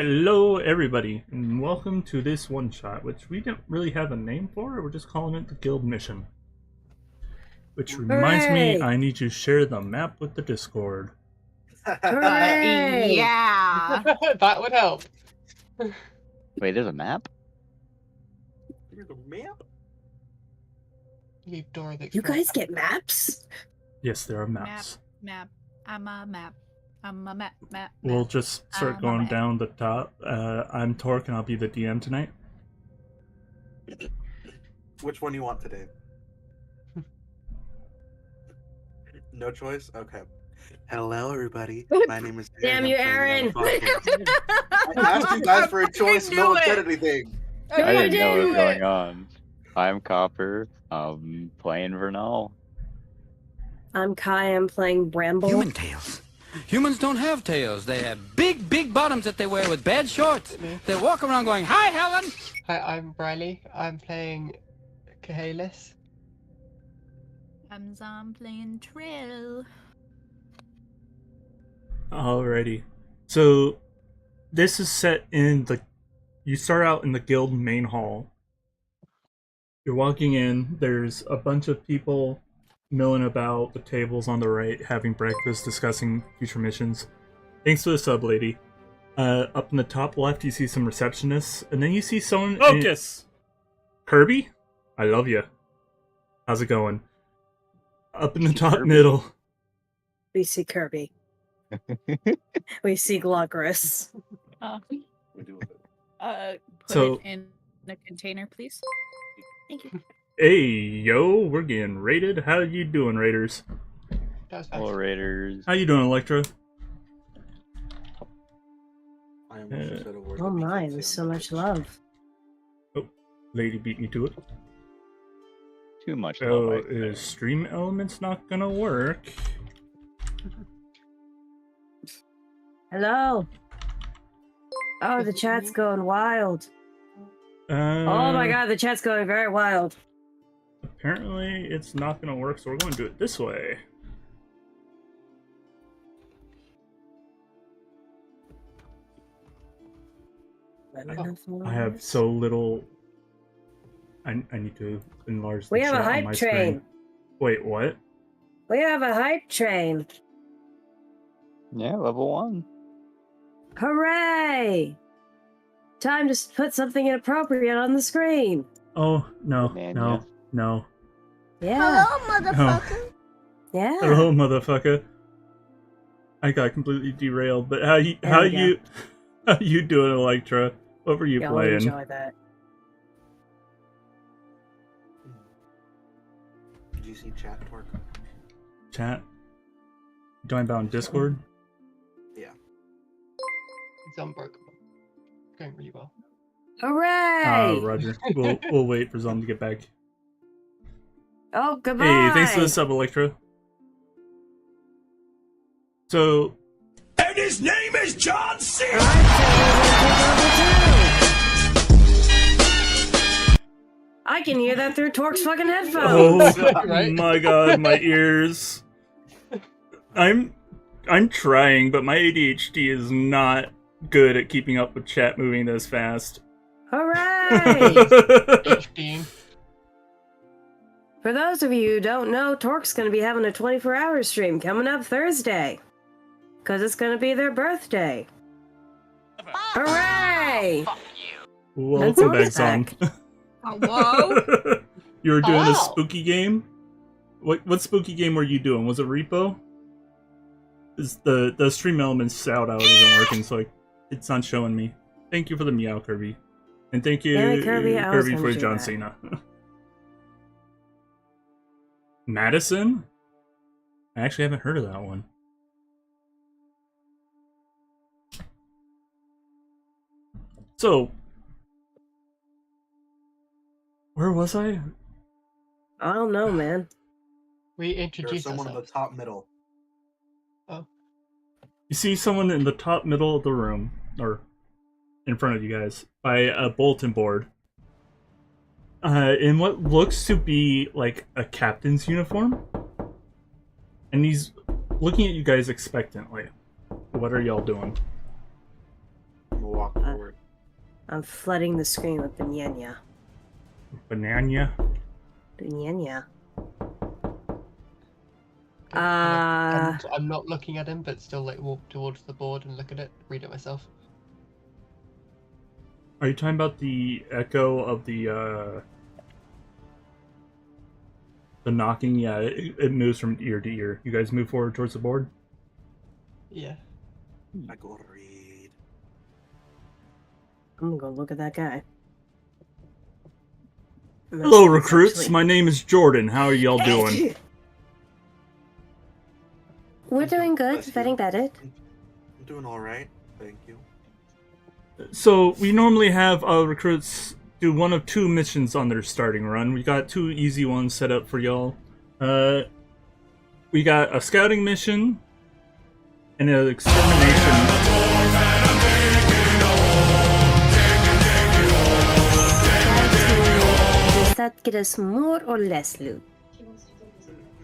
Hello, everybody, and welcome to this one shot, which we didn't really have a name for. We're just calling it the Guild Mission. Which reminds me, I need to share the map with the Discord. Hooray! Yeah. That would help. Wait, there's a map? There's a map? You guys get maps? Yes, there are maps. Map. I'm a map. I'm a map. We'll just start going down the top. I'm Torque, and I'll be the DM tonight. Which one do you want today? No choice? Okay. Hello, everybody. My name is Aaron. Damn you, Aaron! I asked you guys for a choice. No one said anything. I didn't know what was going on. I'm Copper. Playing Vernal. I'm Kai. I'm playing Bramble. Human tails. Humans don't have tails. They have big, big bottoms that they wear with bad shorts. They walk around going, "Hi, Helen." Hi, I'm Briley. I'm playing Kahalis. I'm Zom playing Trill. Alrighty. So, this is set in the... You start out in the guild main hall. You're walking in, there's a bunch of people milling about the tables on the right, having breakfast, discussing future missions. Thanks to the sub lady. Up in the top left, you see some receptionists, and then you see someone... Focus! Kirby? I love you. How's it going? Up in the top middle. We see Kirby. We see Glogris. We do it. Put it in a container, please. Thank you. Hey, yo, we're getting raided. How you doing, Raiders? Hello, Raiders. How you doing, Electra? I almost said a word Oh that we my, can't there's say so on much the love. Oh, lady beat me to it. Too much. So, love, is Stream Elements not gonna work? Hello. Oh, the chat's going wild. Oh my god, the chat's going very wild. Apparently, it's not gonna work, so we're going to do it this way. I have so little... I need to enlarge the We have a chat on hype my train. screen. Wait, what? We have a hype train. Yeah, level 1. Hooray! Time to put something inappropriate on the screen. Oh, no, Man, no, yeah. no. Yeah. Hello, motherfucker. Yeah. Hello, motherfucker. I got completely derailed, but how you doing, Electra? What were you Y'all playing? enjoy that. Did you see chat, Torque? Chat? You talking about on Discord? Yeah. It's unbreakable. Going really well. Hooray! Roger. We'll wait for Zom to get back. Oh, goodbye. Hey, thanks for the sub, Electra. So... And his name is John C. I can hear that through Torque's fucking headphones. Oh Right? my god, my ears. I'm trying, but my ADHD is not good at keeping up with chat moving this fast. Hooray! 15. For those of you who don't know, Torque's going to be having a 24-hour stream coming up Thursday. Because it's going to be their birthday. Hooray! Welcome back, Zom. Hello? You were doing a Hello. spooky game? What spooky game were you doing? Was it Repo? Is the stream elements shout out isn't working, so it's not showing me. Thank you for the meow, Kirby. And thank you, Damn it, Kirby, I was Kirby, gonna for do John that. Cena. Madison? I actually haven't heard of that one. So, where was I? I don't know, man. We There's introduced someone in the ourselves. top middle. You see someone in the top middle of the room, or in front of you guys, by a bulletin board. In what looks to be like a captain's uniform. And he's looking at you guys expectantly. What are y'all doing? I'm gonna walk walk forward. I'm flooding the screen with Binyanya. Banana. Binyanya. And I'm not looking at him, but still like walk towards the board and look at it, read it myself. Are you talking about the echo of the knocking? Yeah, it moves from ear to ear. You guys move forward towards the board? Yeah. I go read. I'm gonna go look at that guy. Hello, recruits. My name is Jordan. How are y'all doing? We're doing good. Bless you. Getting better. I'm doing all right. Thank you. So, we normally have recruits do one of two missions on their starting run. We got two easy ones set up for y'all. We got a scouting mission and an extermination. Does that get us more or less loot?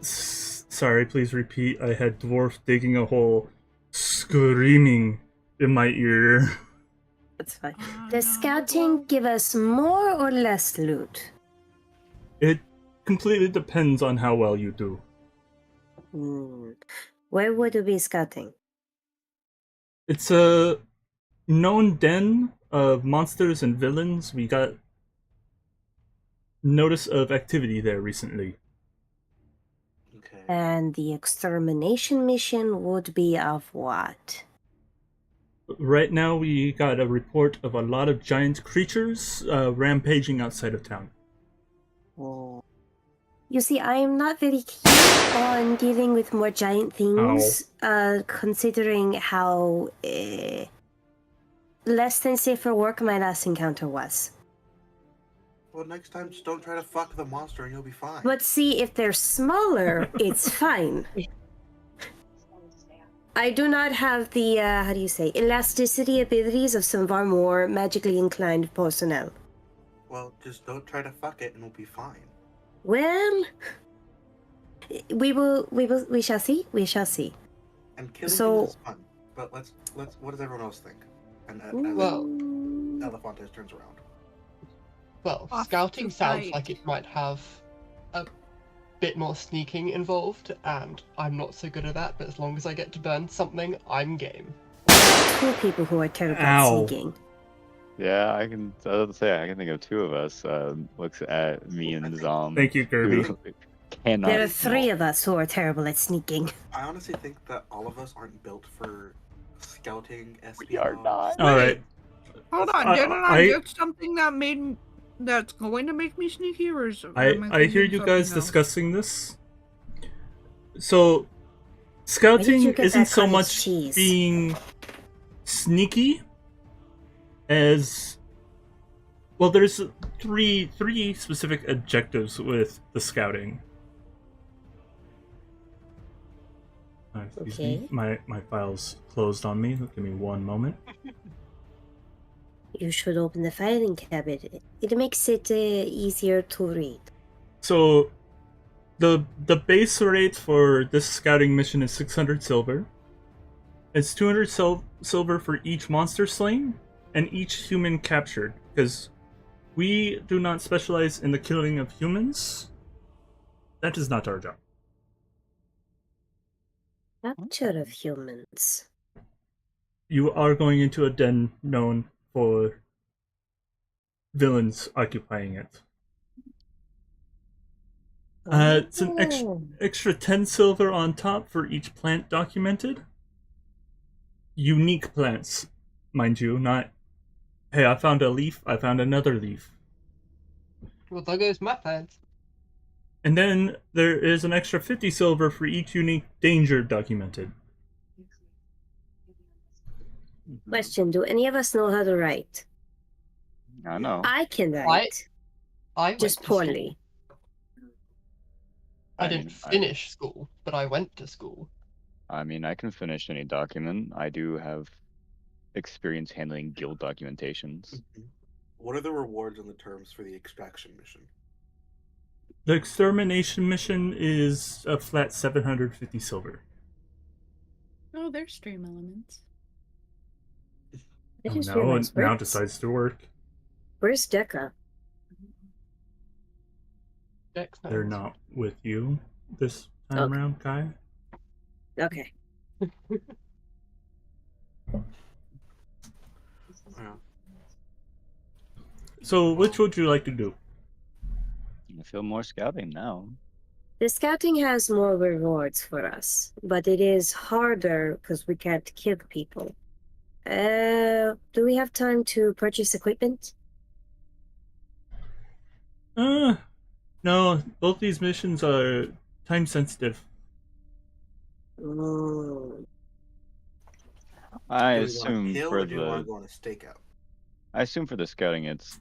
Sorry, please repeat. I had dwarf digging a hole, screaming in my ear. That's fine. Does scouting give us more or less loot? It completely depends on how well you do. Where would you be scouting? It's a known den of monsters and villains. We got notice of activity there recently. Okay. And the extermination mission would be of what? Right now, we got a report of a lot of giant creatures rampaging outside of town. Oh. You see, I am not very keen on dealing with more giant things, considering how less than safe for work my last encounter was. Well, next time, just don't try to fuck the monster and you'll be fine. But see, if they're smaller, it's fine. I do not have the, elasticity abilities of some of our more magically inclined personnel. Well, just don't try to fuck it and we'll be fine. Well, we shall see. We shall see. And killing So- things is fun. But let's. What does everyone else think? And Well- Elefantes turns around. Well, Off scouting to sounds fight. like it might have a bit more sneaking involved, and I'm not so good at that, but as long as I get to burn something, I'm game. Two people who are terrible Ow. at sneaking. Yeah, I was about to say I can think of two of us. Looks at me and Zom. Thank you, Kirby. who cannot. There are three ignore- of us who are terrible at sneaking. I honestly think that all of us aren't built for scouting espionage. We are not. All right. Hold on, I- didn't I, I- get something that's going to make me sneaky, or is I hear thinking you guys something else? discussing this. So, Where did scouting you get isn't that so cottage much cheese? being sneaky as well. There's three specific objectives with the scouting. Excuse me. Okay. My file's closed on me. Give me one moment. You should open the filing cabinet. It makes it easier to read. So, the base rate for this scouting mission is 600 silver. It's 200 silver for each monster slain and each human captured, because we do not specialize in the killing of humans. That is not our job. Capture of humans. You are going into a den known for villains occupying it. It's an extra 10 silver on top for each plant documented. Unique plants, mind you, not, hey, I found a leaf, I found another leaf. Well, there goes my plans. And then there is an extra 50 silver for each unique danger documented. Question: do any of us know how to write? I know. I can write, I went just to school. poorly. I I didn't mean, finish school, but I went to school. I mean, I can finish any document. I do have experience handling guild documentations. What are the rewards and the terms for the extraction mission? The extermination mission is a flat 750 silver. Oh, there's stream elements. I Oh, just now realized, now decides to work. where's Deca? Dex They're knows. not with you this time Okay. around, Kai. Okay. Yeah. So, which would you like to do? I feel more scouting now. The scouting has more rewards for us, but it is harder because we can't kill people. Do we have time to purchase equipment? No, both these missions are time sensitive. Mm. I Do we want to assume kill for or do we want to the go on a stakeout? I assume for the scouting, it's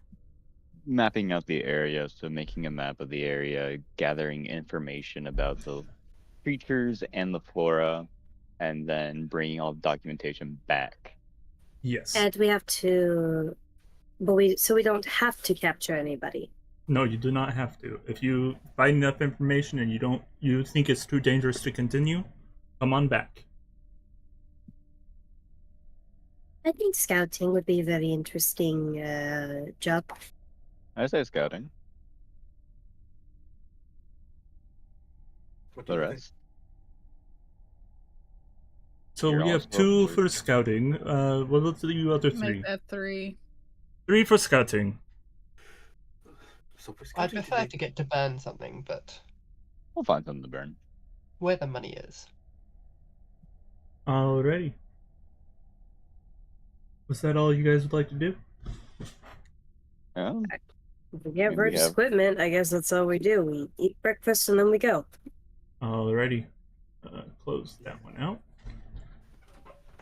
mapping out the area, so making a map of the area, gathering information about the creatures and the flora, and then bringing all the documentation back. Yes. And we have to, but we don't have to capture anybody. No, you do not have to. If you find enough information and you think it's too dangerous to continue, come on back. I think scouting would be a very interesting job. I say scouting. What do The you think? rest. So You're we have also 2 free. for scouting. What about the other 3? Make that 3. 3 for scouting. So for I'd scouting prefer today, to get to burn something, but We'll find something to burn. where the money is. Alrighty. Was that all you guys would like to do? Yeah. If we get We purchase have- equipment, I guess that's all we do. We eat breakfast and then we go. Alrighty. Close that one out.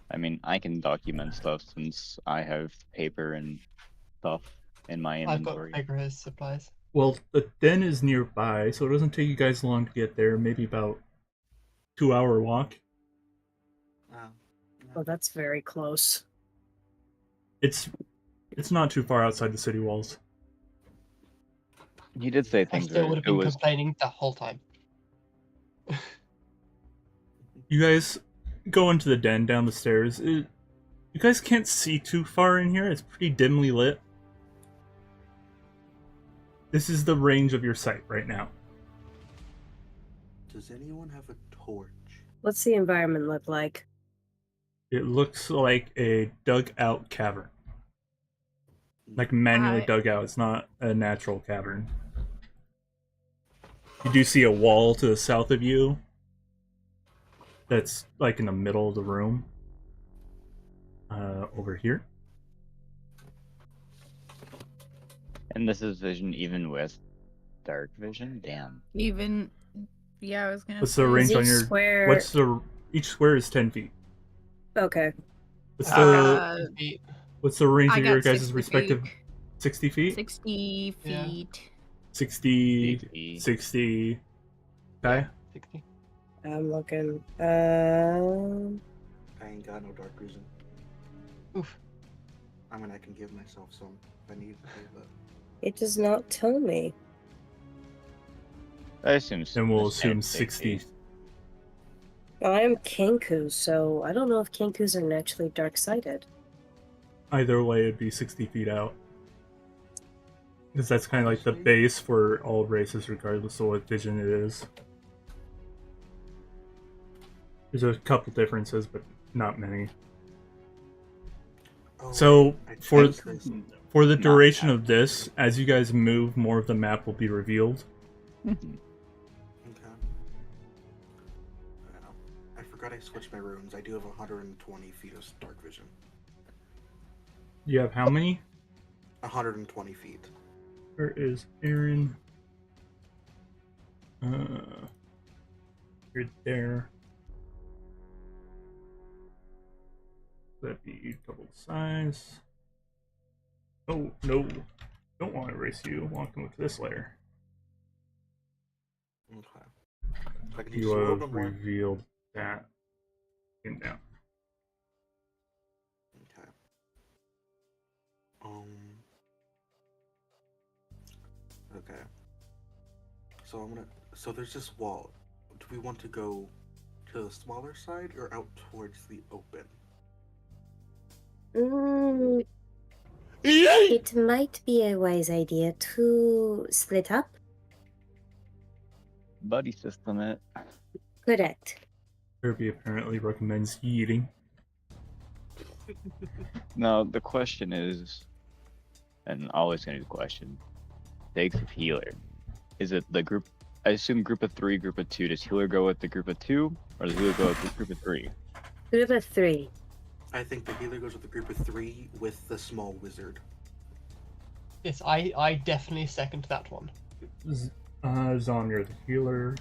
I mean, I can document stuff since I have paper and stuff in my I've got inventory. vigorous supplies. Well, the den is nearby, so it doesn't take you guys long to get there. Maybe about 2-hour walk. Well, that's very close. It's not too far outside the city walls. He did say I things still would have been was complaining the whole time. You guys go into the den down the stairs. You guys can't see too far in here. It's pretty dimly lit. This is the range of your sight right now. does anyone have a torch? What's the environment look like? It looks like a dug-out cavern. Like manually dug out. It's not a natural cavern. You do see a wall to the south of you that's like in the middle of the room. Over here. and this is vision even with dark vision? Damn. Even, yeah, I was gonna What's say. the range Is on each your... square- Each square is 10 feet. Okay. What's the range I of your got guys' 60 respective... feet. 60 feet? 60 Yeah. feet. 60, 60. 60. Okay. 60. I'm looking. I ain't got no dark vision. Oof. I mean, I can give myself some if I need to, but It does not tell me. I assume. And we'll this count assume 60. I'm Kenku, so I don't know if Kenkus are naturally dark-sighted. Either way, it'd be 60 feet out. Because that's kind of like the base for all races, regardless of what vision it is. There's a couple differences, but not many. oh, So, I for checked this. the Not duration that of this, as you guys move, more of the map will be revealed. Mhm. Okay. I forgot I switched my runes. I do have 120 feet of dark vision. You have how many? 120 feet. Where is Aaron? You're there. That'd be double the size. Oh, no. Don't want to erase you. Want to come to this layer. Okay. So I can do You just a little have bit more. revealed that. In down. Okay. Okay. So So there's this wall. Do we want to go to the smaller side or out towards the open? Mm, it might be a wise idea to split up. Buddy system it. Correct. Kirby apparently recommends eating. Now the question is, and always gonna be the question, takes of healer. Is it the group? I assume group of 3, group of 2. Does healer go with the group of 2, or does healer go with the group of 3? Group of 3. I think the healer goes with the group of 3 with the small wizard. Yes, I definitely second that one. Zom, you're the healer.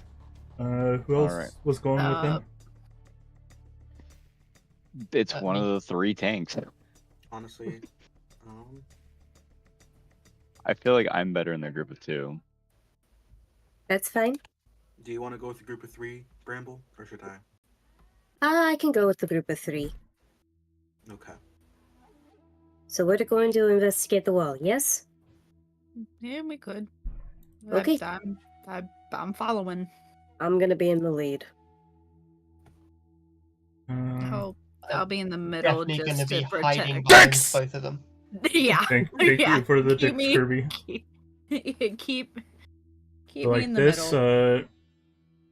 Who else Alright. was going with him? It's one me. of the 3 tanks. Honestly, I feel like I'm better in the group of 2. That's fine. do you want to go with the group of 3, Bramble, or should I? I can go with the group of 3. Okay. So we're going to investigate the wall, yes? Yeah, we could. Okay. I'm following. I'm gonna be in the lead. I'll be in the middle Definitely going just to be to hiding protect. behind Dex! both of them. Yeah. Thank yeah. you for the Keep Dex, me- Kirby. keep me Like in the this, middle.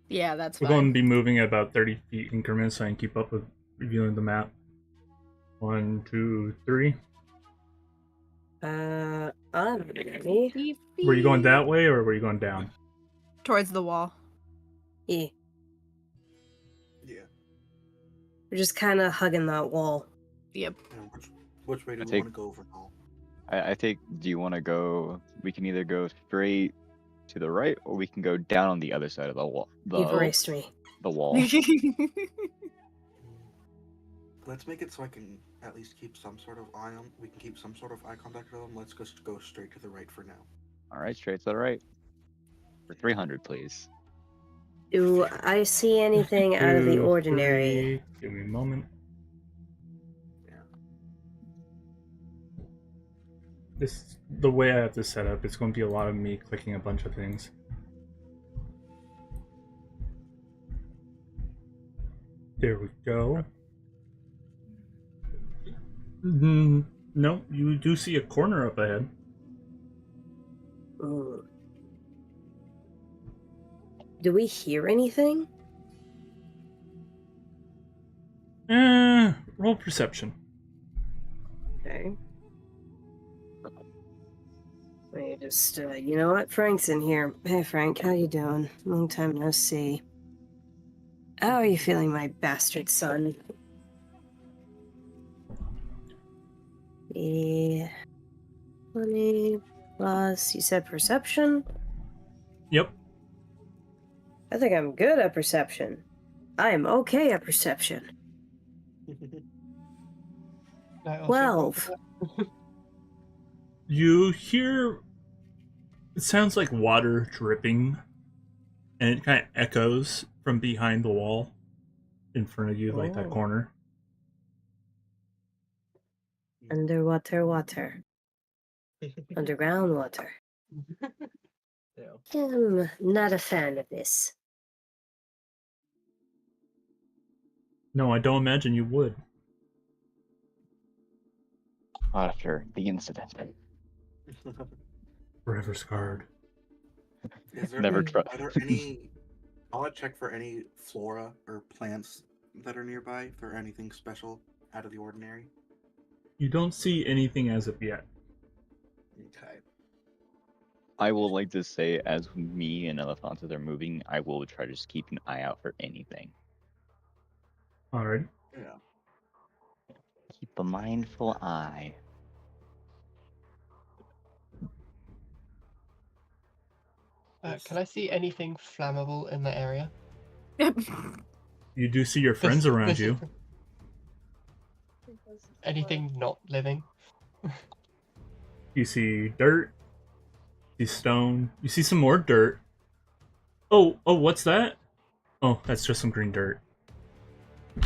Yeah, that's we're fine. going to be moving at about 30 feet increments so I can keep up with reviewing the map. 1, 2, 3. I'm ready. Were you going that way or were you going down? Towards the wall. Yeah. Yeah. We're just kind of hugging that wall. Yep. And which way do I we take- want to go overall? I think, do you want to go, we can either go straight to the right, or we can go down on the other side of the wall. You've erased me. The wall. Let's make it so I can at least keep some sort of eye on. We can keep some sort of eye contact with them. Let's just go straight to the right for now. Alright, straight to the right. For 300, please. Do I see anything out of the 2, ordinary? 3. Give me a moment. The way I have this set up, it's going to be a lot of me clicking a bunch of things. There we go. No, you do see a corner up ahead. Ooh. Do we hear anything? Roll perception. Okay. We just, you know what? Frank's in here. Hey, Frank, how you doing? Long time no see. How are you feeling, my bastard son? Yeah. 20 plus, you said perception? Yep. I think I'm good at perception. I am okay at perception. I also 12. rolled that. You hear. It sounds like water dripping, and it kind of echoes from behind the wall in front of you, like that Oh. corner. Underwater water. Underground water. Yeah. I'm not a fan of this. No, I don't imagine you would. After the incident. Forever scarred. Is there Never any, trust. Are there any? I want to check for any flora or plants that are nearby. If there are anything special out of the ordinary. You don't see anything as of yet. Okay. I will like to say, as me and Elefantas are moving, I will try to just keep an eye out for anything. Alright. Yeah. Keep a mindful eye. Can I see anything flammable in the area? You do see your friends This- around this- you. Anything not living? You see dirt. You see stone. You see some more dirt. Oh, what's that? Oh, that's just some green dirt.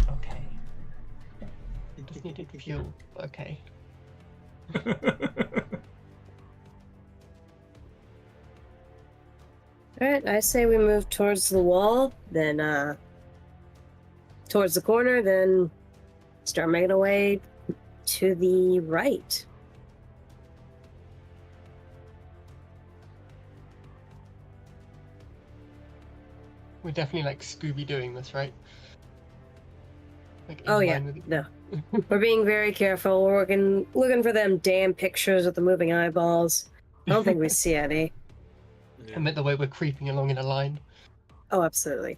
Okay. Just needed fuel. Okay. Alright, I say we move towards the wall, then, towards the corner, then start making our way to the right. We're definitely like Scooby doing this, right? Like in Oh yeah, line with no. We're being very careful. We're looking for them damn pictures with the moving eyeballs. I don't think we see any. I meant the way we're creeping along in a line. Oh, absolutely.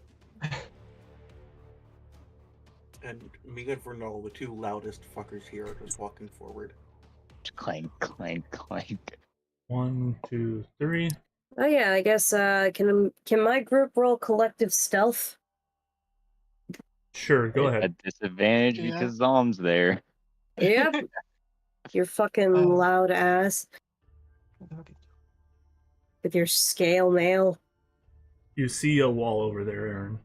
And me and Vernal, the two loudest fuckers here, are just walking forward. Clank, clank, clank. 1, 2, 3. Oh yeah, I guess can my group roll collective stealth? Sure, go At ahead. disadvantage Yeah. because Zom's there. Yep. Your fucking Oh. loud ass with your scale mail. You see a wall over there, Aaron.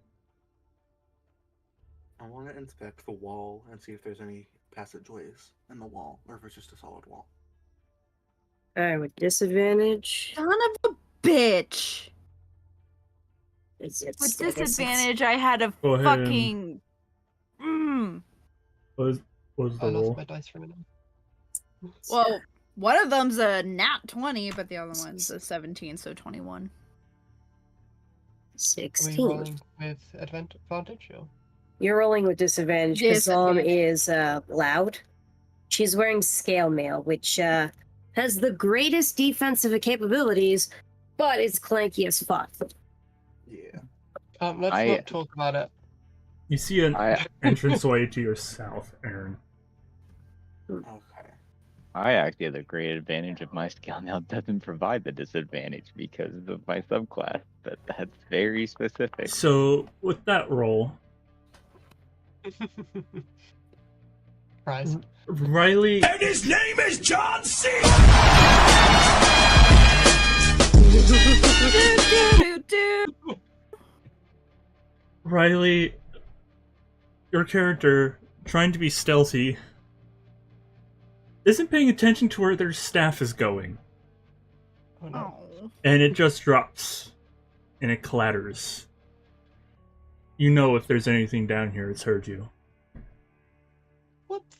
I want to inspect the wall and see if there's any passageways in the wall, or if it's just a solid wall. Alright, with disadvantage. Son of a bitch. It's, With I guess disadvantage, I had a Go ahead and- fucking. What was the I lost roll? my dice for a minute. Well, one of them's a nat 20, but the other one's a 17, so 21. Are we 16. rolling with advantage or? You're rolling with disadvantage because Zom Disadvantage. is loud. She's wearing scale mail, which has the greatest defensive capabilities, but it's clanky as fuck. Yeah. Let's not talk about it. You see an entranceway to your south, Aaron. Okay. I actually have the great advantage of my skill now doesn't provide the disadvantage because of my subclass, but that's very specific. So, with that roll, Surprise. Riley. And his name is John C. Riley, your character, trying to be stealthy, isn't paying attention to where their staff is going. Oh no. Oh. And it just drops. And it clatters. You know if there's anything down here, it's heard you. Whoops.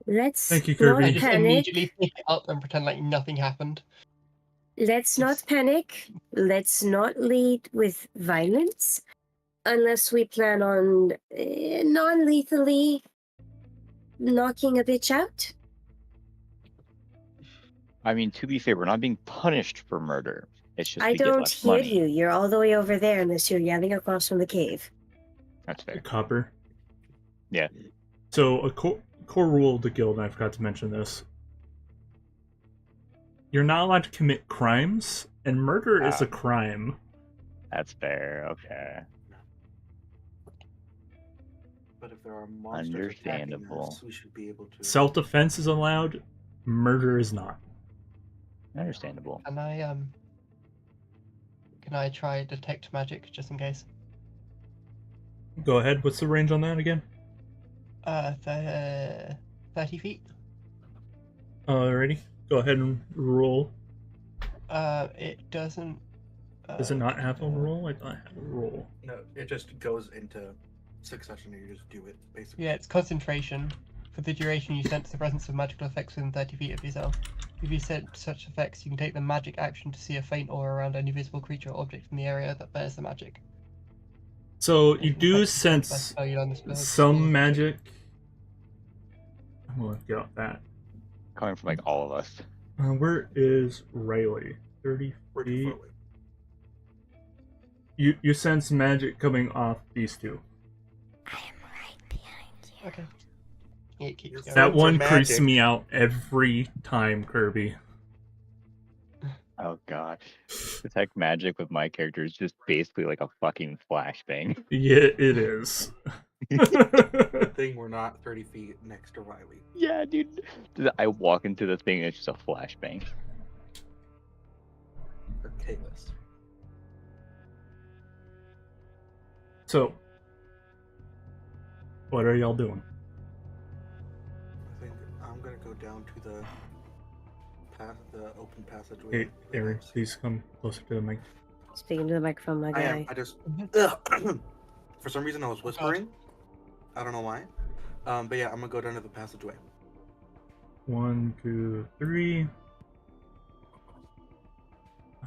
Let's Thank you, not Kirby. I just panic. immediately pick it up and pretend like nothing happened. Let's not panic. Let's not lead with violence. Unless we plan on non-lethally knocking a bitch out. I mean, to be fair, we're not being punished for murder. It's just I we get don't less hear money. you. You're all the way over there unless you're yelling across from the cave. That's fair. Copper. Yeah. So, a core rule of the guild, and I forgot to mention this. You're not allowed to commit crimes, and murder is a crime. That's fair. Okay. But if there are monsters attacking Understandable. us, we should be able to. Self-defense is allowed, murder is not. Understandable. Can I try detect magic just in case? Go ahead, what's the range on that again? 30 feet. Alrighty, go ahead and roll. It doesn't. Does it not have a roll? I thought it had a roll. No, it just goes into succession and you just do it, basically. Yeah, it's concentration. For the duration, you sense the presence of magical effects within 30 feet of yourself. If you sense such effects, you can take the magic action to see a faint aura around any visible creature or object in the area that bears the magic. So you If do effects sense specify you learn the spell- some magic. I'm gonna get out that. Coming from like all of us. Where is Riley? 30 We're feet. too far away. You sense magic coming off these two. Okay. Yeah, it keeps going. That Sense one of creeps magic. me out every time, Kirby. Oh god. Detect magic with my character is just basically like a fucking flashbang. Yeah, it is. Good thing we're not 30 feet next to Riley. Yeah, dude. I walk into the thing and it's just a flashbang. Or Kalis. So, what are y'all doing? I think I'm gonna go down to the open passageway. Hey, Aaron, please come closer to the mic. Speaking to the microphone, my I guy. am. I just. For some reason, I was whispering. I don't know why. But yeah, I'm gonna go down to the passageway. 1, 2, 3.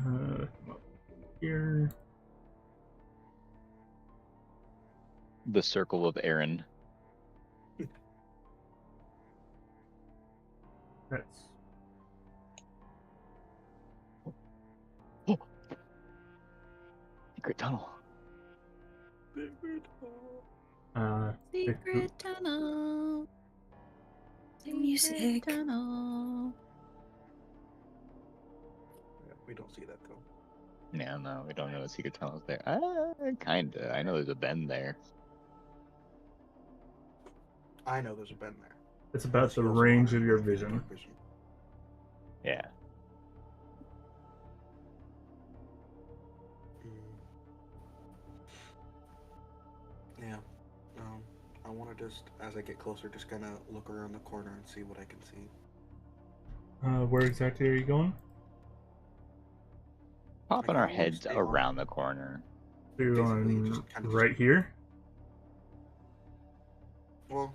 Come up here. The circle of Aaron. That's Secret tunnel. Secret tunnel. Music. Secret tunnel. We don't see that though. Yeah, no, we don't know the secret tunnel's there. Kinda. I know there's a bend there. I know there's a bend there. it's about She the also range wanted of your to use vision. dark vision. Yeah. Yeah. I want to just, as I get closer, just kind of look around the corner and see what I can see. Where exactly are you going? Popping I our kinda wanna heads stay around on- the corner. So you're Basically, going just kind of right here? Well,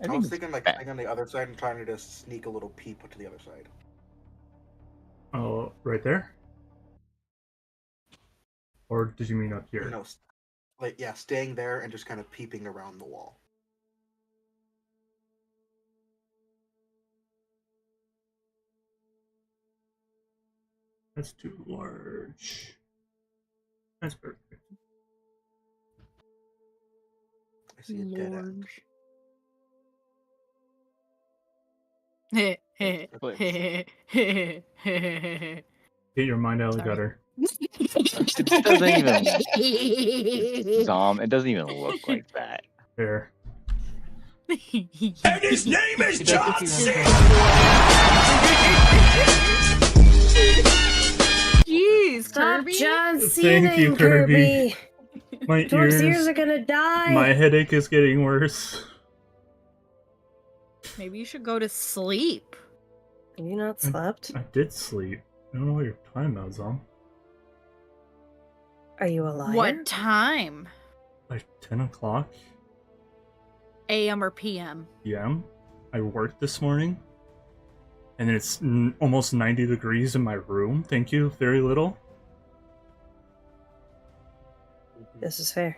I I think was it's thinking like back. staying on the other side and trying to just sneak a little peep to the other side. Oh, right there? Or did you mean up here? No, like yeah, staying there and just kind of peeping around the wall. That's too large. That's perfect. I see a dead end. Get your mind out of the Sorry. gutter. It doesn't even. Dom, it doesn't even look like that. There. And his name is It does John look even C. Jeez, Stop Kirby. John Thank Cena, you, Kirby. Kirby. My Thor's ears ears. are gonna die. My headache is getting worse. Maybe you should go to sleep. Have you not slept? I did sleep. I don't know what you're talking about, Zom. Are you a liar? What time? Like 10 o'clock AM or PM? p.m. I worked this morning. And it's almost 90 degrees in my room. Thank you, very little. This is fair.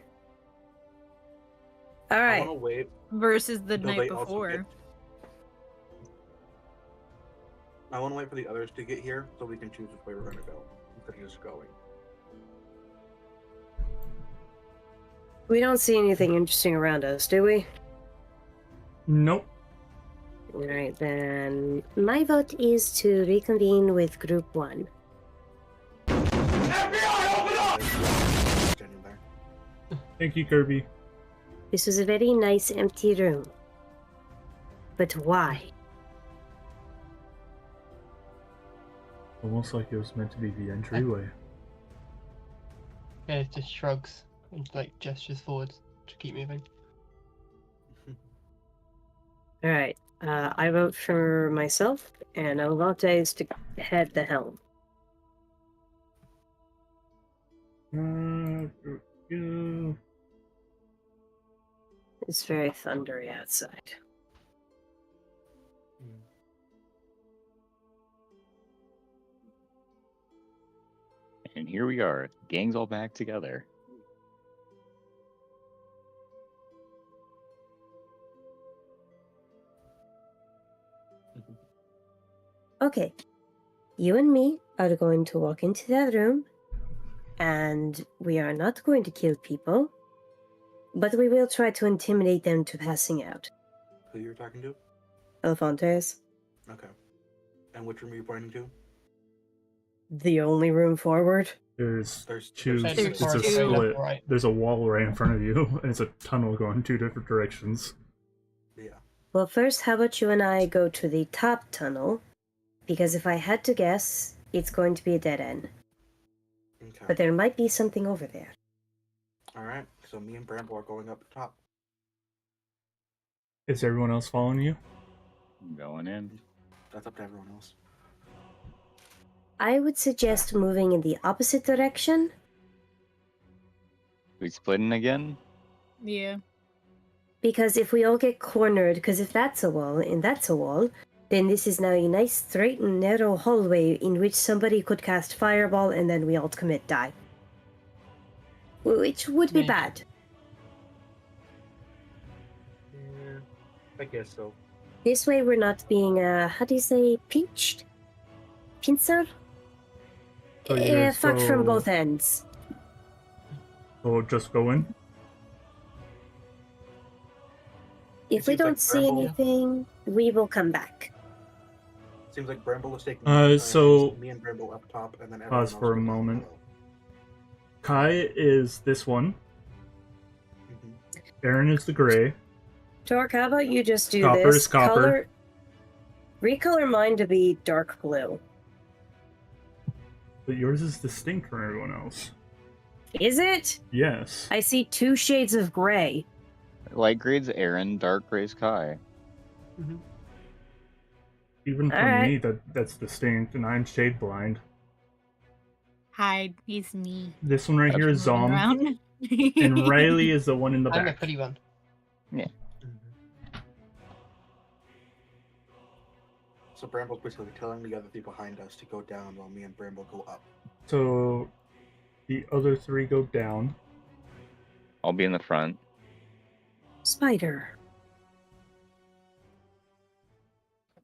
All I right. want to wait Versus the until night they also before. get. I want to wait for the others to get here so we can choose which way we're going to go instead of just going. We don't see anything interesting around us, do we? Nope. All right, then. My vote is to reconvene with Group 1. FBI, open up! Standing there. Thank you, Kirby. This was a very nice empty room. But why? Almost like it was meant to be the entryway. Yeah, it just shrugs and like gestures forwards to keep moving. All right. I vote for myself, and Ovate is to head the helm. You. It's very thundery outside. And here we are. Gang's all back together. Okay. You and me are going to walk into that room, and we are not going to kill people, but we will try to intimidate them to passing out. Who you're talking to? Elefantes, Okay. And which room are you pointing to? the only room forward. There's There's two. There's It's a two. split. Right. There's a wall right in front of you, and it's a tunnel going two different directions. Yeah. Well, first, how about you and I go to the top tunnel? Because if I had to guess, it's going to be a dead end. Okay. But there might be something over there. All right. So me and Bramble are going up the top. Is everyone else following you? Going in. That's up to everyone else. I would suggest moving in the opposite direction. We splitting again? Yeah. because if we all get cornered, because if that's a wall and that's a wall, then this is now a nice straight and narrow hallway in which somebody could cast fireball and then we all commit die. Which would be Maybe. bad. Yeah, I guess so. This way we're not being, how do you say, pinched? Pincer? So you're Fucked from so- both ends. So just go in. If we seems like don't see Bramble- anything, we will come back. Seems like Bramble is taking so- me and Bramble up top, and then Pause everyone for else a go down moment. below. Kai is this one. Mhm. Aaron is the gray. Torque, how about you just do Copper this? is copper. Recolor mine to be dark blue. But yours is distinct from everyone else. Is it? Yes. I see 2 shades of gray. Light grade's Aaron, dark grade's Kai. Even for Alright. me, that's distinct, and I'm shade blind. Hide. He's me. This one right here is Moving Zom, around. and Riley is the one in the I'm the back. pretty one. Mhm. So Bramble's basically telling the other three behind us to go down while me and Bramble go up. So the other 3 go down. I'll be in the front. Spider.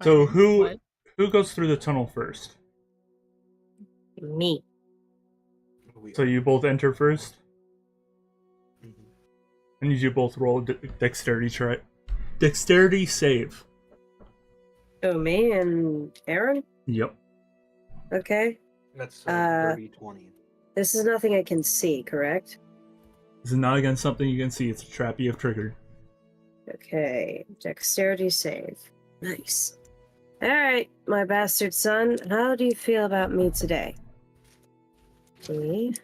So who What? who goes through the tunnel first? Me. We So you both enter first, Mhm. and you both roll dexterity save. Oh, me and Aaron? Yep. Okay. That's Uh, 30-20. This is nothing I can see, correct? This is not against something you can see. It's a trap you have triggered. Okay. Dexterity save. Nice. Alright, my bastard son, how do you feel about me today? 20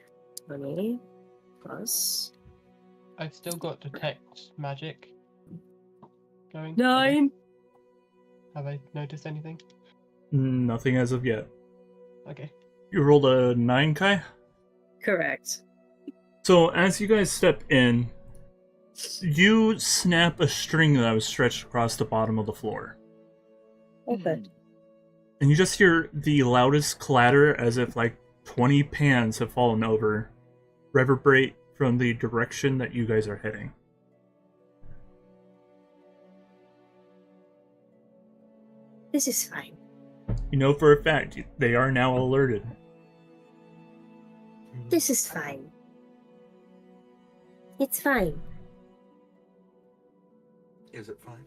plus I've still got detect magic going. 9. Have I noticed anything? Nothing as of yet. Okay. You rolled a 9, Kai? Correct. So as you guys step in, you snap a string that was stretched across the bottom of the floor. Okay. And you just hear the loudest clatter as if like 20 pans have fallen over, reverberate from the direction that you guys are heading. This is fine. You know for a fact they are now alerted. This is fine. It's fine. Is it fine?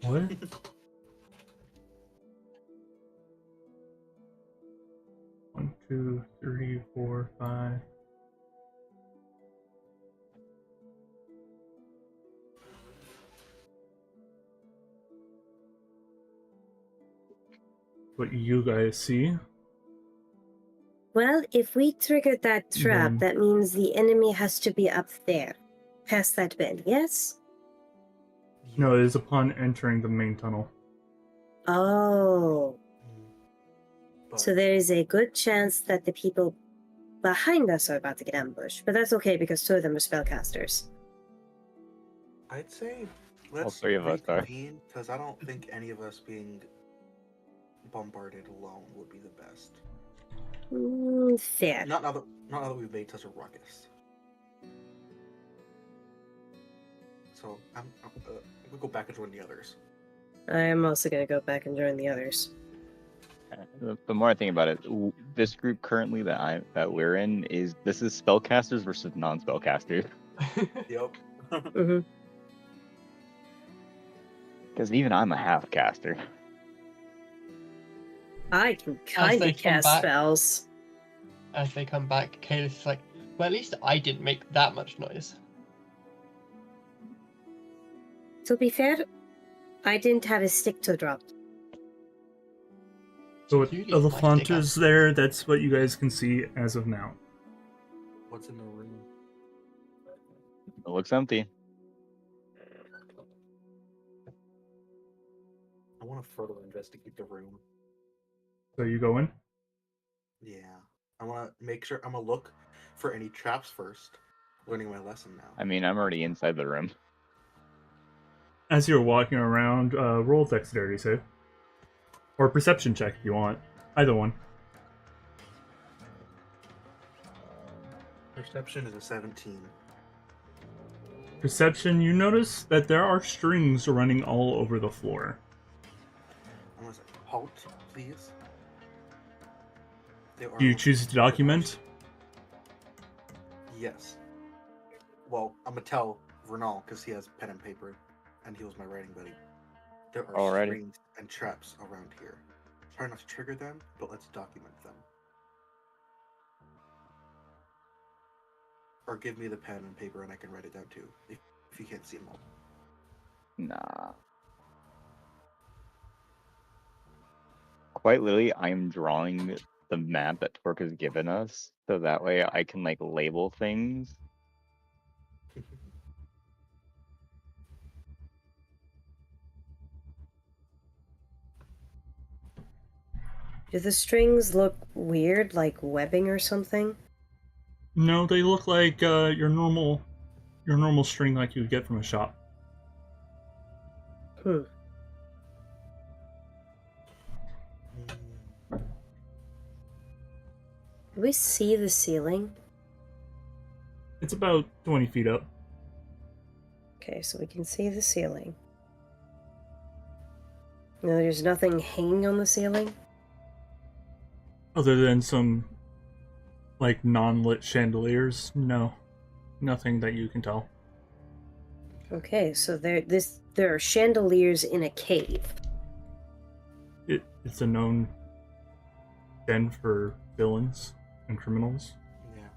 What? One, two, three, four, five. What you guys see? Well, if we triggered that trap, Then- that means the enemy has to be up there. Past that bend, yes? No, it is upon entering the main tunnel. Oh. But So there is a good chance that the people behind us are about to get ambushed. But that's okay because 2 of them are spellcasters. I'd say let's 3 of us are. because I don't think any of us being bombarded alone would be the best. Fair. Not now that we've made such a ruckus. So we'll go back and join the others. I am also going to go back and join the others. The more I think about it, this group currently that we're in is spellcasters versus non-spellcasters. Yep. Mm-hmm. Because even I'm a half caster. I can kind they of come cast back- spells. As they come back, Kayla's like, well, at least I didn't make that much noise. To be fair, I didn't have a stick to drop. So with You need my Elefanta's there, that's what you guys can see as of now. What's in the room? It looks empty. I want to further investigate the room. So you go in? Yeah. I want to make sure. I'm gonna look for any traps first. learning my lesson now. I mean, I'm already inside the room. As you're walking around, roll dexterity save. Or perception check if you want. Either one. Perception is a 17. Perception, you notice that there are strings running all over the floor. I'm gonna say, halt, please. There are Do you no choose to document? Yes. Well, I'm gonna tell Vernal because he has pen and paper, and he was my writing buddy. There are Alrighty. strings and traps around here. Try not to trigger them, but let's document them. Or give me the pen and paper, and I can write it down too, if you can't see them all. Nah. Quite literally, I'm drawing the map that Torque has given us, so that way I can like label things. Do the strings look weird, like webbing or something? No, they look like your normal string like you would get from a shop. Hmm. Do we see the ceiling? It's about 20 feet up. Okay, so we can see the ceiling. No, there's nothing hanging on the ceiling? Other than some, like, non-lit chandeliers. No. Nothing that you can tell. Okay, so there are chandeliers in a cave. It's a known den for villains and criminals. Yeah.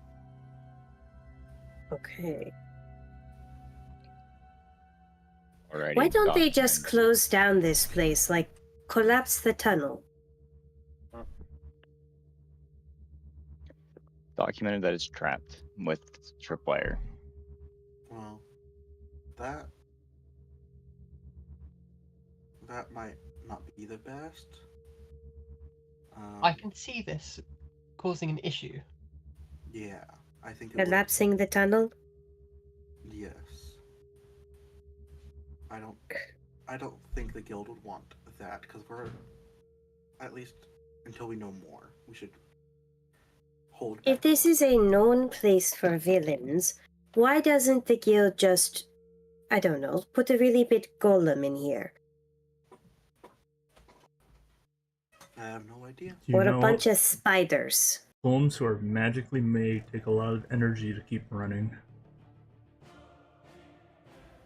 Okay. Alrighty, Why don't they just document. close down this place, like collapse the tunnel? Documented that it's trapped with tripwire. Well, that might not be the best. I can see this causing an issue. Yeah, I think it would. Collapsing the tunnel? Yes. I don't think the guild would want that because we're, at least until we know more, we should hold. If back this on is a known place for villains, why doesn't the guild just, I don't know, put a really big golem in here? I have no idea. Do you Or a know bunch of spiders? golems who are magically made take a lot of energy to keep running?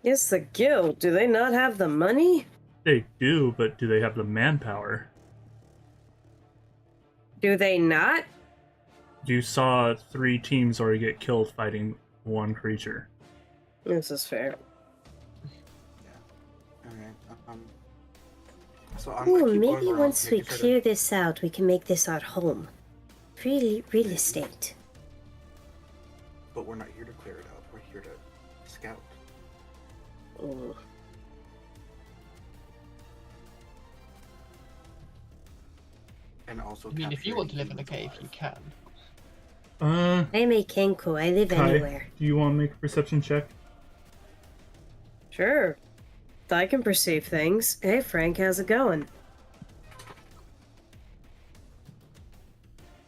Yes, the guild. Do they not have the money? They do, but do they have the manpower? Do they not? You saw 3 teams already get killed fighting one creature. This is fair. Okay. So I'm Ooh, gonna keep maybe going around, once we making sure clear this out, we can make this our home. Real estate. But we're not here to clear it out. We're here to scout. Ooh. And also. I mean, if you capture want to any live in a humans cave, you alive. can. I'm a Kenko. I live Kai, anywhere. do you want to make a perception check? Sure. I can perceive things. Hey, Frank, how's it going?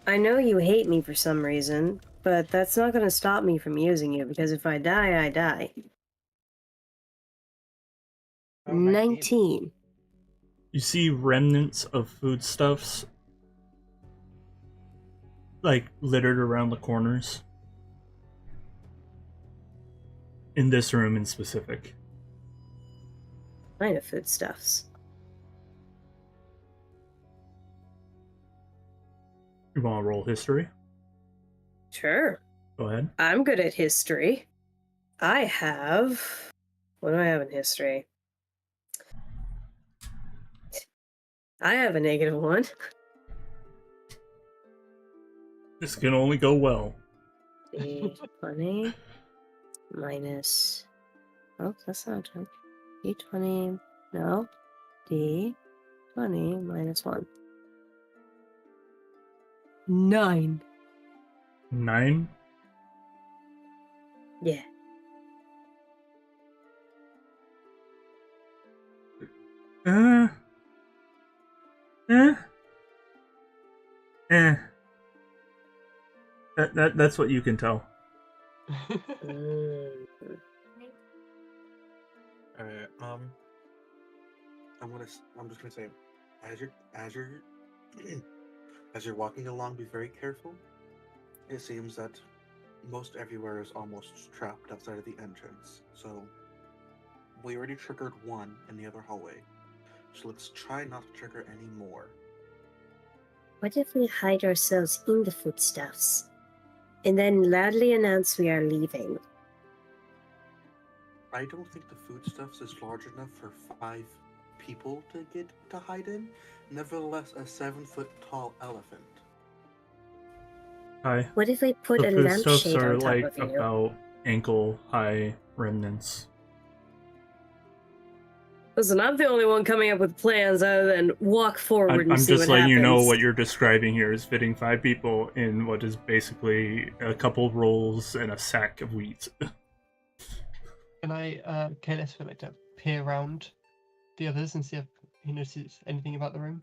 I know you hate me for some reason, but that's not going to stop me from using you, because if I die, I die. Oh, 19. You see remnants of foodstuffs like littered around the corners. In this room in specific. Kind of foodstuffs. You want to roll history? Sure. Go ahead. I'm good at history. I have... What do I have in history? I have a -1. This can only go well. D20 minus... Oh, that's not true. D20... No. D20 minus 1. 9. 9? Yeah. Uh, eh, eh. That's what you can tell. Mm. Alright, I'm just gonna say, as you're as you're walking along, be very careful. It seems that most everywhere is almost trapped outside of the entrance. So we already triggered one in the other hallway. So let's try not to trigger any more. What if we hide ourselves in the foodstuffs and then loudly announce we are leaving? I don't think the foodstuffs is large enough for 5 people to get to hide in. Nevertheless, a 7-foot tall elephant. Hi. What if we put The a foodstuffs lampshade are on top like of you? about ankle-high remnants. Listen, I'm the only one coming up with plans other than walk forward and I'm see just what letting happens. you know what you're describing here is fitting 5 people in what is basically a couple rolls and a sack of wheat. Can I, careless would like to peer around the others and see if he notices anything about the room?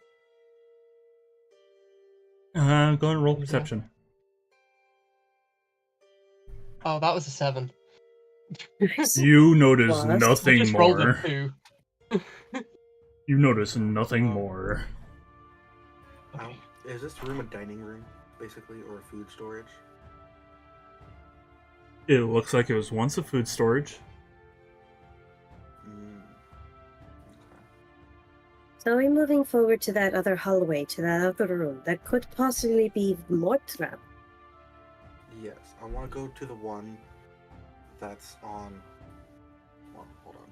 Go and roll Yeah. perception. Oh, that was a 7. You notice Plus, I nothing just rolled a more. 2. You notice nothing more. Okay. Is this room a dining room, basically, or a food storage? It looks like it was once a food storage. Okay. So we're moving forward to that other hallway, to that other room that could possibly be more trap. Yes, I want to go to the one that's on. Well, hold on.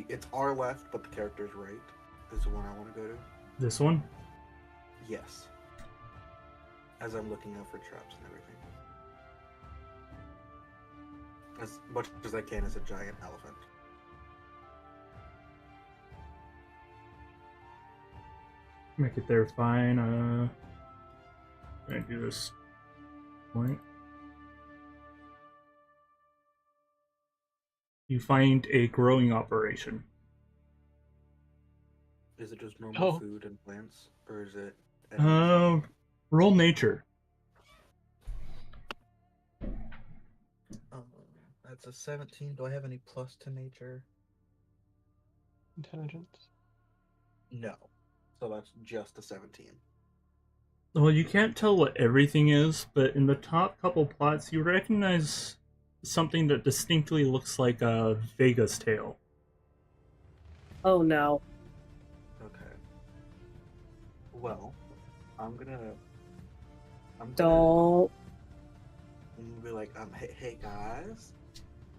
It's our left, but the character's right. Is the one I want to go to. This one? Yes. As I'm looking out for traps and everything. As much as I can as a giant elephant. Make it there fine. Gonna do this point. You find a growing operation. Is it just normal Oh. food and plants? Or is it... Roll nature. That's a 17. Do I have any plus to nature? Intelligence. No. So that's just a 17. Well, you can't tell what everything is, but in the top couple plots, you recognize something that distinctly looks like a Vega's tail. Oh no. Okay. Well, I'm gonna Don't. be like, hey guys,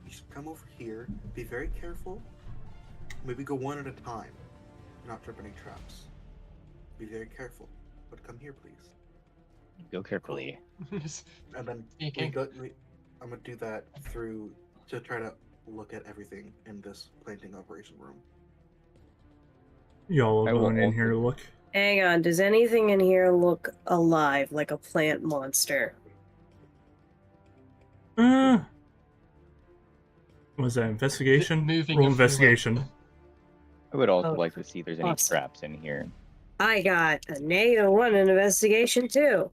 you should come over here. Be very careful. Maybe go one at a time. Not trip any traps. Be very careful. But come here, please. Go carefully. And then Okay. I'm gonna do that to try to look at everything in this planting operation room. Y'all I are will going in here to also- look. Hang on, does anything in here look alive, like a plant monster? Was that investigation? Moving Roll a few investigation. I would also Oh, like to see if there's any awesome. traps in here. I got a -1 in investigation too.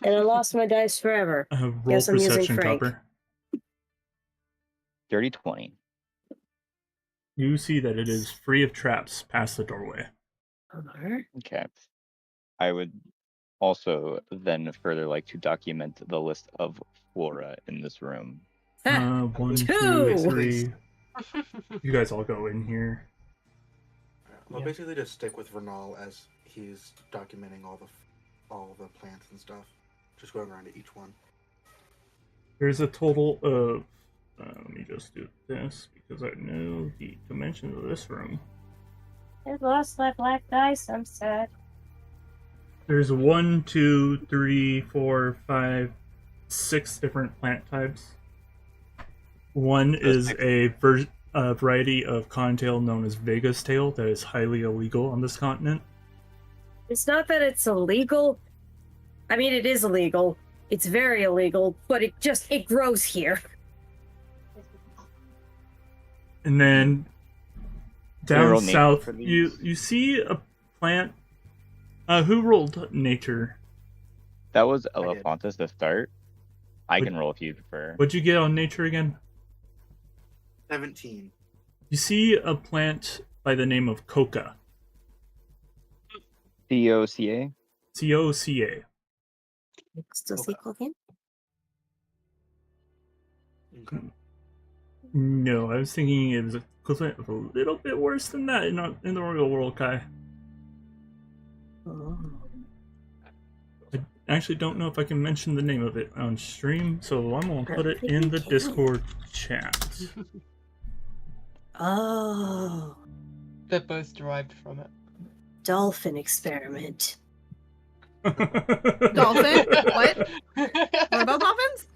And I lost my dice forever. Roll Guess I'm using perception, Frank. Copper. Dirty 20. You see that it is free of traps past the doorway. Okay. I would also then further like to document the list of flora in this room. 1, 2, Two! 3. You guys all go in here. I'll Yeah. basically just stick with Vernal as he's documenting all the plants and stuff. Just going around to each one. There's a total of. Let me just do this because I know the dimensions of this room. I lost my black dice, I'm sad. There's 1, 2, 3, 4, 5, 6 different plant types. One is a variety of cottontail known as Vega's tail that is highly illegal on this continent. It's not that it's illegal. I mean, it is illegal. It's very illegal, but it grows here. And then Can we down roll nature south, for you these? see a plant. Who rolled nature? That was I did. Elefantis to start. I Would- can roll if you prefer. What'd you get on nature again? 17. You see a plant by the name of coca. COCA? COCA. Still see cocaine? Okay. No, I was thinking it was equivalent of a little bit worse than that in the real world, Kai. Oh. I actually don't know if I can mention the name of it on stream, so I'm gonna put it think in you the can. Discord chat. Oh. They're both derived from it. Dolphin experiment. Dolphin? What? What about dolphins?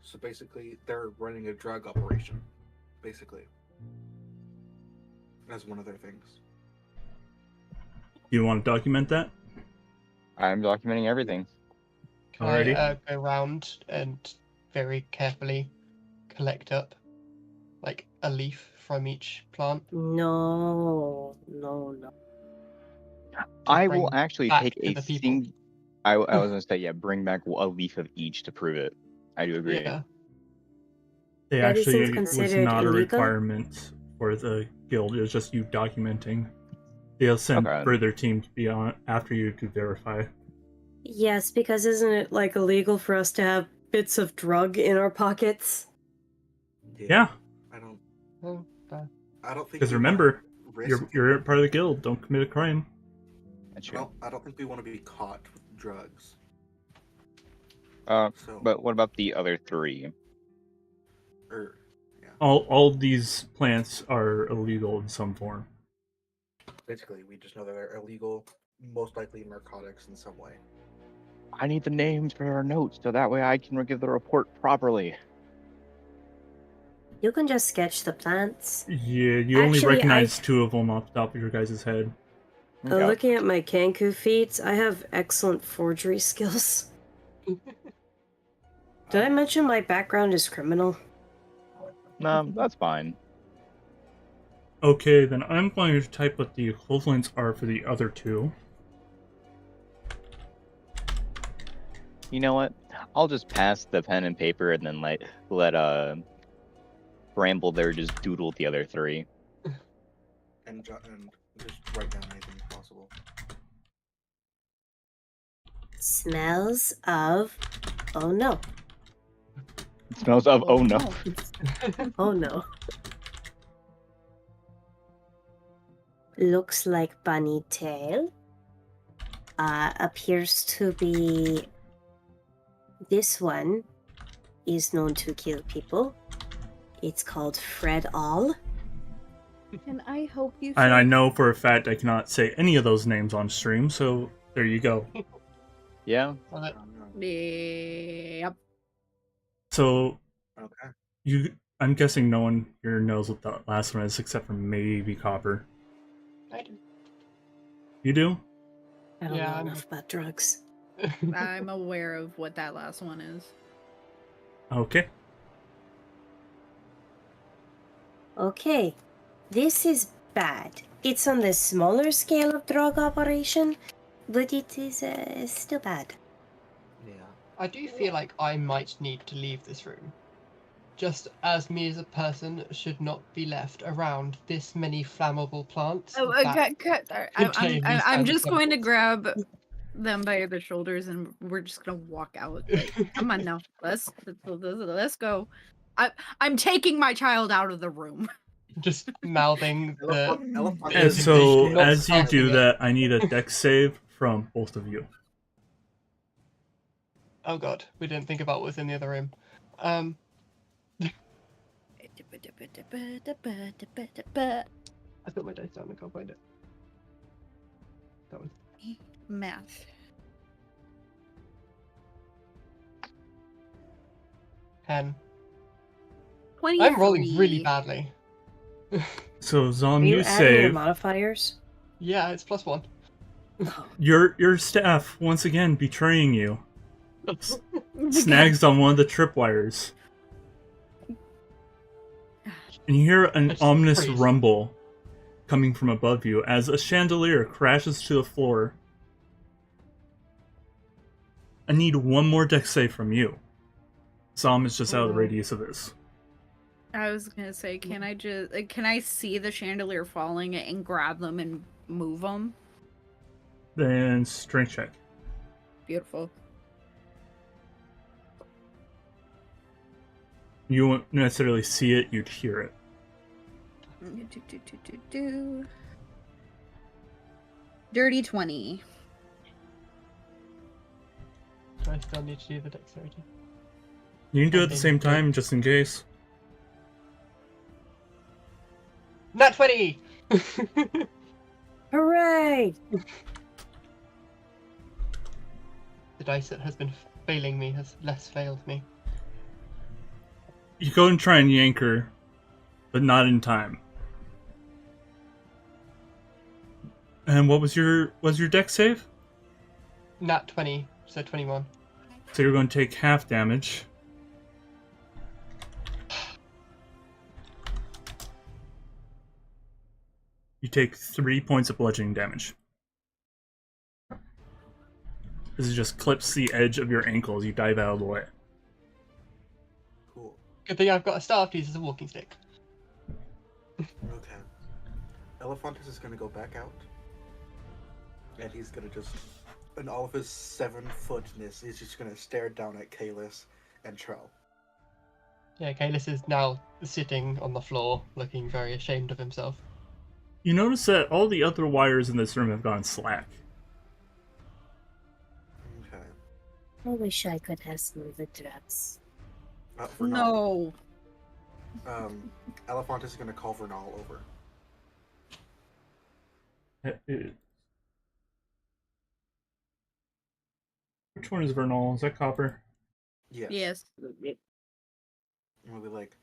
So basically, they're running a drug operation. Basically. As one of their things. You want to document that? I'm documenting everything. Can Alrighty. I go around and very carefully collect up like a leaf from each plant? No. I bring will actually back take to a the people. thing. I was gonna say, yeah, bring back a leaf of each to prove it. I do agree. Yeah. They Medicine's actually was considered not a illegal? requirement for the guild. It was just you documenting. They'll send Okay. further team to be on after you to verify. Yes, because isn't it like illegal for us to have bits of drug in our pockets? Yeah, I don't. Oh, bad. I don't think. because we wanna remember, risk. you're part of the guild. Don't commit a crime. That's I true. don't think we want to be caught with drugs. Uh, So. but what about the other three? Yeah. All these plants are illegal in some form. Basically, we just know that they're illegal, most likely narcotics in some way. I need the names for our notes so that way I can give the report properly. You can just sketch the plants. Yeah, you only Actually, recognize two of them off the top of your guys' head. Yeah. Looking at my Kanku feats, I have excellent forgery skills. Did I mention my background is criminal? No, that's fine. Okay, then I'm going to type what the equivalents are for the other two. You know what? I'll just pass the pen and paper and then let Bramble there just doodle the other three. And just write down anything possible. Smells of... Oh no. It smells of oh no. Oh no. Looks like bunny tail. Appears to be... This one is known to kill people. It's called Fred All. And I hope you. And I know for a fact I cannot say any of those names on stream, so there you go. Yeah. Well, Yep. So Okay. I'm guessing no one here knows what the last one is except for maybe Copper. I do. You do? I don't Yeah, know I'm- enough about drugs. I'm aware of what that last one is. Okay. Okay, this is bad. It's on the smaller scale of drug operation, but it is still bad. Yeah. I do feel like I might need to leave this room. Just as me as a person should not be left around this many flammable plants. Oh, that I'm contain just these going to chemicals. grab them by the shoulders and we're just gonna walk out. Like, come on now, let's go. I'm taking my child out of the room. Just mouthing the. Elephant And is so not as you passing do it. that, I need a dex save from both of you. Oh god, we didn't think about what's in the other room. I put my dice down. I can't find it. That one. Math. 10. 23. I'm rolling really badly. So Zom, Are you you adding your save. modifiers? Yeah, it's +1. Your staff once again betraying you. Snags on one of the tripwires. And you hear an It's ominous pretty- rumble coming from above you as a chandelier crashes to the floor. I need one more dex save from you. Zom is just out of the radius of this. I was gonna say, can I see the chandelier falling and grab them and move them? Then strength check. Beautiful. You won't necessarily see it, you'd hear it. Dirty 20. Do I still need to do the dexterity? You can do it at the Okay, same good. time, just in case. Nat 20! Hooray! The dice that has been failing me has less failed me. You go and try and yank her, but not in time. And what was your dex save? Nat 20, so 21. So you're going to take half damage. You take 3 points of bludgeoning damage. This is just clips the edge of your ankle as you dive out of the way. Cool. Good thing I've got a staff to use as a walking stick. Okay. Elephantus is gonna go back out. And he's gonna just, in all of his 7-footness, he's just gonna stare down at Kalis and Trell. Yeah, Kalis is now sitting on the floor, looking very ashamed of himself. You notice that all the other wires in this room have gone slack. Okay. I wish I could have some of the traps. Vernal. No. Elephantus is gonna call Vernal over. Which one is Vernal? Is that Copper? Yes. Yes. And we'll be like,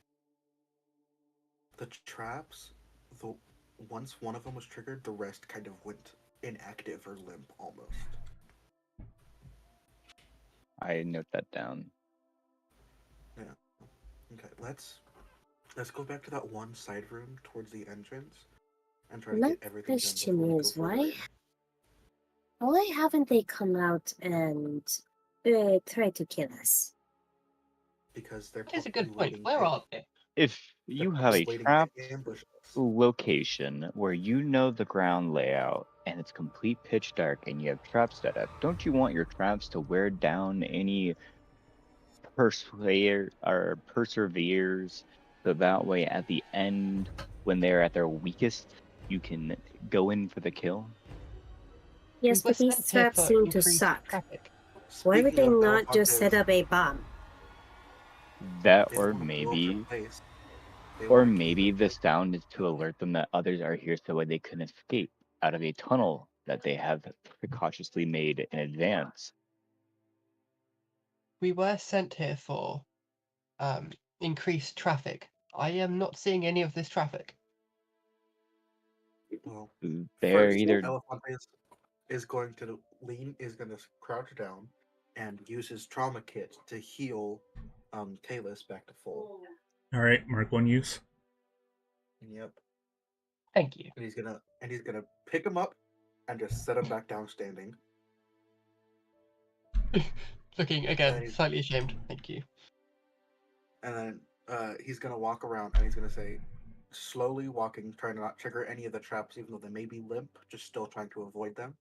the traps, once one of them was triggered, the rest kind of went inactive or limp almost. I note that down. Okay, let's go back to that one side room towards the entrance and try to My get everything done question before we is, go further why in. why haven't they come out and try to kill us? Because they're That is a good probably point. waiting Where to- are they? If they're you have probably a waiting trap to ambush us. location where you know the ground layout and it's complete pitch dark and you have traps set up, don't you want your traps to wear down any perseveres, so that way at the end, when they're at their weakest, you can go in for the kill? Yes, We were but these sent here traps for seem to increased suck. traffic. Why would they Speaking of not just set Elephantus, up a bomb? That, they or don't wanna blow up their maybe, place. They or wanna keep maybe it the open. sound is to alert them that others are here, so they can escape out of a tunnel that they have precautiously made in advance. We were sent here for increased traffic. I am not seeing any of this traffic. Well, They're first, either Elephantus is going to crouch down and use his trauma kit to heal Kalis back to full. Alright, mark one use. Yep. Thank you. And he's gonna pick him up and just set him back down standing. Looking And again, he's- slightly ashamed. Thank you. And then he's gonna walk around and he's gonna say, slowly walking, trying to not trigger any of the traps, even though they may be limp, just still trying to avoid them.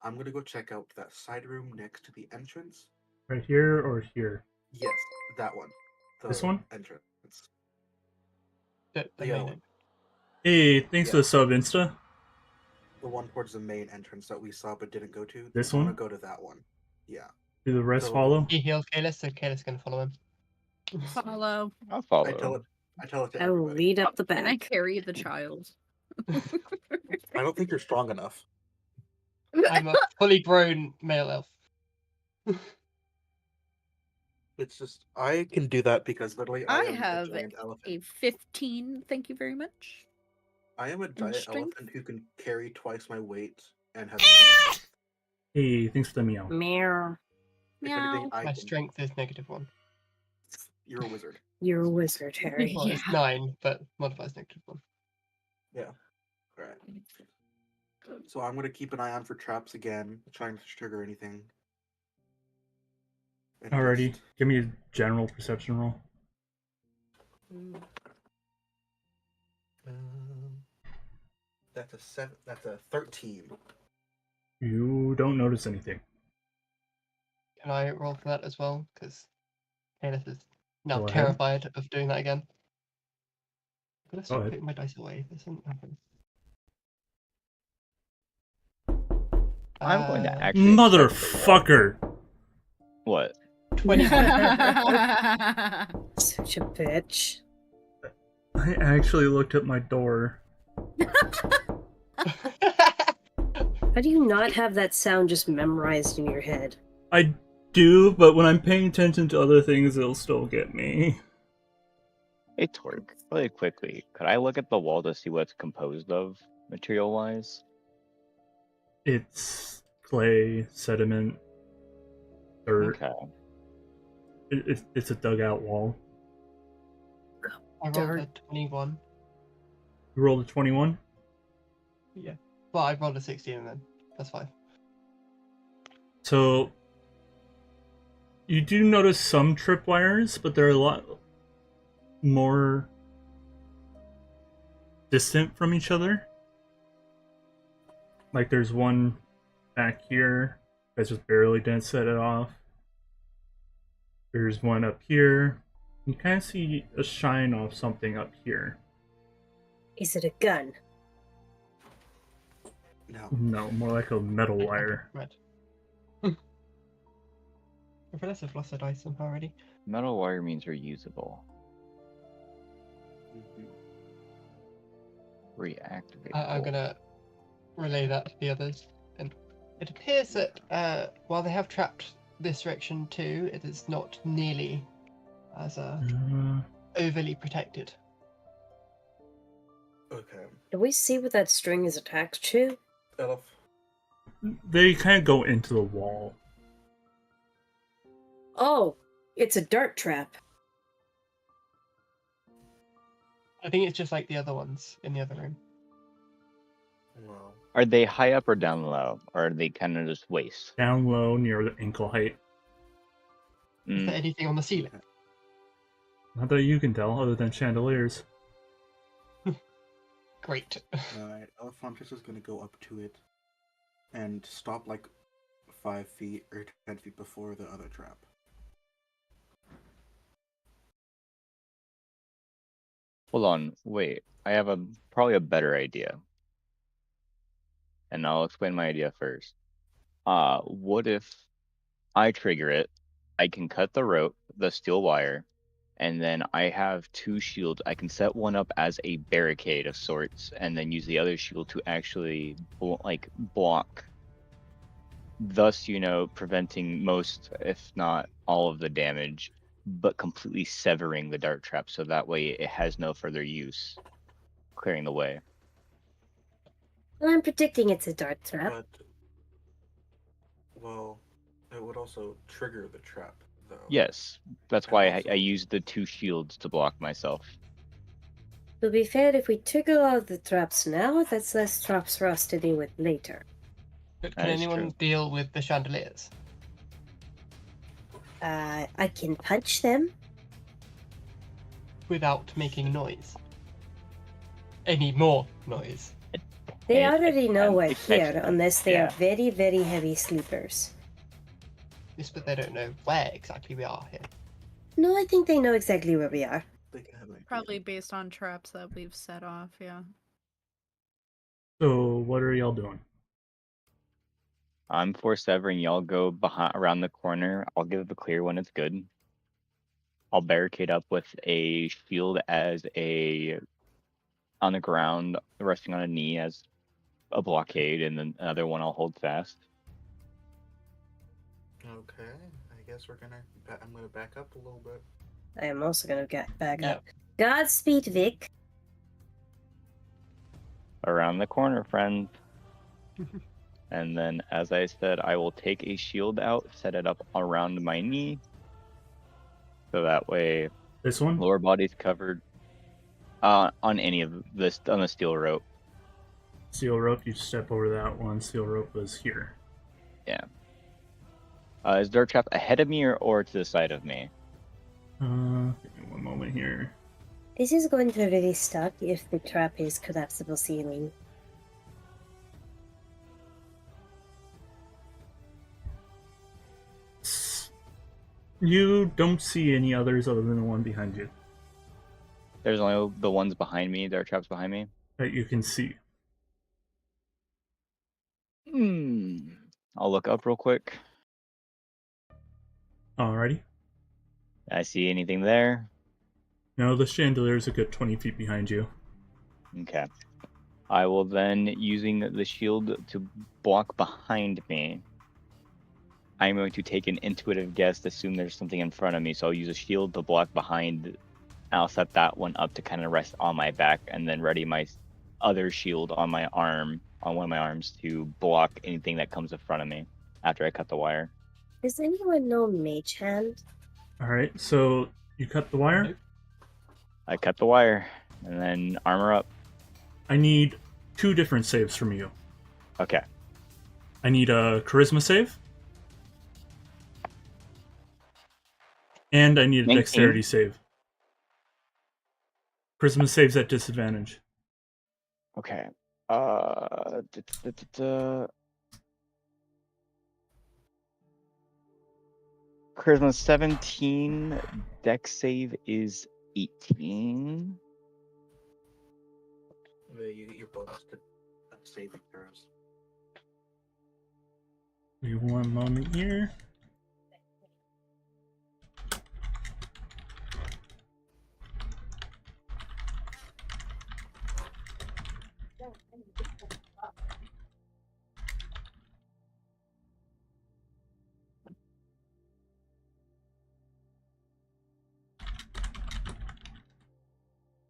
I'm gonna go check out that side room next to the entrance. Right here or here? Yes, that one. This one? Entrance. The The main other one. end. Hey, thanks Yeah. for the sub, Insta. The one towards the main entrance that we saw but didn't go to. This I wanna one? go to that one. Yeah. Do the rest So- follow? He heals Kalis, so Kalis can follow him. Follow. I'll I follow. tell it to I will everybody. lead up the Can I back. carry the child? I don't think you're strong enough. I'm a fully grown male elf. It's just I can do that because literally I I am have a giant elephant. A 15, thank you very much. I am a giant strength? elephant who can carry twice my weight and has. Hey, thanks for the meow. Meow. If anything, Meow. I My can. strength is -1. You're a wizard. You're a wizard, Harry. Well, it's 9, but modifies -1. Yeah. Alright. So I'm gonna keep an eye on for traps again, trying to trigger anything. And Alrighty, just- give me a general perception roll. That's a 7. That's a 13. You don't notice anything. Can I roll for that as well? Because Kenneth is now Go ahead. terrified of doing that again. I'm gonna start ahead. putting my dice away. This isn't happening. I'm going to actually. Motherfucker! What? 21. Such a bitch. I actually looked at my door. How do you not have that sound just memorized in your head? I do, but when I'm paying attention to other things, it'll still get me. Hey, Torque, really quickly, could I look at the wall to see what it's composed of, material-wise? It's clay, sediment, dirt. Okay. It's a dugout wall. I rolled Darn. a 21. You rolled a 21? Yeah. Well, I rolled a 16 and then that's 5. So, you do notice some tripwires, but they're a lot more distant from each other. Like there's one back here that's just barely didn't set it off. There's one up here. You kind of see a shine off something up here. Is it a gun? No. No, more like a metal wire. Red. I've realized I've lost a dice somehow already. Metal wire means reusable. Mhm. Reactivate. I'm gonna relay that to the others. And it appears that while they have trapped this direction too, it is not nearly as overly protected. Okay. Do we see what that string is attached to? Elf. They kind of go into the wall. Oh, it's a dart trap. I think it's just like the other ones in the other room. Well, Are they high up or down low? Or are they kind of just waist? Down low near the ankle height. Is there Mm, anything on the ceiling? Not that you can tell, other than chandeliers. Great. alright. Elephantis is gonna go up to it and stop like 5 feet or 10 feet before the other trap. hold on, wait. I have probably a better idea. And I'll explain my idea first. What if I trigger it? I can cut the rope, the steel wire, and then I have 2 shields. I can set one up as a barricade of sorts, and then use the other shield to actually block. Thus, preventing most, if not all, of the damage, but completely severing the dart trap, so that way it has no further use, clearing the way. Well, I'm predicting it's a dart trap. But, well, it would also trigger the trap, though. Yes, that's And why I also- used the 2 shields to block myself. To be fair, if we trigger all the traps now, that's less traps for us to deal with later. But That can is anyone true. deal with the chandeliers? I can punch them. Without making noise? Any more noise? They And it already know can- we're it catches here, them. unless they Yeah. are very, very heavy sleepers. Yes, but they don't know where exactly we are here. No, I think they know exactly where we are. They can have an idea. Probably based on traps that we've set off, yeah. So, what are y'all doing? I'm for severing. Y'all go around the corner. I'll give the clear when it's good. I'll barricade up with a shield on the ground, resting on a knee as a blockade, and then another one I'll hold fast. Okay, I guess I'm gonna back up a little bit. I am also gonna get back Yeah. up. Godspeed, Vic. Around the corner, friend. And then, as I said, I will take a shield out, set it up around my knee. So that way, This one? Lower body's covered. On any of this, on the steel rope. Steel rope, you step over that one. Steel rope was here. Yeah. Is Dart Trap ahead of me or to the side of me? Give me one moment here. This is going to really suck if the trap is collapsible ceiling. You don't see any others other than the one behind you There's only the ones behind me. Dart Trap's behind me. that you can see. I'll look up real quick. Alrighty. I see anything there? Now the chandelier is a good 20 feet behind you. Okay. I will then, using the shield to block behind me, I'm going to take an intuitive guess, assume there's something in front of me, so I'll use a shield to block behind. I'll set that one up to kind of rest on my back, and then ready my other shield on my arm, on one of my arms, to block anything that comes in front of me after I cut the wire. Does anyone know Mage Hand? Alright, so you cut the wire? I cut the wire, and then armor up. I need 2 different saves from you. Okay. I need a charisma save. And I need a 19. dexterity save. Charisma saves at disadvantage. Okay. Charisma 17, dex save is 18. You get your bonus to saving throws. Give me one moment here.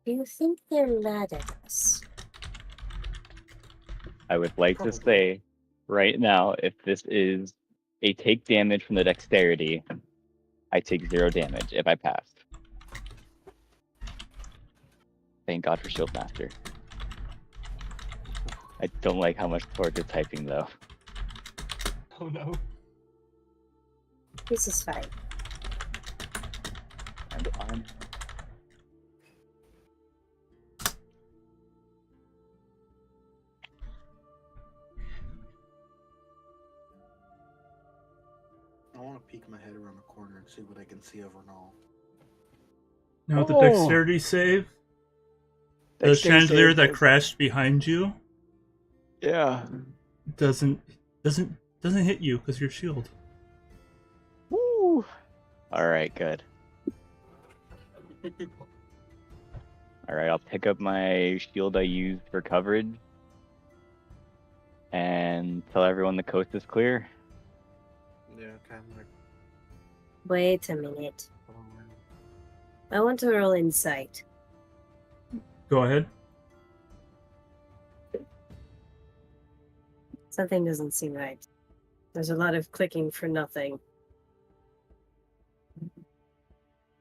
Do you think they're mad at us? I would like to say right now, if this is a take damage from the dexterity, I take 0 damage if I pass. Thank God for Shield Master. I don't like how much Torch is typing though. Oh no. This is fine. And on. I want to peek my head around the corner and see what I can see of Renal. Now the dexterity save. The chandelier that crashed behind you. Yeah. Doesn't hit you because you're shield. Woo! Alright, good. Alright, I'll pick up my shield I used for coverage. And tell everyone the coast is clear. Yeah, kind of like. Wait a minute. I want to roll insight. Go ahead. Something doesn't seem right. There's a lot of clicking for nothing.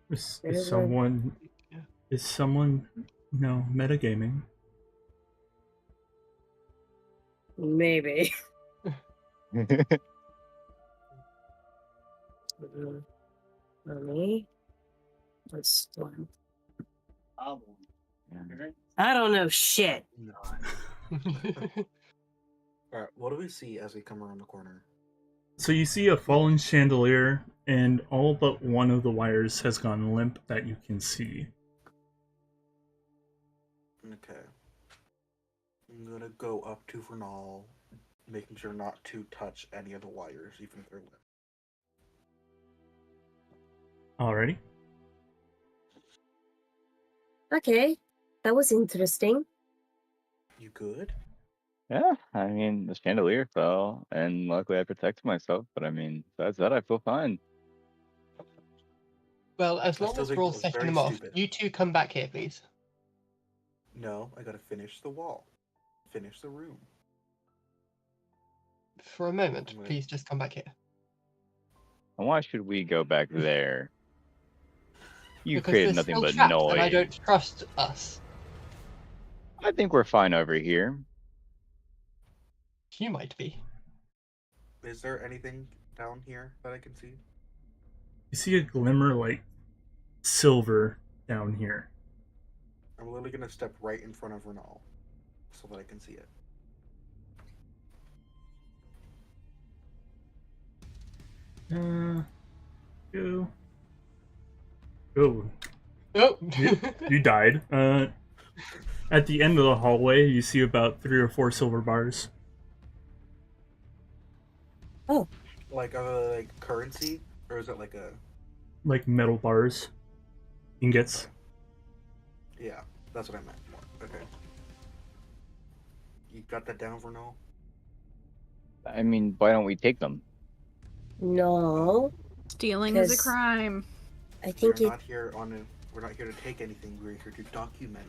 Is someone metagaming? Maybe. Me? What's one? I don't know shit. No. Alright, what do we see as we come around the corner? So you see a fallen chandelier, and all but one of the wires has gone limp that you can see. Okay. I'm gonna go up to Vernal, making sure not to touch any of the wires, even if they're limp. Alrighty. Okay, that was interesting. You good? Yeah, I mean, the chandelier fell, and luckily I protected myself, but I mean, besides that, I feel fine. Well, as I long still as think we're all it was setting very them off, stupid. you two come back here, please. No, I gotta finish the wall. Finish the room. For a moment, Right. please just come back here. And why should we go back there? You because created they're nothing still but trapped, noise. and I don't trust us. I think we're fine over here. You might be. Is there anything down here that I can see? You see a glimmer like silver down here. I'm literally gonna step right in front of Renal so that I can see it. Go. Oh, Oh! you died. At the end of the hallway, you see about 3 or 4 silver bars. Oh, Like, are they like currency? Or is it like a. Like metal bars. Ingots. Yeah, that's what I meant. Okay. You got that down, Renal? I mean, why don't we take them? no. Stealing is a 'Cause- crime. I We're think it. not here we're not here to take anything. We're here to document.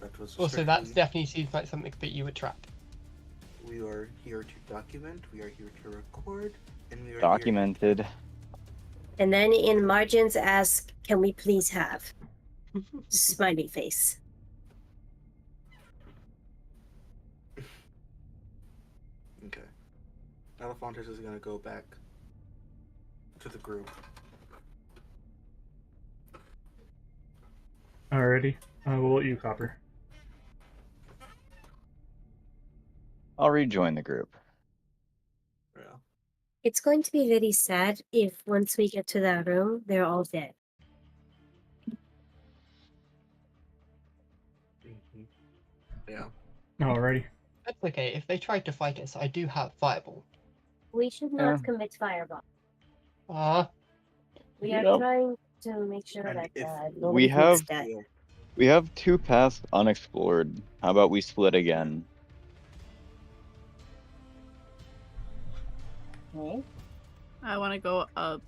That was Also, that strictly- definitely seems like something that you would trap. We are here to document. We are here to record, and we are Documented. And then in margins, ask, "Can we please have?" Smiley face. Okay. Elefantis is gonna go back to the group. Alrighty. We'll let you, Copper. I'll rejoin the group. Yeah. It's going to be very sad if once we get to that room, they're all dead. Yeah. Alrighty. That's okay. If they tried to fight us, I do have Fireball. We should Yeah. not commit fireball. Ah, We You are know, trying to make sure And that if nobody have- gets dead. Yeah. We have 2 paths unexplored. How about we split again? Okay. I want to go up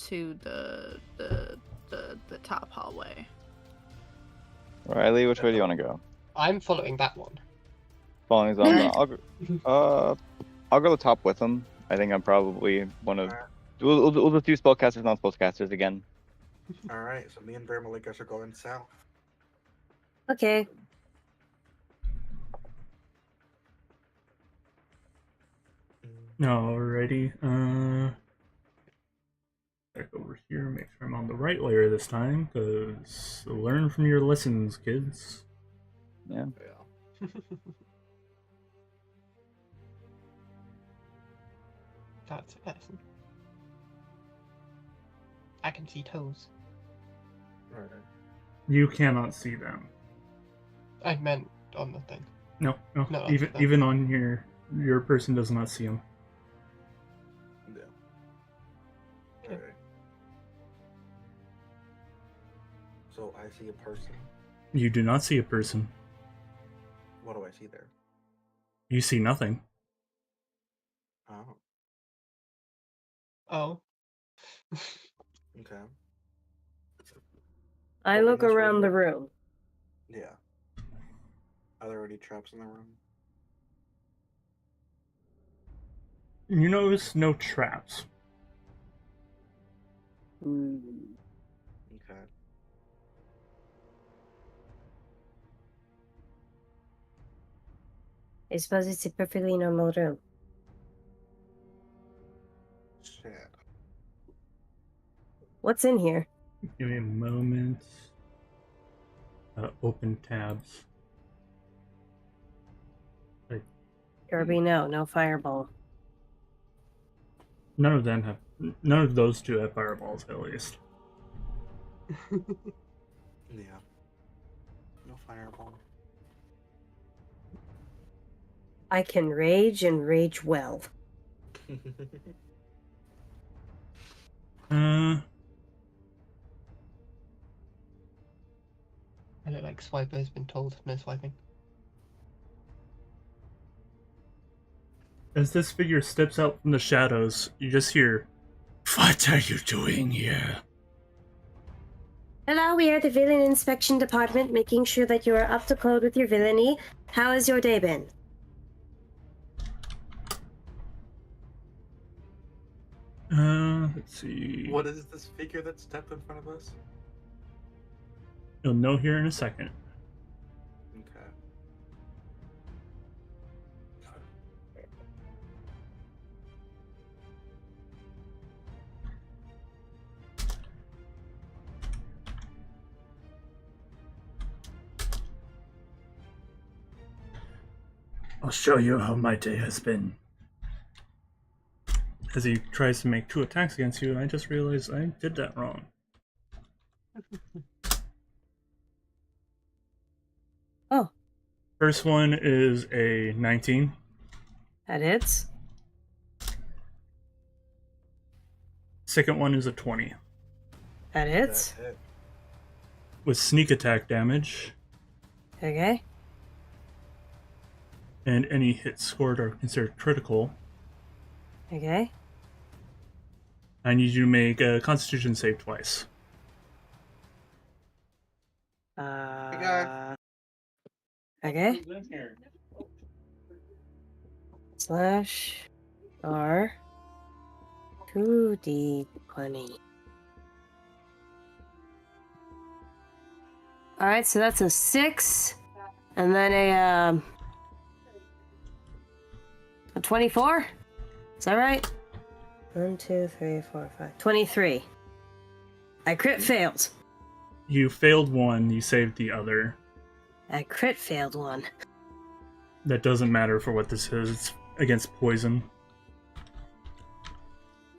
to the top hallway. Riley, which way do you want to go? I'm following that one. Following his own. I'll go the top with him. I think I'm probably one of. We'll just do spellcasters, not spellcasters again. Alright, so me and Vermalikas are going south. Okay. Alrighty. Back over here, make sure I'm on the right layer this time, because learn from your lessons, kids. Yeah. Yeah. That's a person. I can see toes. Alright. You cannot see them. I meant on the thing. No. No, even no. even on here, your person does not see them. Yeah. Okay. Alright. So I see a person. You do not see a person. What do I see there? You see nothing. Oh, Oh. okay. I Well, look in this around room- the room. Yeah. Are there any traps in the room? You notice no traps. Hmm. Okay. I suppose it's a perfectly normal room. Shit. What's in here? Give me a moment. Open tabs. Kirby, no fireball. None of them have. None of those 2 have fireballs, at least. Yeah. No fireball. I can rage and rage well. Uh, I look like Swiper's been told no swiping. as this figure steps out from the shadows, you just hear, "What are you doing here?" Hello, we are the Villain Inspection Department, making sure that you are up to code with your villainy. How has your day been? Let's see. What is this figure that stepped in front of us? You'll know here in a second. Okay. I'll show you how my day has been. As he tries to make 2 attacks against you, and I just realized I did that wrong. Oh. First one is a 19. That hits. Second one is a 20. That hits. That's it. With sneak attack damage, Okay. and any hits scored are considered critical. Okay. I need you to make a Constitution save twice. Okay. Slash R 2d20. Alright, so that's a 6. And then a 24? Is that right? 1, 2, 3, 4, 5. 23. I crit failed. You failed one, you saved the other. I crit failed one. That doesn't matter for what this is. It's against poison.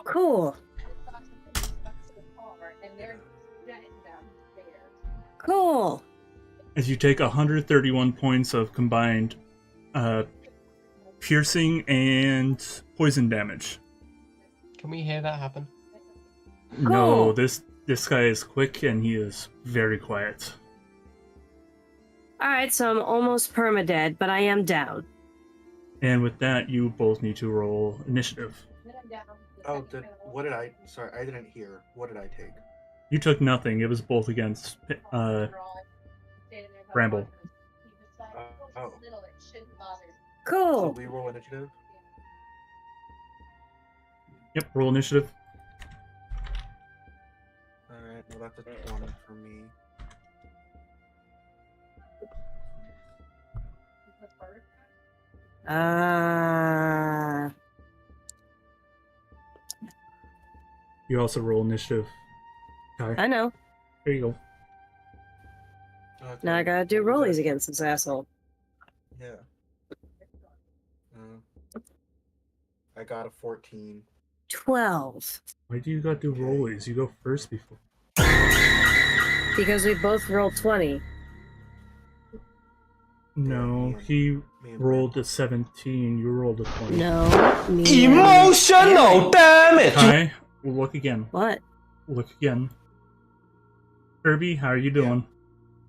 Cool. Cool. As you take 131 points of combined piercing and poison damage. Can we hear that happen? No, this guy is quick and he is very quiet. Alright, so I'm almost permadead, but I am down. And with that, you both need to roll initiative. Oh, what did I? Sorry, I didn't hear. What did I take? You took nothing. It was both against Bramble. Oh. So Cool. we roll initiative. Yep, roll initiative. All right. Well, that's a 20 for me. You also roll initiative. Kai. I know. There you go. Okay. Now I gotta do What was rollies that? against this asshole. Yeah. I got a 14. 12. Why do you got to do rollies? You go first before. Because we both rolled 20. No, he rolled a 17. You rolled a 20. No. Me Emotional damage! Kai, look again. What? Look again. Kirby, how are you doing?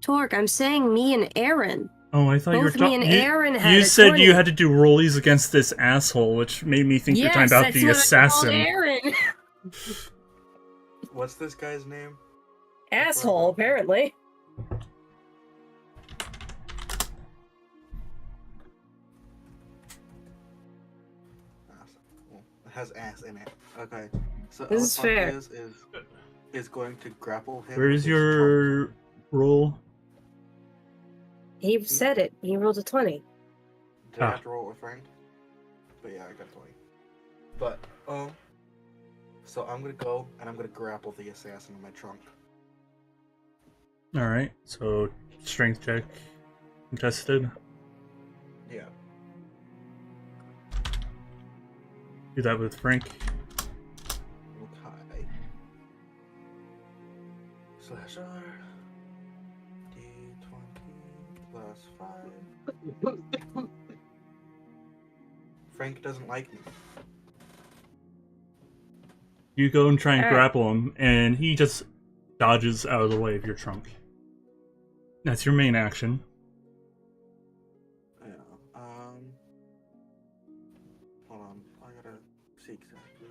Torque, I'm saying me and Aaron. Oh, I thought you were Both me and Aaron had You a said 20. you had to do rollies against this asshole, which made me think you're talking Yes, about that's the what I assassin. called Aaron. What's this guy's name? Asshole, apparently. Well, it has ass in it. Okay. So This is fair. is going to grapple him. Where's with his your roll? He said it. He rolled a 20. trunk. Did I have to roll with Frank? But yeah, I got 20. But so I'm gonna go and I'm gonna grapple the assassin in my trunk. Alright, so strength check contested. Yeah. Do that with Frank. Okay. Slash R. D20 plus 5. Frank doesn't like me. You go and try and Alright. grapple him, and he just dodges out of the way of your trunk. That's your main action. Yeah. Hold on. I gotta see exactly.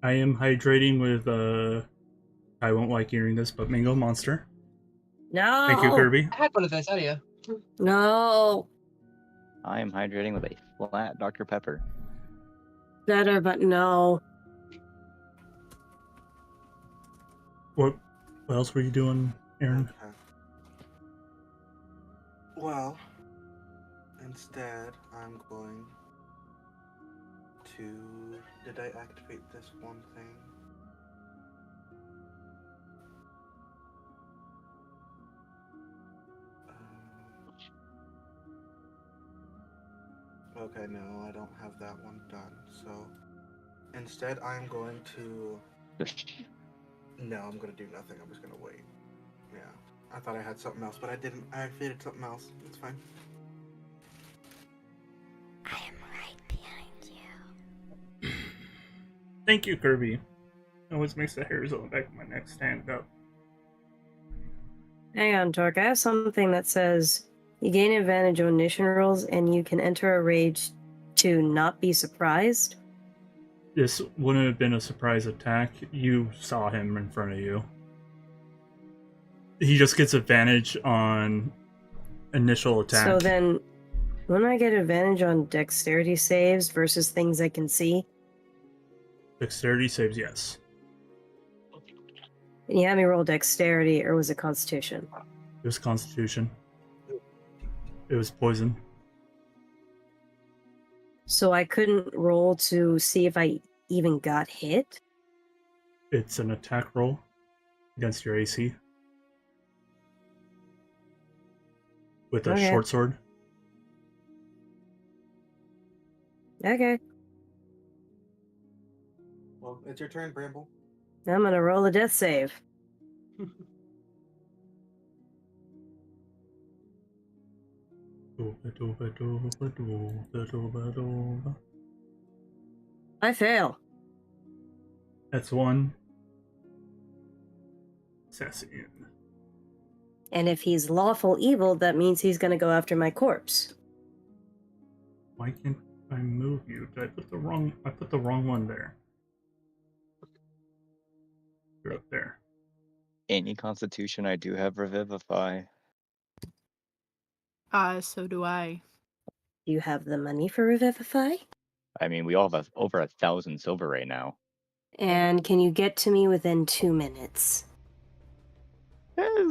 I am hydrating with, I won't like hearing this, but Mango Monster. No. Thank you, Kirby. I had one of those earlier. No. I am hydrating with a flat Dr. Pepper. Better, but no. What else were you doing, Aaron? Okay. Well, instead, I'm going to. Did I activate this one thing? Okay, no, I don't have that one done. So instead, I'm going to. No, I'm gonna do nothing. I'm just gonna wait. Yeah, I thought I had something else, but I didn't. I activated something else. It's fine. I am right behind you. Thank you, Kirby. It always makes the hairs on the back of my neck stand up. Hang on, Torque. I have something that says you gain advantage on initiation rolls and you can enter a rage to not be surprised. This wouldn't have been a surprise attack. You saw him in front of you. He just gets advantage on initial attack. So then, wouldn't I get advantage on dexterity saves versus things I can see? Dexterity saves, yes. And you had me roll dexterity, or was it constitution? It was Constitution. It was poison. So I couldn't roll to see if I even got hit? It's an attack roll against your AC. With a Okay. short sword. Okay. Well, it's your turn, Bramble. I'm gonna roll a death save. I fail. That's one. Assassin. And if he's lawful evil, that means he's gonna go after my corpse. Why can't I move you? Did I put the wrong one there. You're up there. Any constitution, I do have Revivify. So do I. Do you have the money for Revivify? I mean, we all have over 1,000 silver right now. And can you get to me within 2 minutes?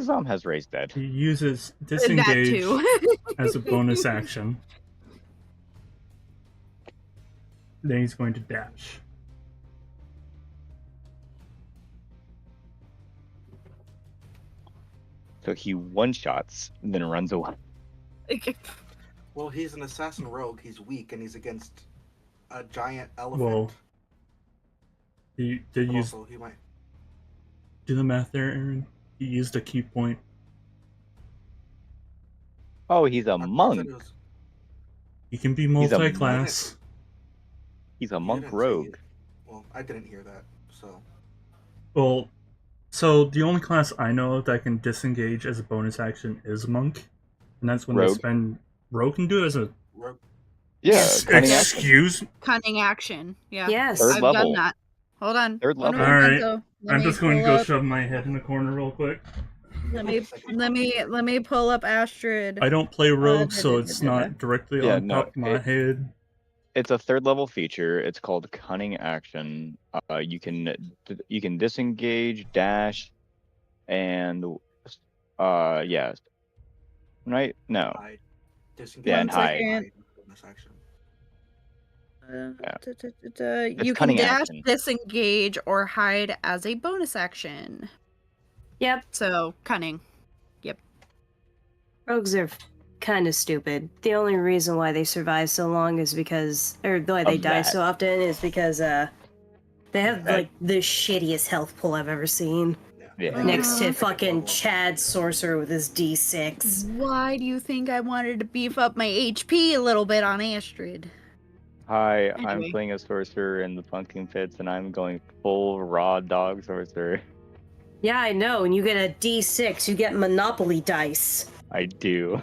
Zom has raised dead. He uses That disengage too. as a bonus action. Then he's going to dash. So he one-shots, then runs away. Well, he's an assassin rogue. He's weak, and he's against a giant elephant. Well, he did But use. also, he might. Do the math there, Aaron. He used a key point. Oh, he's a I thought monk. it was- He can be He's a monk. multi-class. He's a you monk didn't say- rogue. Well, I didn't hear that, so. Well, so the only class I know of that can disengage as a bonus action is monk, and that's when they Rogue. spend. Rogue can do it as a. Rogue. Yeah, cunning action. Excuse. Cunning action. Yeah. Yes. Third I've level. done that. Hold on. Third One level. momento. Alright. Let I'm me just going to pull go up- shove my head in the corner real quick. Let me pull up Astrid. I don't play rogue, so it's not directly Yeah, on no, top of my head. It's a third level feature. It's called cunning action. You can disengage, dash, and yeah, right? No, Hide. Disengage. Yeah, and One hide. second. Bonus action. You can cunning dash, action. disengage, or hide as a bonus action. Yep. So cunning. Rogues are kind of stupid. The only reason why they survive so long is because, or why they Of die that. so often is because they have That- like the shittiest health pool I've ever seen. Yeah. Next to Uh-huh. fucking Chad Sorcerer with his D6. Why do you think I wanted to beef up my HP a little bit on Astrid? Hi, I'm Anyway. playing a sorcerer in the pumpkin pits, and I'm going full raw dog sorcerer. Yeah, I know. And you get a D6, you get Monopoly dice. I do.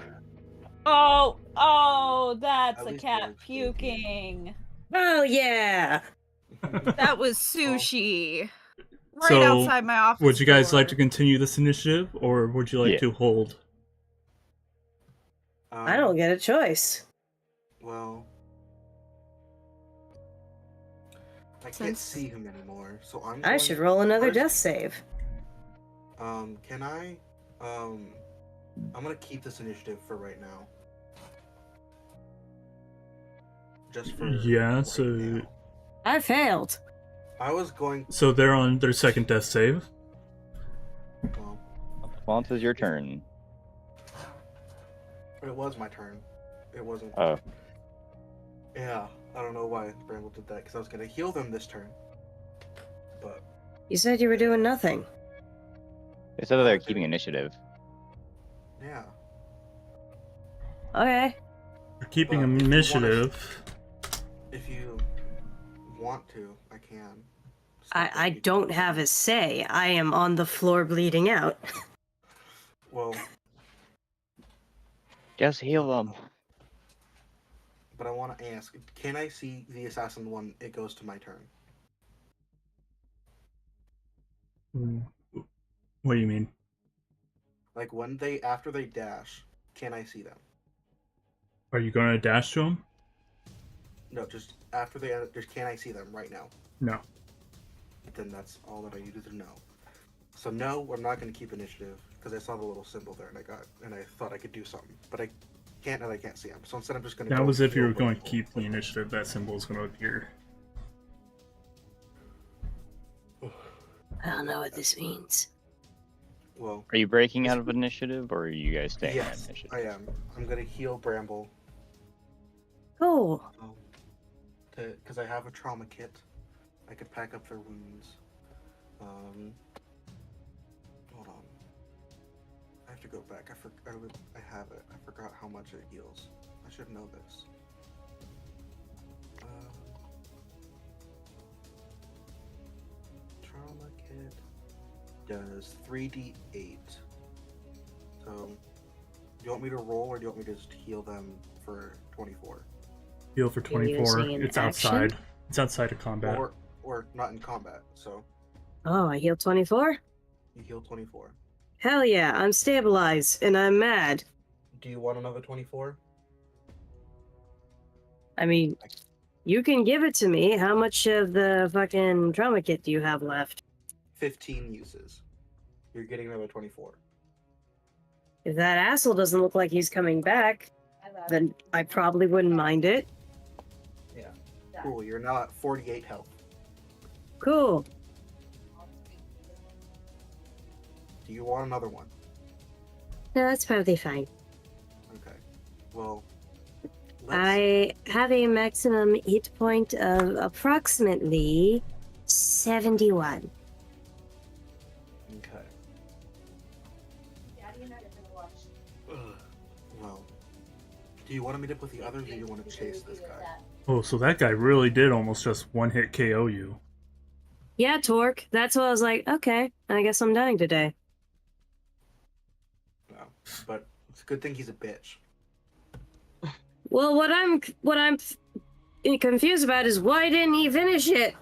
Oh, that's At a least cat yours did. puking. Oh yeah. That was sushi. Right So, outside my office. Would you guys like to door. continue this initiative, or would you like Yeah. to hold? I don't get a choice. Well, I can't Since- see him anymore, so I'm I going should roll another first- death save. Can I? I'm gonna keep this initiative for right now. Just for Yeah, right so now. I failed. I was going. so they're on their second death save. Well, Alphonse, is your turn. it was my turn. It wasn't. Oh, Yeah, I don't know why Bramble did that because I was gonna heal them this turn. But You said you were doing nothing. they said that they're keeping initiative. yeah, Okay. They're keeping But if you initiative. if you want to, I can. I don't have a say. I am on the floor bleeding out. Well, Just heal them. but I want to ask: can I see the assassin when it goes to my turn? What do you mean? Like when after they dash, can I see them? Are you going to dash to them? No, just after they just can I see them right now? No. Then that's all that I needed to know. So no, I'm not going to keep initiative because I saw the little symbol there and I thought I could do something, but I can't and I can't see them. So instead, I'm just going to. That was if you were going to keep the initiative. That symbol is going to appear. I don't know what this means. Well, Are you breaking out of initiative, or are you guys staying yes, in initiative? I am. I'm going to heal Bramble. Cool. Because I have a trauma kit. I could pack up their wounds. Hold on. I have to go back. I have it. I forgot how much it heals. I should know this. Trauma kit does 3d8. So, do you want me to roll or do you want me to just heal them for 24? Heal for You're 24. using an It's action? outside. It's outside of combat. Or not in combat, so Oh, I healed 24? you heal 24. Hell yeah, I'm stabilized and I'm mad. Do you want another 24? I mean, you can give it to me. How much of the fucking trauma kit do you have left? 15 uses. You're getting another 24. If that asshole doesn't look like he's coming back, then I probably wouldn't mind it. Yeah. Cool, you're now at 48 health. Cool. Do you want another one? No, that's probably fine. Okay. Well, I have a maximum hit point of approximately 71. Okay. Well, do you want me to put the others or do you want to chase this guy? Oh, so that guy really did almost just one-hit KO you. Yeah, Torque. That's what I was like, okay, I guess I'm dying today. No. But it's a good thing he's a bitch. Well, what I'm confused about is why didn't he finish it?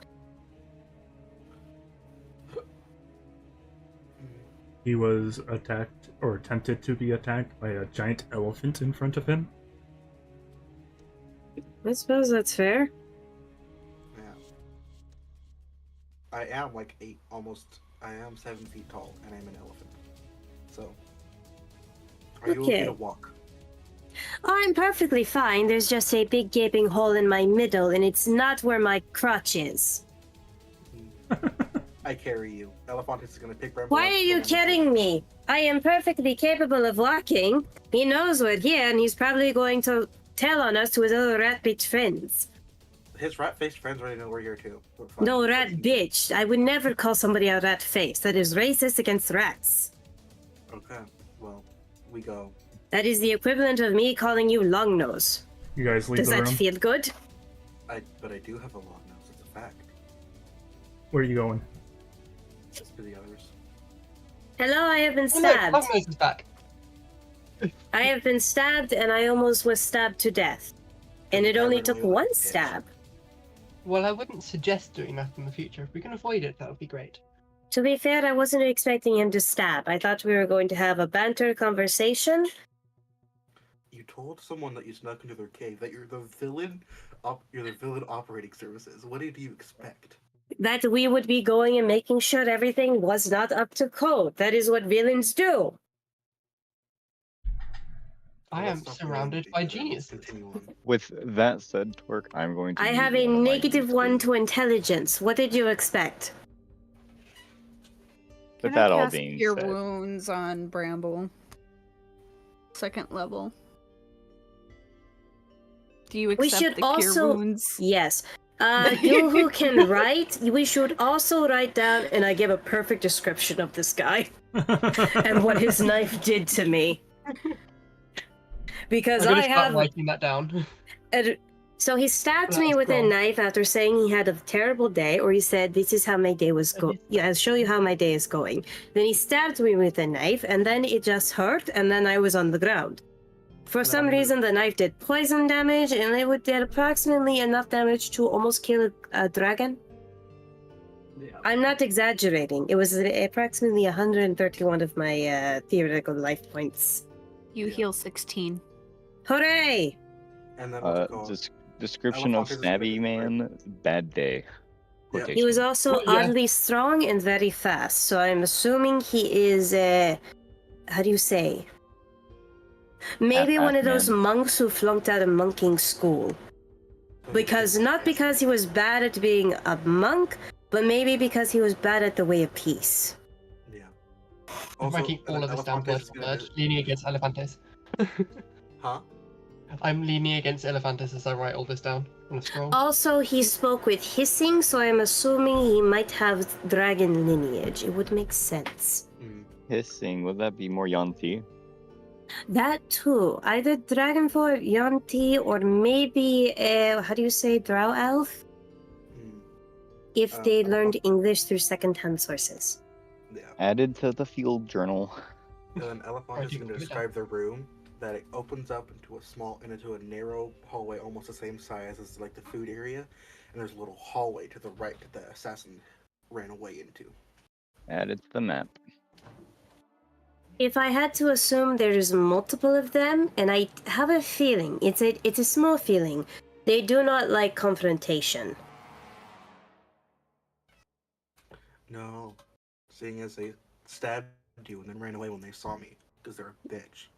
He was attacked, or attempted to be attacked, by a giant elephant in front of him. I suppose that's fair. Yeah. I am like I am 7 feet tall and I'm an elephant. So, are you okay Okay. to walk? I'm perfectly fine. There's just a big gaping hole in my middle, and it's not where my crotch is. I carry you. Elephantis is gonna pick Bramble Why up, are you put him on the kidding me? I am perfectly capable of walking. He knows we're here, and he's probably going to tell on us to his other rat bitch friends. back. His rat-faced friends already know we're here too. We're fine. No, rat bitch. I would never call somebody a rat face. That is racist against rats. Okay. Well, we go. That is the equivalent of me calling you long nose. You guys leave Does the that room. feel good? But I do have a long nose. It's a fact. Where are you going? Just to the others. Hello, I have been Oh no, stabbed. Cognos is back. I have been stabbed, and I almost was stabbed to death. And it only took one stab. Well, I wouldn't suggest doing that in the future. If we can avoid it, that would be great. To be fair, I wasn't expecting him to stab. I thought we were going to have a banter conversation. You told someone that you snuck into their cave that you're the villain. You're the villain operating services. What did you expect? That we would be going and making sure everything was not up to code. That is what villains do. I Let's am stop surrounded yelling by at each other. Let's geniuses. continue on. With that said, Twerk, I'm going to I use have a one of my negative one uses. to intelligence. What did you expect? With Can I that all cast being Cure said, Wounds on Bramble? Second level. Do you We accept should the Cure also Wounds? yes. You who can write, we should also write down, and I give a perfect description of this guy and what his knife did to me. Because I'm gonna I start have. writing that down. So he stabbed me That's with a wrong. knife after saying he had a terrible day, or he said, "This is how my day was going. Yeah, I'll show you how my day is going." Then he stabbed me with a knife, and then it just hurt, and then I was on the ground. For And then some I'm gonna- reason, the knife did poison damage, and it would did approximately enough damage to almost kill a dragon. Yeah. I'm not exaggerating. It was approximately 131 of my theoretical life points. You Yeah. heal 16. Hooray! And then what's it called? Description of Elephant is gonna Snabby be Man, bad day. Yeah. He was also Oh, yeah. oddly strong and very fast, so I'm assuming he is, how do you say? Maybe Half-half one of those man. monks who flunked out of monking school. Because, not because he was bad at being a monk, but maybe because he was bad at the way of peace. Yeah. I'm writing all of this down word Elefantes is for gonna word, leaning against Elefantes. Huh? I'm leaning against Elefantes as I write all this down on a scroll. Also, he spoke with hissing, so I'm assuming he might have dragon lineage. It would make sense. Hissing, would that be more Yanti? That too. Either Dragonfort, Yanti, or maybe, how do you say, Drow Elf? If they learned English through second-hand sources. Yeah. Added to the field journal. And then Elephant is going to describe their room, that it opens up into a narrow hallway almost the same size as like the food area, and there's a little hallway to the right that the assassin ran away into. Added to the map. If I had to assume there's multiple of them, and I have a feeling, it's a small feeling, they do not like confrontation. No, seeing as they stabbed you and then ran away when they saw me, because they're a bitch.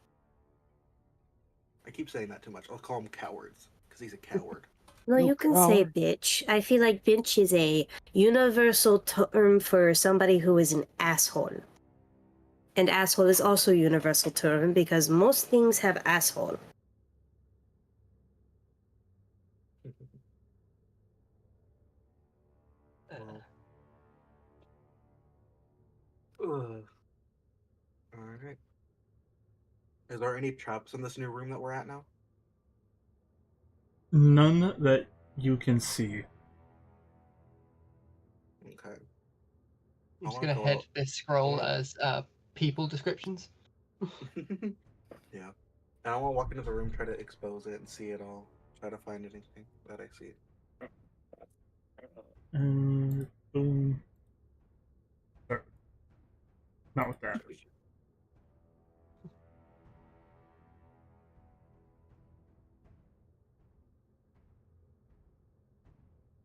I keep saying that too much. I'll call him cowards, because he's a coward. No, you can say coward. bitch. I feel like bitch is a universal term for somebody who is an asshole. And asshole is also a universal term because most things have asshole. Alright. Is there any traps in this new room that we're at now? None that you can see. Okay. I'm just gonna head this scroll as people descriptions. Yeah. And I want to walk into the room, try to expose it and see it all. Try to find anything that I see. Boom. Or, not with that.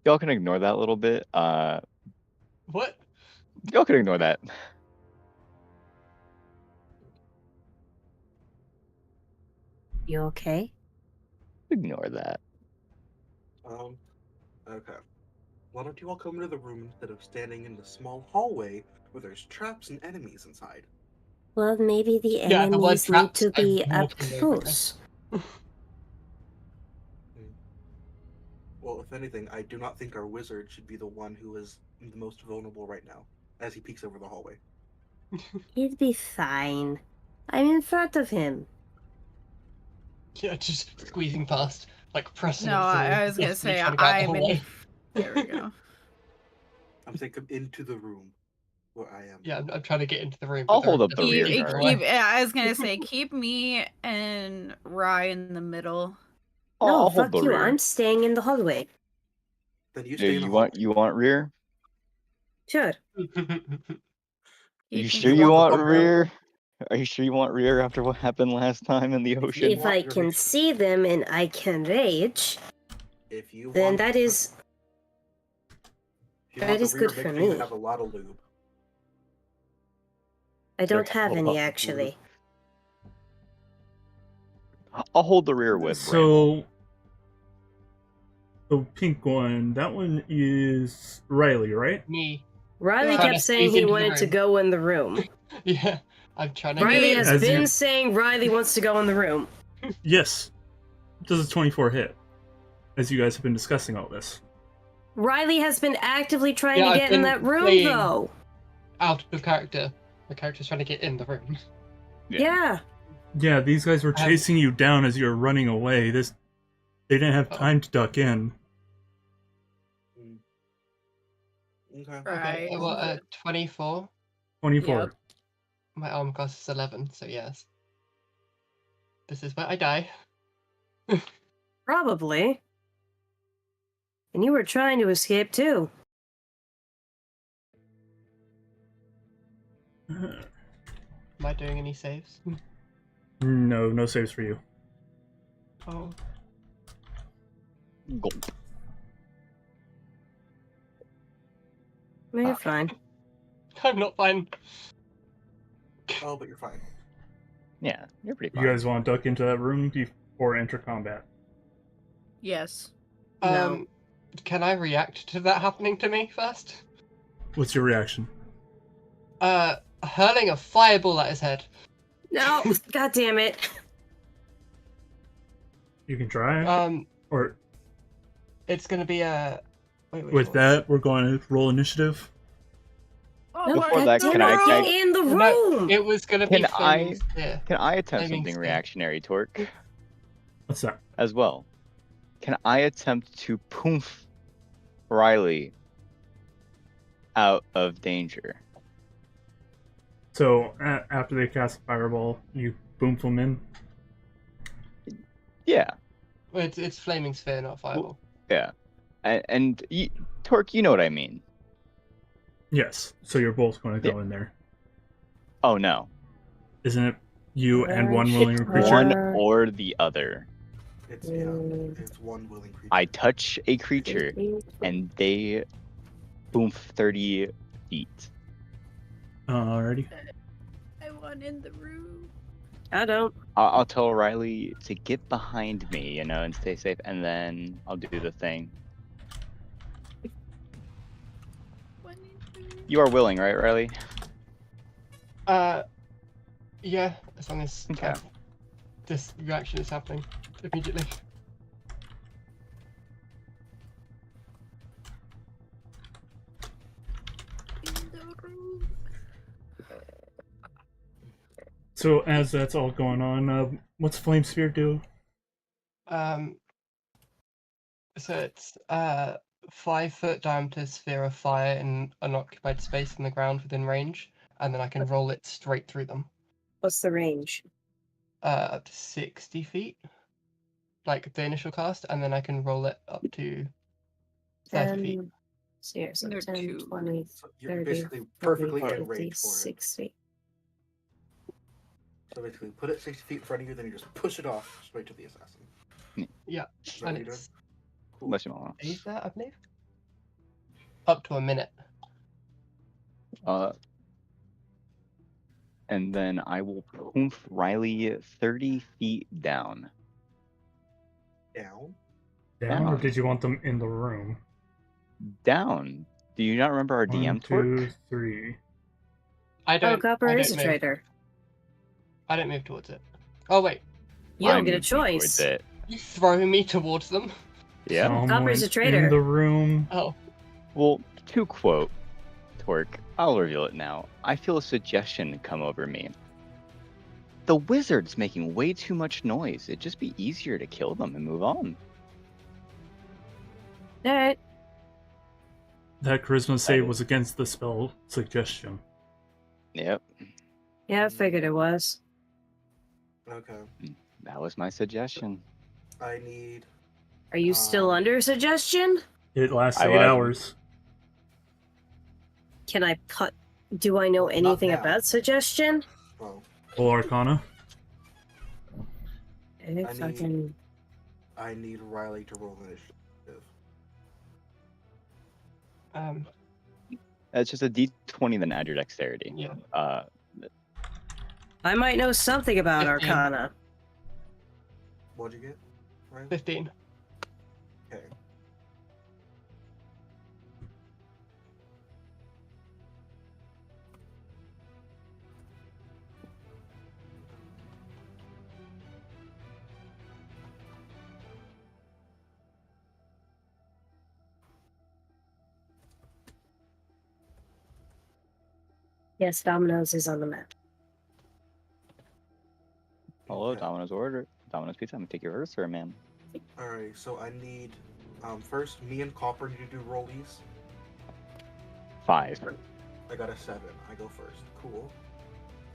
Y'all can ignore that a little bit. What? Y'all can ignore that. You okay? Ignore that. Okay. Why don't you all come into the room instead of standing in the small hallway where there's traps and enemies inside? Well, maybe the Yeah, the word enemies need traps, to be I up walked away close. Well, if anything, I do not think our wizard should be the one who is the most vulnerable right now, as he peeks over the hallway. He'd be fine. I'm in front of him. Yeah, just squeezing past, like pressing. No, I was gonna say I'm in. There we go. I'm saying come into the room where I am. Yeah, I'm trying to get into the room. I'll hold up the rear guard. I was gonna say keep me and Rye in the middle. No, I'll hold fuck the you. rear. I'm staying in the hallway. Then you stay in the You want rear? Sure. You sure you want rear? Are you sure you want rear after what happened last time in the ocean? If I can see them and I can rage, If you then want, that is if you want the rear, good make for sure you me. have a lot of lube. I don't There- have Hold any on. actually. I'll hold the rear with Bramble. So the pink one, that one is Riley, right? Me. Riley Trying kept to saying squeeze he into the wanted to room. go in the room. Yeah, I'm trying to. Riley get has As been you- saying Riley wants to go in the room. Yes. Does a 24 hit? As you guys have been discussing all this. Riley has been actively trying Yeah, to I've get in been that room, playing- though. out of character. The character's trying to get in the room. Yeah. Yeah, these guys were chasing you down as you were running away. They didn't have time to duck in. Okay. Okay, Right. well, 24. 24. Yep. My armor class is 11, so yes. This is where I die. Probably. And you were trying to escape, too. Am I doing any saves? No saves for you. Oh. Gulp. No, you're fine. I'm not fine. Oh, but you're fine. Yeah, you're pretty You fine. guys want to duck into that room before enter combat? Yes. No. Can I react to that happening to me first? What's your reaction? Hurling a fireball at his head. No, god damn it. You can try. Or It's gonna be a. Wait, with that, we're going to roll initiative. Oh, No, Before god that, damn can it, I- get in the No, room! it was gonna be. Can I- Flaming Spear. Can I attempt Flaming something spear. reactionary, Torque, What's that? as well? Can I attempt to poof Riley out of danger? So after they cast a fireball, you boom them in. Yeah, It's flaming sphere, not fireball. yeah. And Torque, you know what I mean. Yes. So you're both going to go in there. Oh no. Isn't it you and one It's willing creature? One or the other. It's Mm. it's one willing creature. I touch a creature and they boom 30 feet. Alrighty. I want in the room. I don't. I'll tell Riley to get behind me, and stay safe, and then I'll do the thing. Want in the room. You are willing, right, Riley? Yeah, as long as Okay. this reaction is happening immediately. In the room. So as that's all going on, what's Flame Spear do? So it's 5-foot diameter sphere of fire in unoccupied space in the ground within range, and then I can roll it straight through them. What's the range? Up to 60 feet, like the initial cast, and then I can roll it up to 30 feet. So here's They're 10, two. 20, So you're 30, basically 40, perfectly in 50, range for it. 60. So basically, put it 60 feet in front of you, then you just push it off straight to the assassin. Yeah, Is that and what you're doing? it's Cool. Unless you want. is that, I believe? Up to a minute. And then I will poof Riley 30 feet down. Down. Down, or Down. did you want them in the room? Down. Do you not remember our 1, DM 2, Torque? 3. I Oh, don't. Copper I is don't a move. traitor. I don't move towards it. Oh wait, You don't I'm get a moving towards choice. it. you throwing me towards them? Yeah. Someone a traitor. in the room. Oh, Well, to quote Torque, I'll reveal it now. I feel a suggestion come over me. The wizard's making way too much noise. It'd just be easier to kill them and move on. Alright. That charisma save was against the spell suggestion. Yep, Yeah, I figured it was. Okay. that was my suggestion. I need. Are you still under suggestion? It lasts I 8 wasn't. hours. Can I put... Do I know Not anything now. about suggestion? Well, Full Arcana. I need Riley to roll initiative. It's just a D20, then add your dexterity. Yeah. I might know something about 15. Arcana. What'd you get, Riley? 15. Okay. Yes, Domino's is on the map. Hello, Okay. Domino's order. Domino's Pizza. I'm gonna take your order, sir, ma'am. Alright, so I need first me and Copper need to do rollies. 5. I got a 7. I go first. Cool.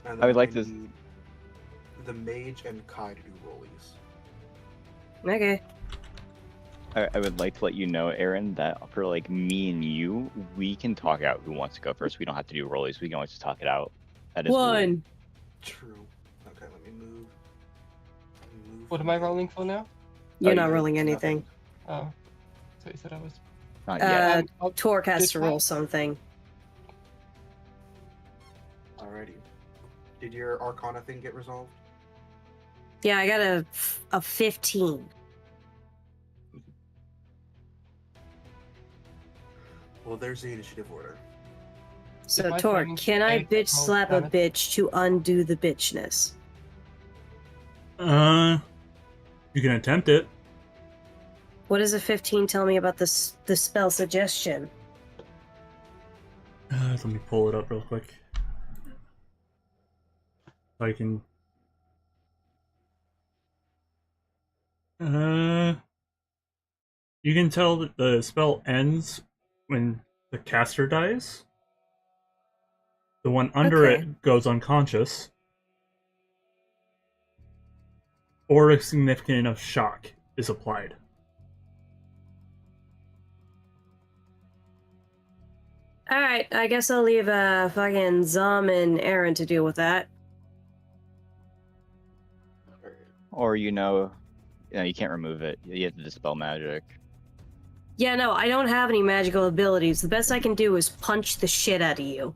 And I would like to- need the mage and Kai to do rollies. Okay. I would like to let you know, Aaron, that for like me and you, we can talk out who wants to go first. We don't have to do rollies. We can always just talk it out. That is rule. True. Okay, let me move. What am I rolling for now? You're Oh, not yeah. rolling anything. Oh. So you said I was. Not yet. Torque has Did to I- roll something. Alrighty. Did your Arcana thing get resolved? Yeah, I got a 15. Well, there's the initiative order. So, Did my Torque, thing can I take bitch roll slap a damage? bitch to undo the bitchness? You can attempt it. What does a 15 tell me about the spell suggestion? Let me pull it up real quick. I can. You can tell that the spell ends when the caster dies. The one under Okay. it goes unconscious. Or a significant enough shock is applied. Alright, I guess I'll leave fucking Zom and Aaron to deal with that. Or you can't remove it. You have to dispel magic. Yeah, no, I don't have any magical abilities. The best I can do is punch the shit out of you.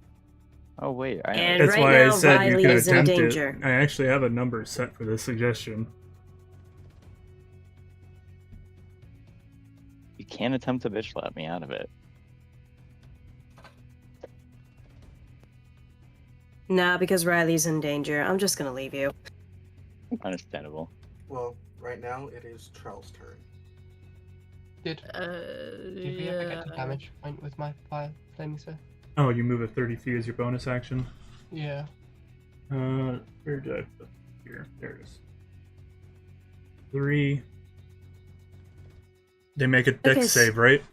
Oh wait, I know. And That's right why now, I said Riley you can is in attempt danger. it. I actually have a number set for this suggestion. You can't attempt to bitch slap me out of it. Nah, because Riley's in danger. I'm just gonna leave you. Understandable. Well, right now it is Trell's turn. Did we ever get the damage point with my fire flaming sphere? Oh, you move it 30 feet as your bonus action. Yeah. Where did I put it? Here? There it is. 3. They make a dex Okay, save, right?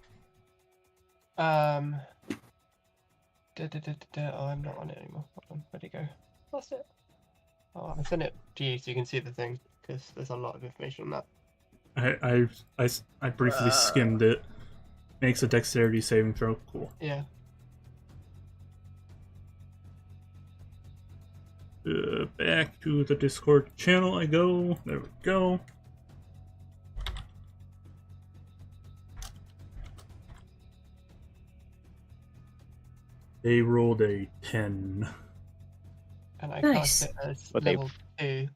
Oh, I'm not on it anymore. Hold on, where'd it go? Lost it. Oh, I sent it to you so you can see the thing, because there's a lot of information on that. I briefly skimmed it. Makes a dexterity saving throw. Cool. Yeah. Back to the Discord channel I go. There we go. They rolled a 10. And I Nice. cast it as But they- level 2,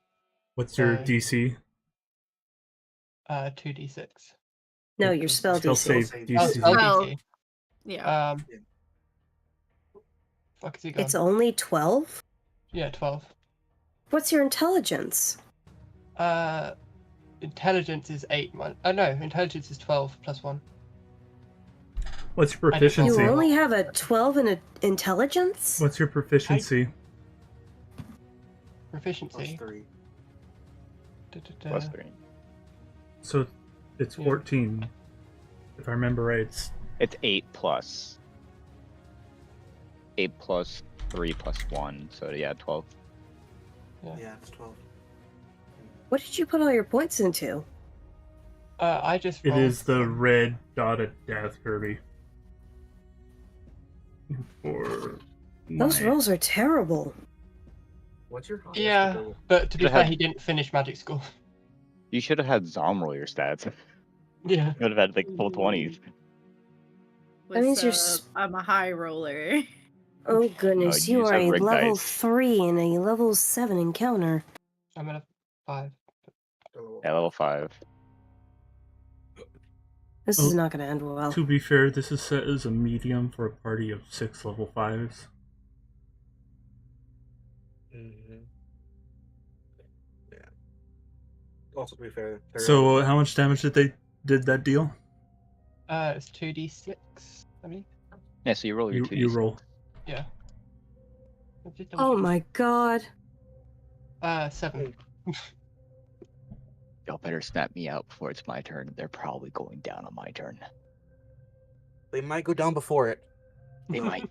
What's your So- DC? 2d6. No, your spell Spell DC. save save. DC. Oh, spell Well, DC. Yeah. Fuck is he gone? It's only 12? Yeah, 12. What's your intelligence? Intelligence is 8. No, intelligence is 12 plus 1. What's your I didn't roll You proficiency? only have a 12 in intelligence? What's your proficiency? Proficiency. +3. Plus 3. So it's Yeah. 14. If I remember right, it's It's 8 plus. 8 plus 3 plus 1. So yeah, 12. Yeah, it's 12. What did you put all your points into? I just it rolled is the some- red dotted death, Kirby. For Those my- rolls are terrible. What's your highest Yeah, ability? but to be Should've fair, had- he didn't finish magic school. You should have had Zom roll your stats. Yeah. You would have had like full 20s. That means you're I'm a high roller. Oh goodness, you you just are have a rigged level dice. 3 in a level 7 encounter. I'm at a 5. Yeah, level 5. This Oh, is not going to end well. To be fair, this is set as a medium for a party of 6 level 5s. Mm-hmm. Yeah. Also, to be fair, So, how much damage did that deal? It's 2d6, I mean. Yeah, so you roll your 2d6. You roll. Yeah. Oh my god. 7. Y'all better snap me out before it's my turn. They're probably going down on my turn. They might go down before it. They might.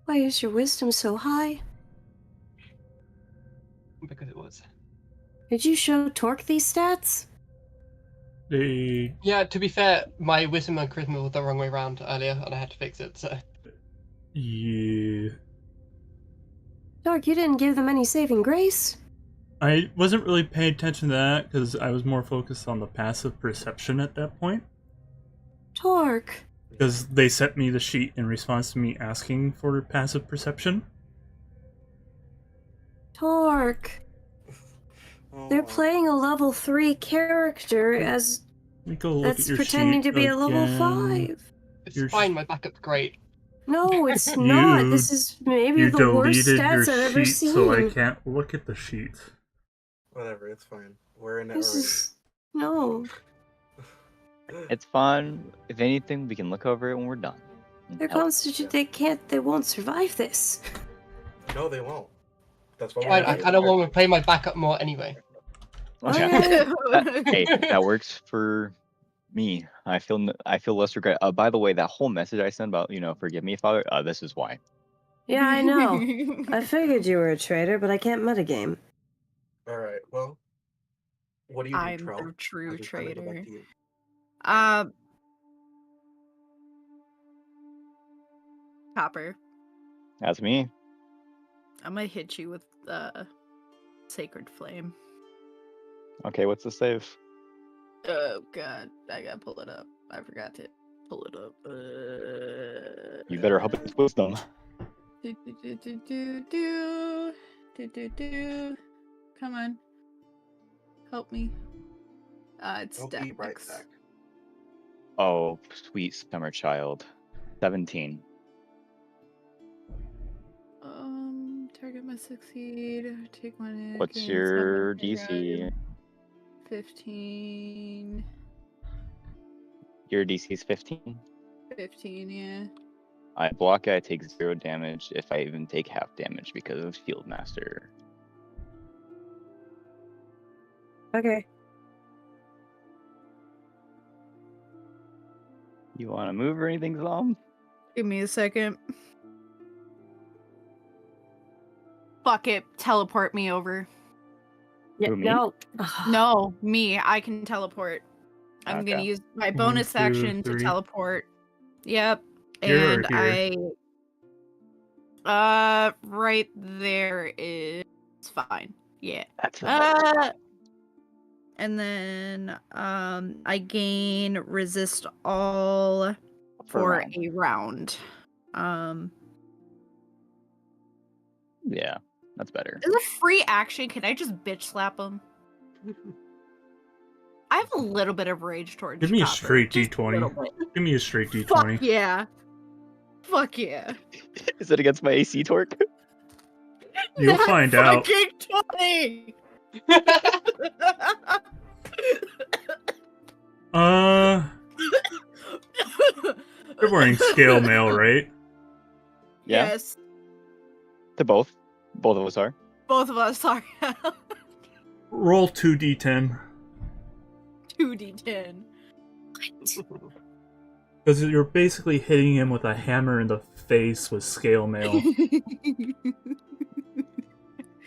Why is your wisdom so high? Because it was. Did you show Torque these stats? They... Yeah, to be fair, my wisdom and charisma were the wrong way around earlier, and I had to fix it, so. Yeah... Torque, you didn't give them any saving grace. I wasn't really paying attention to that because I was more focused on the passive perception at that point. Torque. Because they sent me the sheet in response to me asking for passive perception. Torque. They're playing a level 3 character as Let me go look that's at your pretending sheet to be a level again. 5. It's Your fine, my backup's great. No, it's not. You- This is maybe You the worst deleted stats your I've ever sheet, seen. so I can't look at the sheet. Whatever, it's fine. We're in it This already. is no. It's fun. If anything, we can look over it when we're done. They're constituted. They won't survive this. No, they won't. That's why I kind of want to play my backup more anyway. Okay. Hey, that works for me. I feel less regret. By the way, that whole message I sent about, forgive me, Father, this is why. Yeah, I know. I figured you were a traitor, but I can't metagame. Alright, well. What do you do, I'm Trell? the true I'll just kinda go back traitor. to you. Copper, That's me. I'm gonna hit you with Sacred Flame. Okay, what's the save? Oh god, I gotta pull it up. I forgot to pull it up. You better hope it's wisdom. Come on, help me. It's Don't be right Dex. back. Oh, sweet summer child. 17. Target must succeed. Take one. What's gain your 7 DC? 15. Your DC is 15. 15, yeah. I block it, I take 0 damage if I even take half damage because of Shield Master. Okay. You want to move or anything, Zom? Give me a second. Fuck it. Teleport me over. Yeah, Who, me? no. No, me. I can teleport. I'm Okay. gonna use my 1, bonus 2, action 3. to teleport. Yep. Here or And here? right there is fine. Yeah. That's the better spot. And then I gain resist all for round. a round. Yeah, that's better. As a free action, can I just bitch slap him? I have a little bit of rage towards Give me a Copper, straight just a little D20. bit. Give me a straight Fuck D20. yeah. Fuck yeah. Is it against my AC torque? You'll Nat find out. fucking 20! You're wearing scale mail, right? Yeah. Yes. To both. Both of us are. Both of us are. Roll 2d10. 2d10. Because you're basically hitting him with a hammer in the face with scale mail.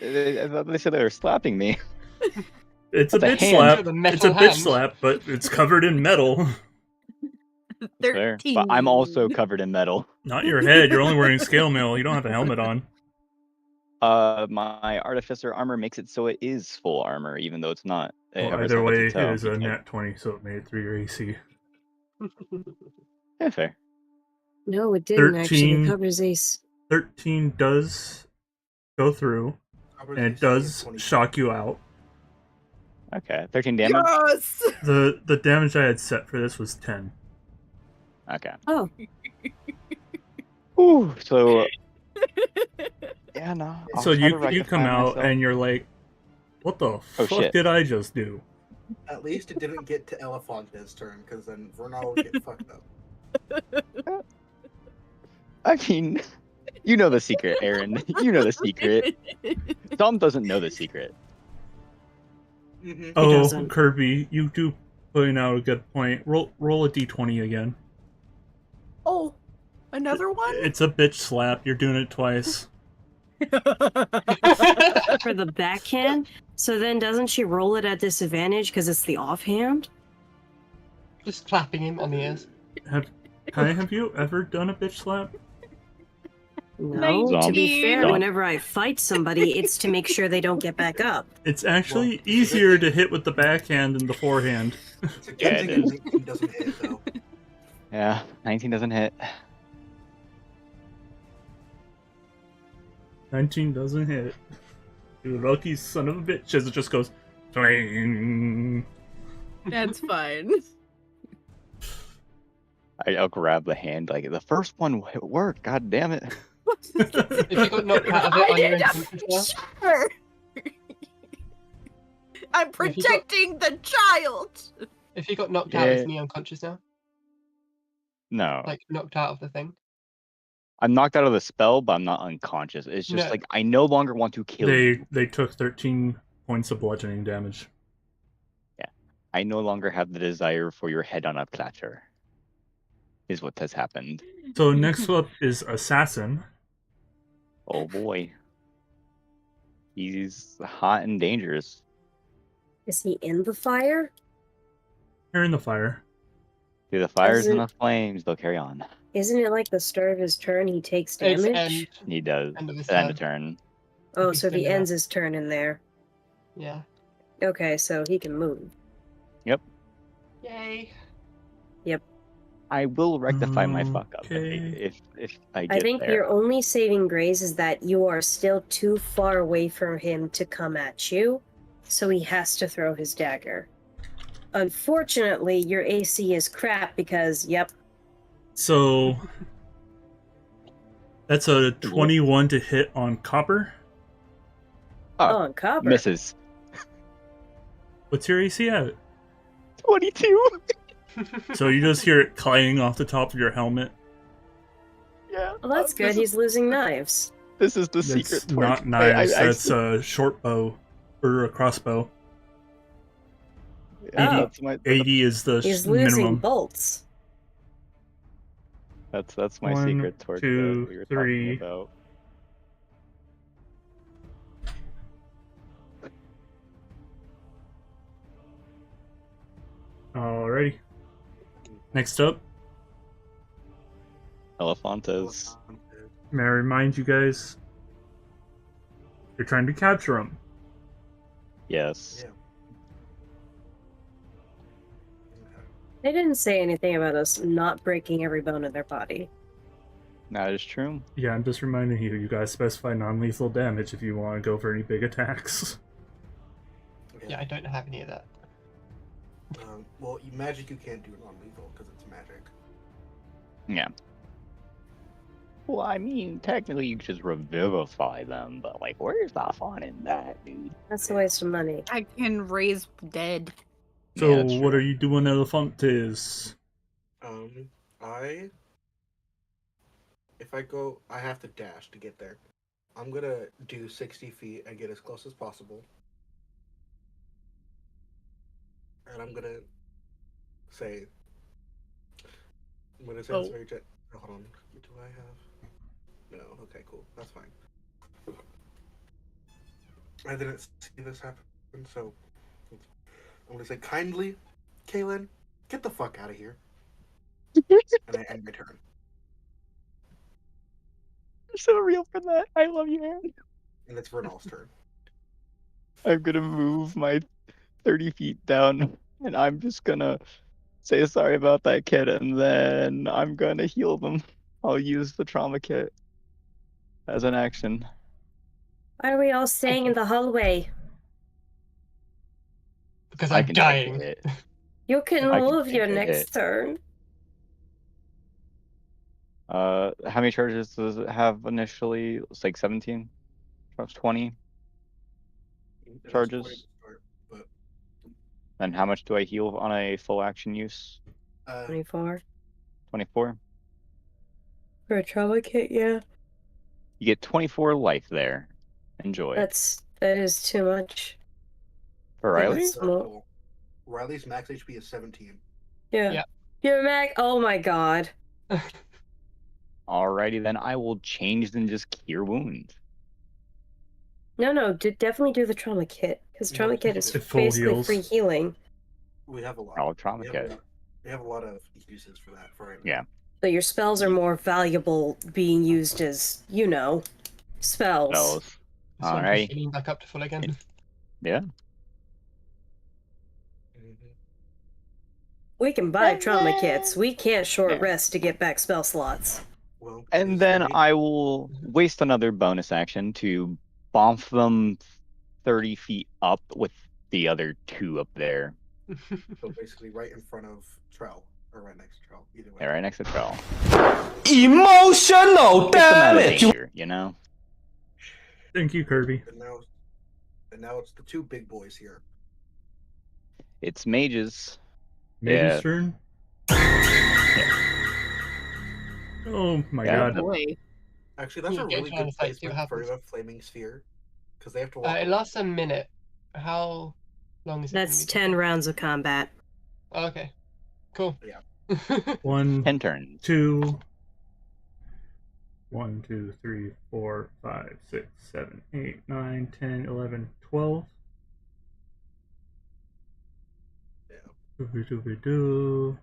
I thought they said they were slapping me. It's a That's a bitch hand. slap. With a It's a metal bitch hand. slap, but it's covered in metal. Fair. 13. But I'm also covered in metal. Not your head. You're only wearing scale mail. You don't have a helmet on. My artificer armor makes it so it is full armor, even though it's not. Well, Ever either since way, it's it a toe. is a nat 20, so it made it through your AC. Yeah, fair. No, it didn't actually 13. cover Ace. 13 does go through, Covers and it AC at does 20. shock you out. Okay, 13 damage. Yes. The damage I had set for this was 10. Okay. Oh, Ooh, so yeah, no. I'll So try to you come rectify out myself. and you're like, what the fuck shit. did I just do? At least it didn't get to Elefante's turn, because then Vernal would get fucked up. I mean, you know the secret, Aaron. You know the secret. Tom doesn't know the secret. Mm-hmm. Oh, doesn't. Kirby, you do point out a good point. Roll a d20 again. Oh, another one? It's a bitch slap. You're doing it twice. for the backhand. So then doesn't she roll it at disadvantage because it's the offhand? Just clapping him on the ears. Kai, have you ever done a bitch slap? No. To be fair, Zombie. whenever I fight somebody, it's to make sure they don't get back up. It's actually easier to hit with the backhand than the forehand. It's a Yeah, good it thing 19 doesn't hit, though. Yeah, 19 doesn't hit. 19 doesn't hit. You lucky son of a bitch, as it just goes clang. That's fine. I'll grab the hand. Like, the first one worked. God damn it. If you got knocked out of it on your unconscious now, Sure. I'm protecting the child. if you got knocked out, Yeah. isn't he unconscious now? No. Like knocked out of the thing. I'm knocked out of the spell, but I'm not unconscious. It's just No. like, I no longer want to kill you. They took 13 points of bludgeoning damage. I no longer have the desire for your head on a platter. Is what has happened. So next up is Assassin. Oh boy. He's hot and dangerous. Is he in the fire? You're in the fire. Through the fires and Doesn't- the flames, they'll carry on. Isn't it like the start of his turn he takes It's damage? end. He does. End of his End of turn. turn. Oh, He's so if he still ends his turn in there. Yeah. Okay, so he can move. Yay. I will rectify my fuck up Okay. if I get I think there. your only saving grace is that you are still too far away from him to come at you, so he has to throw his dagger. Unfortunately, your AC is crap because, yep, So that's a 21 to hit on copper. Oh, on copper. Misses. What's your AC at? 22. So you just hear it clang off the top of your helmet. Yeah. Well, that's good. He's losing knives. This is the That's secret. not torch. knives. I That's see- a short bow or a crossbow. yeah, 80. that's my 80 is the He's losing minimum. bolts. that's my 1, secret torch 2, that we were 3. talking about. Alrighty. Next up, Elefantes. may I remind you guys, you're trying to capture him. Yes. Yeah. They didn't say anything about us not breaking every bone in their body. That is true. Yeah, I'm just reminding you, you guys specify non-lethal damage if you want to go for any big attacks. Yeah, I don't have any of that. Well, magic you can't do non-lethal because it's magic. Yeah. Well, I mean, technically you could just revivify them, but like, where's the fun in that, dude? That's a waste of money. I can raise dead. So, Yeah, that's what true. are you doing, Elefantes? If I go, I have to dash to get there. I'm gonna do 60 feet and get as close as possible. And I'm gonna say, this Oh. very jet. Hold on. Do I have? No. Okay, cool. That's fine. I didn't see this happen, so I'm gonna say kindly, Kaylin, get the fuck out of here. And I end my turn. You're so real for that. I love you, Aaron. And it's Vernal's turn. I'm gonna move my 30 feet down, and I'm just gonna say sorry about that kid, and then I'm gonna heal them. I'll use the trauma kit as an action. Why are we all staying in the hallway? Because I I'm can dying. take it. You can I can move take your a next hit. turn. How many charges does it have initially? It's like 17? 20? It has 20 Charges. to start, but And how much do I heal on a full action use? 24. 24? For a trauma kit, yeah. You get 24 life there. Enjoy. That is too much. For That Riley? is small. cool. Riley's max HP is 17. Yeah. Yeah. You're Mac. Oh my god. Alrighty then, I will change and just cure wounds. No, definitely do the trauma kit. Because No, trauma kit is it full basically heals. free healing. We have a lot. I'll trauma We have a kit. lot- We have a lot of uses for that for right now. Yeah. So your spells are more valuable being used as, spells. Spells. So I'm Alright. healing back up to full again. Yeah. Mhm. We can buy trauma kits. We can't short Yeah. rest to get back spell slots. Well, And it's then ready. I will waste another bonus action to bomb them 30 feet up with the other two up there. So basically right in front of Trell, or right next to Trell, either way. Yeah, right next to Trell. Emotional Get them out of damage. danger, you know? Thank you, Kirby. And now it's the two big boys here. It's mages. Mage's Yeah. turn. Oh my Yeah. god. Boy. Actually, that's Yeah, a get really trying good to fight, see what placement for happens. a flaming sphere, because they have to walk. It lasts a minute. How long is it? That's 10 rounds of combat. Oh, okay. Cool. Yeah. 1, 10 turns. 2, 1, 2, 3, 4, 5, 6, 7, 8, 9, 10, 11, 12. Yeah. Doo-doo-doo-doo.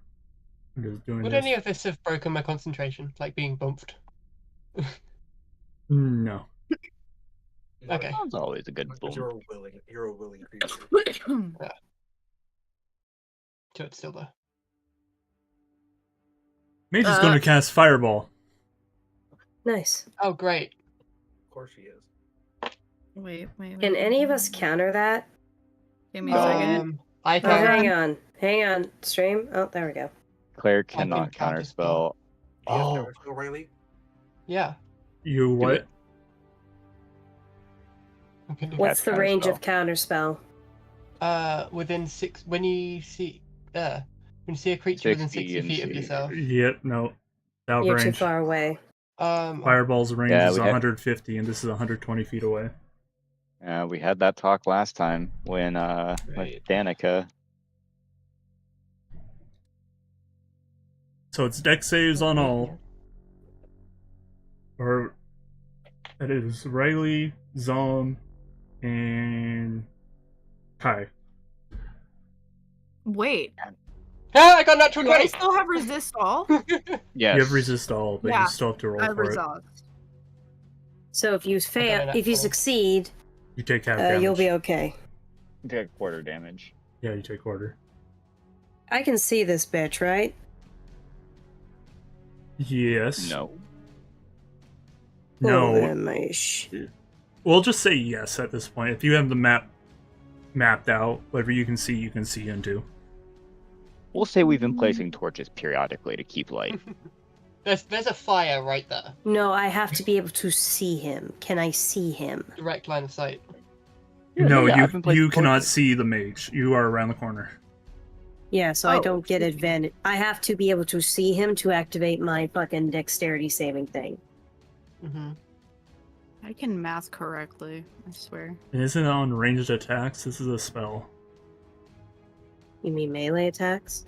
I'm just doing Would this. any of this have broken my concentration, like being bumped? No. Okay. That's always a good Because boom. you're a willing creature. So it's still there. Mage is going to cast Fireball. Nice. Oh, great. Of course she is. Wait. Can any of us counter that? Give me a second. I Oh, can. hang on. Stream. Oh, there we go. Claire can cannot counterspell. counterspell. Do you have Oh, counterspell, Riley? Yeah. You do what? it. I can do What's the Cast range of counterspell. counterspell? within 6 when you see a creature within 60 60 feet of and yourself. Yep, no. Out of You're too range. far away. Fireball's range Yeah, is we had- 150, and this is 120 feet away. We had that talk last time when Right. with Danica. So it's deck saves on all. Or that is Riley, Zom, and Kai. Wait. Ah, I got natural Do I 20. still have resist all? Yes. You have resist all, but Yeah, you still have to roll I for it. resist. So if you got fail, a if you natural. succeed, You take half damage. you'll be okay. You take quarter damage. Yeah, you take quarter. I can see this bitch, right? Yes. No. No. Oh, my We'll just say yes at this point. If you have the map mapped out, whatever you can see into. We'll say we've been placing torches periodically to keep light. There's a fire right there. No, I have to be able to see him. Can I see him? Direct line of sight. No, I've been placing you cannot torches. see the mage. You are around the corner. Yeah, so I Oh. don't get advantage. I have to be able to see him to activate my fucking dexterity saving thing. Mm-hmm. I can math correctly, I swear. And isn't it on ranged attacks? This is a spell. You mean melee attacks?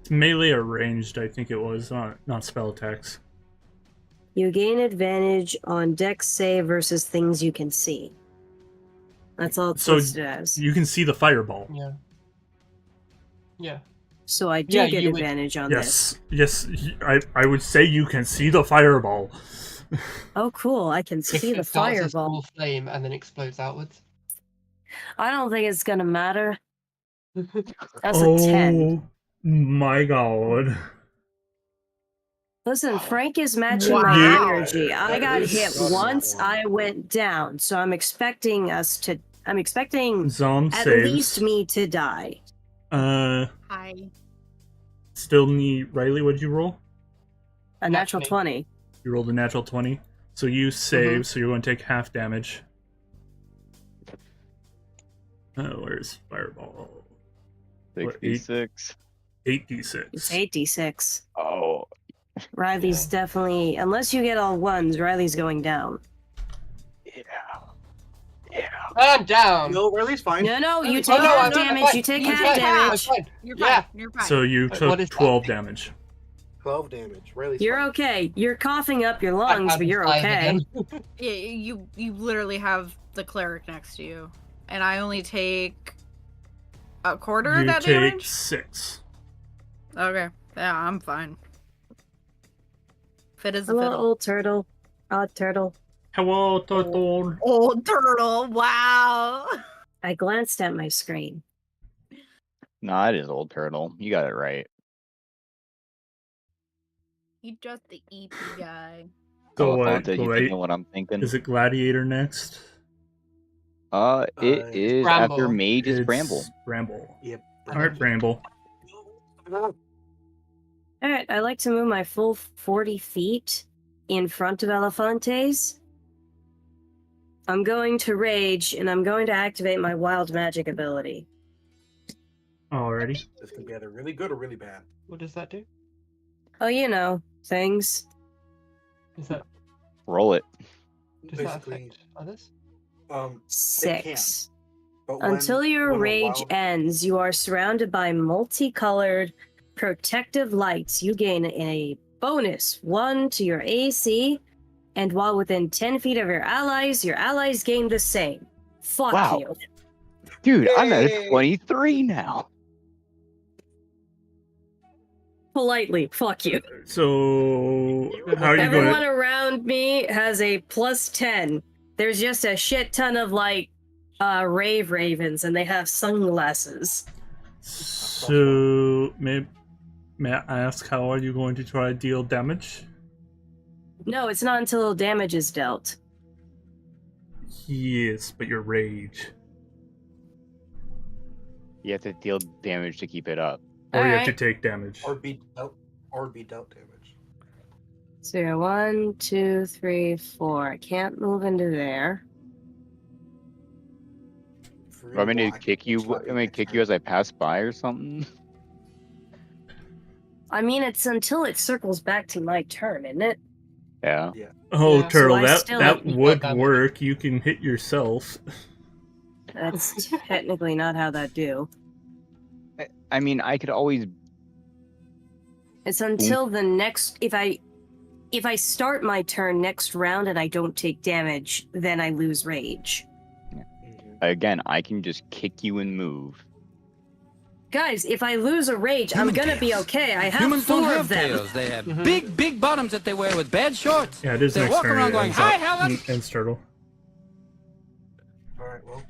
It's melee or ranged, I think it was, not spell attacks. You gain advantage on dex save versus things you can see. That's all it's So listed as. you can see the fireball. Yeah. Yeah. So I do Yeah, get you would- advantage on this. Yes, I would say you can see the fireball. Oh, cool. I can see the It starts as fireball. small flame and then explodes outwards. I don't think it's gonna matter. That's a 10. Oh my god. Listen, Frank is matching my Wow. energy. I got hit Got once, that one. I went down. So I'm expecting Zom at saves. least me to die. Hi. Still need Riley, what'd you roll? A natural 20. 20. You rolled a natural 20. So you save, so you're going to take half damage. Where's Fireball? What, 6d6. 8d6. It's 8d6. Oh, Riley's definitely, unless you get all ones, Riley's going down. yeah. Yeah. I'm down. No, Riley's fine. No, you Oh, take no, half I'm damage. fine. You take I'm half fine. I'm damage. fine. You're fine. Yeah. You're fine. So you What took is that? 12 damage. 12 damage. Riley's You're fine. okay. You're coughing up your Back lungs, down but to you're 5 okay. again. Yeah, you literally have the cleric next to you, and I only take a quarter of You that take damage. 6. Okay, yeah, I'm fine. Fit as a Hello, fiddle. old turtle. Odd turtle. Hello, turtle. Old turtle. Wow. I glanced at my screen. No, it is Old Turtle. You got it right. He's just the EP guy. So what, Elefante, you thinking what I'm thinking? Is it Gladiator next? It is after Bramble. Mage is It's Bramble. Bramble. Yep. Alright, Bramble. Alright, I like to move my full 40 feet in front of Elefantes. I'm going to rage, and I'm going to activate my wild magic ability. Alrighty. This can be either really good or really bad. What does that do? Oh, you know, things. Is that Roll it. does that Basically, affect others? It 6. But when- Until your when a rage wild- ends, you are surrounded by multicolored protective lights. You gain a bonus 1 to your AC, and while within 10 feet of your allies gain the same. Fuck Wow. you. Dude, I'm at Yay! 23 now. Politely, fuck you. So, how are you Everyone going to... around me has a plus 10. There's just a shit ton of, like, rave ravens, and they have sunglasses. So, may I ask, how are you going to try to deal damage? No, it's not until damage is dealt. Yes, but your rage. You have to deal damage to keep it up. Or you have Alright. to take damage. Or be dealt damage. So 1, 2, 3, 4. I can't move into there. Free I'm gonna walk, kick you. it's not I'm gonna next kick turn. you as I pass by or something. I mean, it's until it circles back to my turn, isn't it? Yeah. Oh, Yeah. Turtle, So I that, still- that You've got would damage. work. You can hit yourself. That's technically not how that do. I mean, I could always. It's until the next. If I start my turn next round and I don't take damage, then I lose rage. Mhm. Again, I can just kick you and move. Guys, if I lose a rage, I'm Human gonna be tails. okay. I have Humans 4 don't of have them. tails. They have Mhm. big bottoms that they wear with bad shorts. Yeah, it is They next walk turn. around it going, ends "Hi, up- Helen!" Ends Turtle. Alright, well,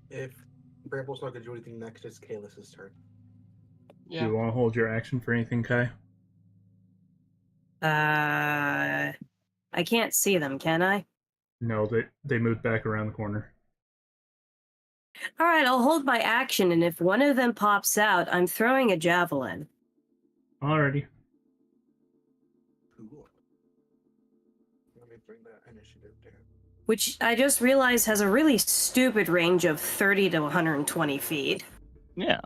if Bramble's not going to do anything next, it's Kalis' turn. Do Yeah. you want to hold your action for anything, Kai? I can't see them, can I? No, they moved back around the corner. All right, I'll hold my action, and if one of them pops out, I'm throwing a javelin. Alrighty. Cool. Let me bring that initiative down. Which I just realized has a really stupid range of 30 to 120 feet. Yeah.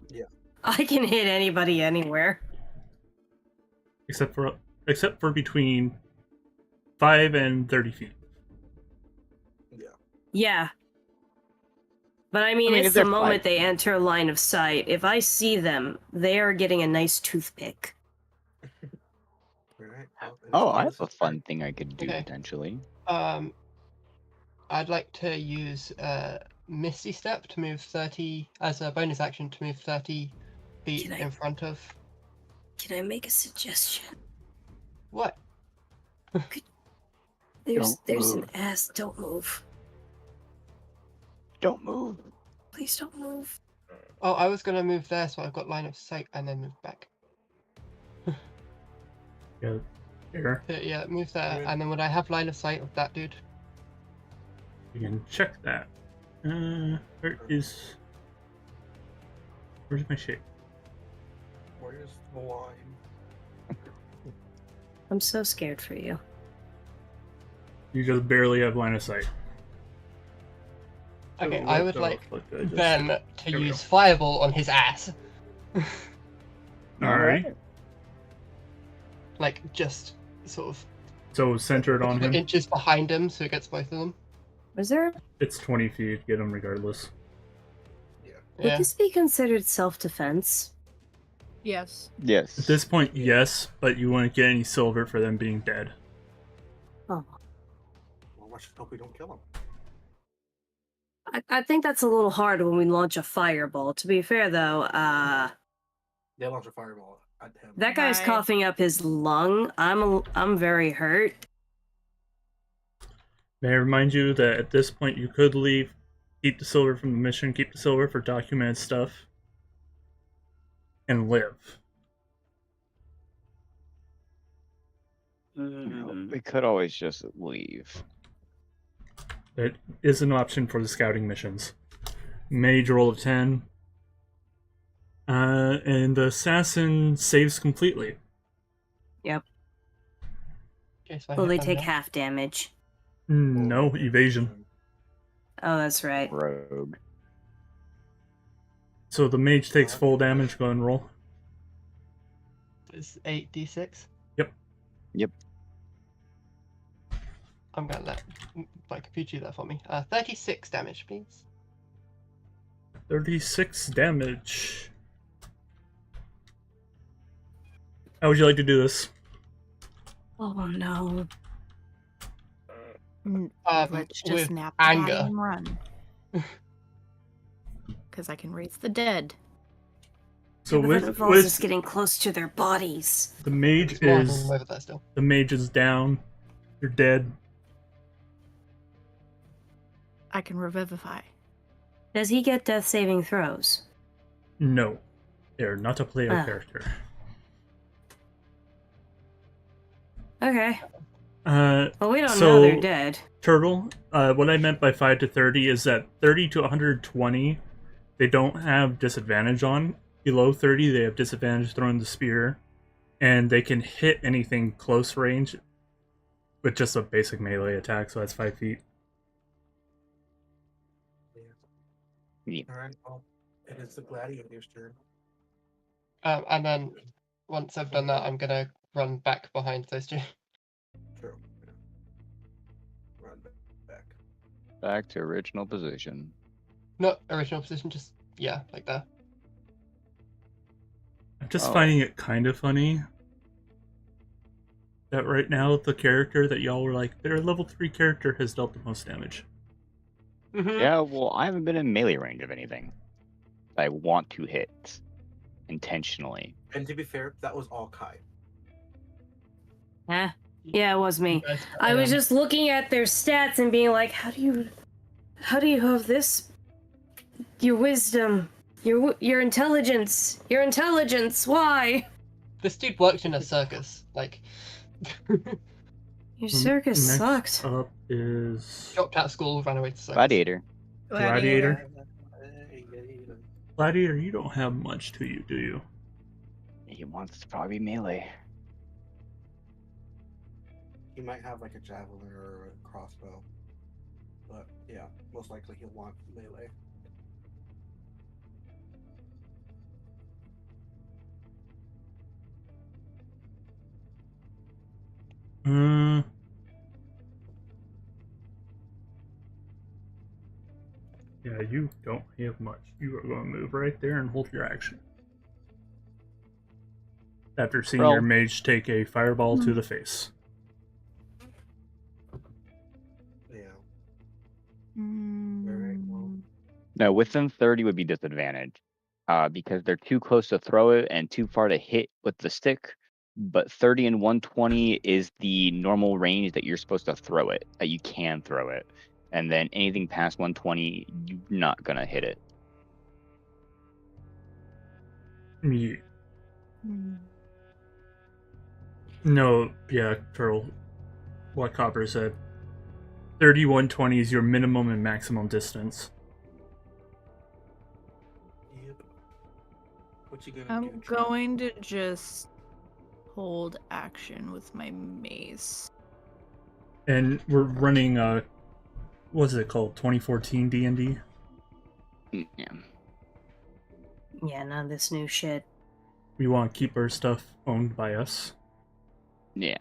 I can hit anybody anywhere. Except for between 5 and 30 feet. Yeah. Yeah. But I mean, I mean, it's if the they're moment fighting. they enter line of sight. If I see them, they are getting a nice toothpick. Alright. Well, it is Oh, I have a Kalis' fun turn. thing I could do Okay. potentially. I'd like to use Misty Step to move 30 as a bonus action to move 30 feet Can I- in front of Can I make a suggestion? what? There's an ass. Don't move. Don't move. Please don't move. Oh, I was gonna move there, so I've got line of sight, and then move back. Yeah, here. Yeah, move there, and then would I have line of sight of that dude? You can check that. Where's my shape? Where's the line? I'm so scared for you. You just barely have line of sight. Okay, So I what would the like fuck did I just Ben say? to There we use Fireball on his ass. Alright. Like, just sort of So centered a on couple of him. inches behind him, so it gets both of them. Was there? It's 20 feet. Get him regardless. Would Yeah. this be considered self-defense? Yes. Yes. At this point, yes, but you wouldn't get any silver for them being dead. Oh, Well, let's just hope we don't kill him. I think that's a little hard when we launch a fireball. To be fair, though, They launch a fireball at him. that guy's Right. coughing up his lung. I'm very hurt. May I remind you that at this point you could leave, keep the silver from the mission, keep the silver for documented stuff, and live. We could always just leave. It is an option for the scouting missions. Mage roll of 10. And the assassin saves completely. Yep. Okay, so I Will hit they them take now. half damage? No, evasion. Oh, that's right. Rogue. So the mage takes full damage. Go ahead and roll. It's 8d6. Yep. I'm gonna let my computer do that for me. 36 damage, please. 36 damage. How would you like to do this? Oh no. Let's just With nap the body anger. and run. Because I can raise the dead. So But that involves us getting close to their bodies. the mage There's more of is them over there still. the mage is down. You're dead. I can revivify. Does he get death saving throws? No, they're not a player Ah. character. Okay. Well, we don't know they're dead. Turtle, what I meant by 5 to 30 is that 30 to 120, they don't have disadvantage on. Below 30, they have disadvantage throwing the spear, and they can hit anything close range with just a basic melee attack, so that's 5 feet. Yeah. Alright, well, it is the gladiator's turn. And then once I've done that, I'm gonna run back behind those two. True. Yeah. Run back. Back to original position. Not original position, just yeah, like that. I'm just Oh. finding it kind of funny that right now the character that y'all were like, their level 3 character has dealt the most damage. Mhm. Yeah, well, I haven't been in melee range of anything that I want to hit intentionally. And to be fair, that was all Kai. Yeah, it was me. You guys, I was just looking at their stats and being like, how do you have this? Your wisdom, your intelligence, why? This dude worked in a circus. Like, Your circus Next sucked. up is dropped out of school, ran away to circus. Gladiator. Gladiator. Gladiator, you don't have much to you, do you? He wants to probably be melee. He might have like a javelin or a crossbow. But yeah, most likely he'll want melee. Yeah, you don't have much. You are going to move right there and hold your action. After seeing Roll. your mage take a fireball to the face. Yeah. Very well. No, within 30 would be disadvantage. Because they're too close to throw it and too far to hit with the stick. but 30 and 120 is the normal range that you're supposed to throw it, that you can throw it. And then anything past 120, you're not going to hit it. Yeah. No, yeah, Turtle. What Copper said. 3120 is your minimum and maximum distance. Yep. What you gonna I'm do? Trump? going to just hold action with my mace. And we're running, what's it called? 2014 D&D? Yeah. Yeah, none of this new shit. We want to keep our stuff owned by us. Yeah.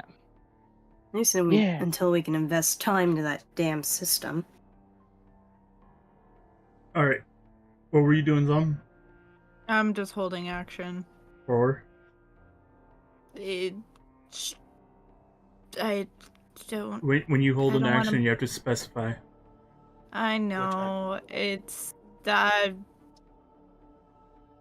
At least until we can invest time to that damn system. Alright. What were you doing, Zom? I'm just holding action. Or? I don't. When you hold I an don't action, wanna- you have to specify. I know. It's that.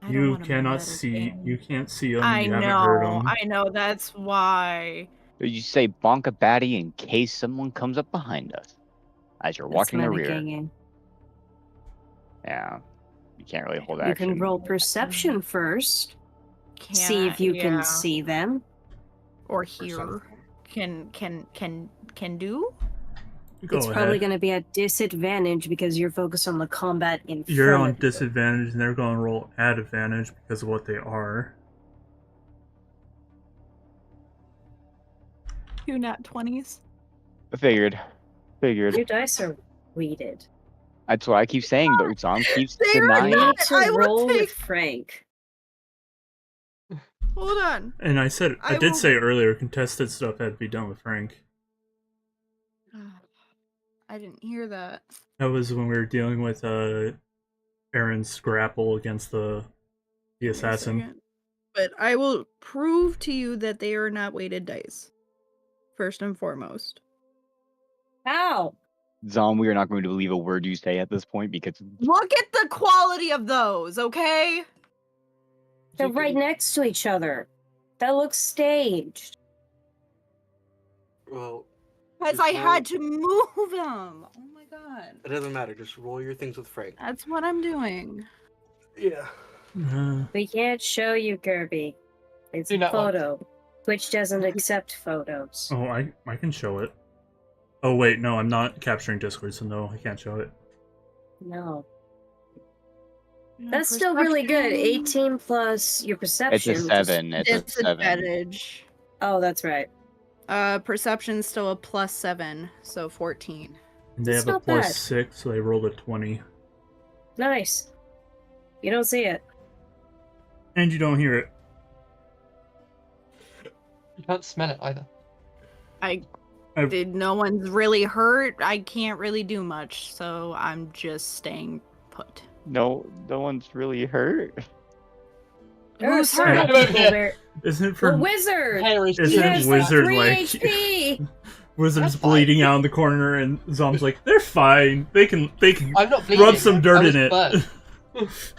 I don't You wanna cannot meddle see. in. You can't see them. I You haven't heard know. them. I know. That's why. You say bonk a baddie in case someone comes up behind us as you're That's walking the rear. metagaming. Yeah. You can't really hold You action. can roll perception first. Can See if you yeah. can see them. Or hear. Can do? Go It's ahead. probably going to be at disadvantage because you're focused on the combat in You're front on of you. disadvantage, and they're going to roll at advantage because of what they are. 2 nat 20s. Figured. Your dice are weighted. That's what I keep saying, but Zom keeps They are You denying. need not. to I will roll take- with Frank. Hold on. And I said, I I did will- say earlier, contested stuff had to be done with Frank. I didn't hear that. That was when we were dealing with Aaron's grapple against the Give me a assassin. second. But I will prove to you that they are not weighted dice. First and foremost. How? Zom, we are not going to believe a word you say at this point because Look at the quality of those, okay? They're right next to each other. That looks staged. Well, Because just I had roll- to move them. Oh my god. It doesn't matter. Just roll your things with Frank. That's what I'm doing. Yeah. We can't show you, Kirby. It's Do a not want photo. Twitch doesn't accept photos. Oh, I can show it. Oh wait, no, I'm not capturing Discord, so no, I can't show it. No. That's still really good. 18 plus your it's perception. a 7. It's a 7. Disadvantage. Oh, that's right. Perception's still a +7, so 14. And they That's have a not bad. +6, so they rolled a 20. Nice. You don't see it. And you don't hear it. You can't smell it either. No one's really hurt. I can't really do much, so I'm just staying put. No one's really hurt. There are Who's certain hurt? people where Isn't it the for wizard. Harry's He Isn't has wizard 3 like HP. Wizard's That's fine. bleeding out in the corner, and Zom's like, they're fine. They can I'm not bleeding. rub some dirt I was in it. burnt.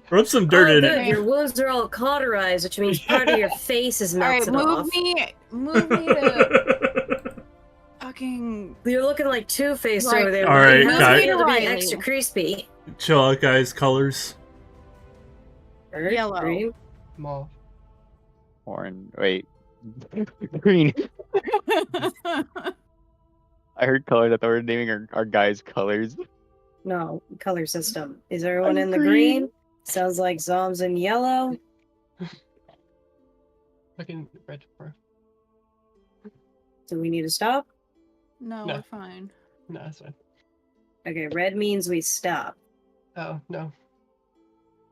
Rub some dirt Oh, in good. it. Your wounds are all cauterized, which means part of your face is All right, melted off. move me to fucking. You're looking like Two-Face Right. over there. All right, You have guys. to be able to be Riley. extra crispy. Chill out, guys. Colors. Red, Yellow. green. More. Orange. Wait. Green. I heard colors. I thought we were naming our guys colors. No, color system. Is everyone I'm in the green. green? Sounds like Zom's in yellow. Fucking red, bro. Do we need to stop? No, No. we're fine. No, that's fine. Okay, red means we stop. Oh, no.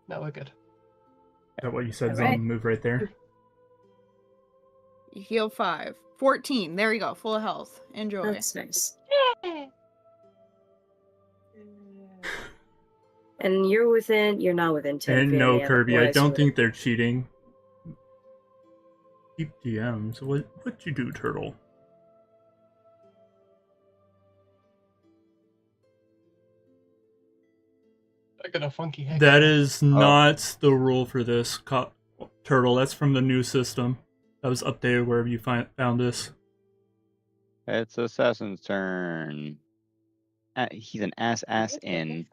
No, we're good. Is that what you said, Alright. Zom? Move right there. You heal 5. 14. There you go. Full health. Enjoy. That's nice. And you're not within 10 And feet of no, me, Kirby, I otherwise don't you think they're cheating. Keep DMs. What'd you do, Turtle? I got a funky haircut. That is not the rule for this, Turtle. That's from the new system. That was updated wherever you found this. It's Assassin's turn. He's an ass in.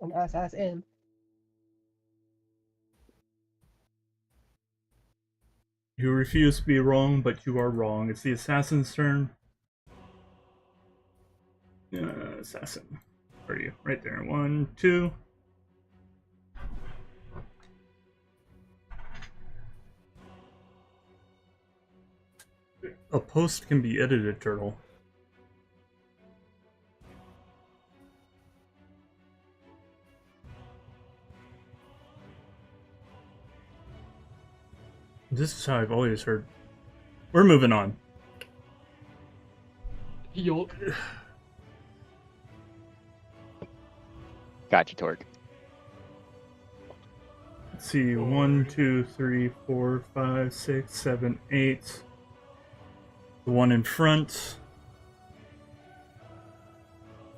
An ass in. You refuse to be wrong, but you are wrong. It's the assassin's turn. Assassin. Where are you? Right there. 1, 2. A post can be edited, Turtle. This is how I've always heard. We're moving on. Yup. Gotcha, Torque. Let's see. 1, 2, 3, 4, 5, 6, 7, 8. The one in front.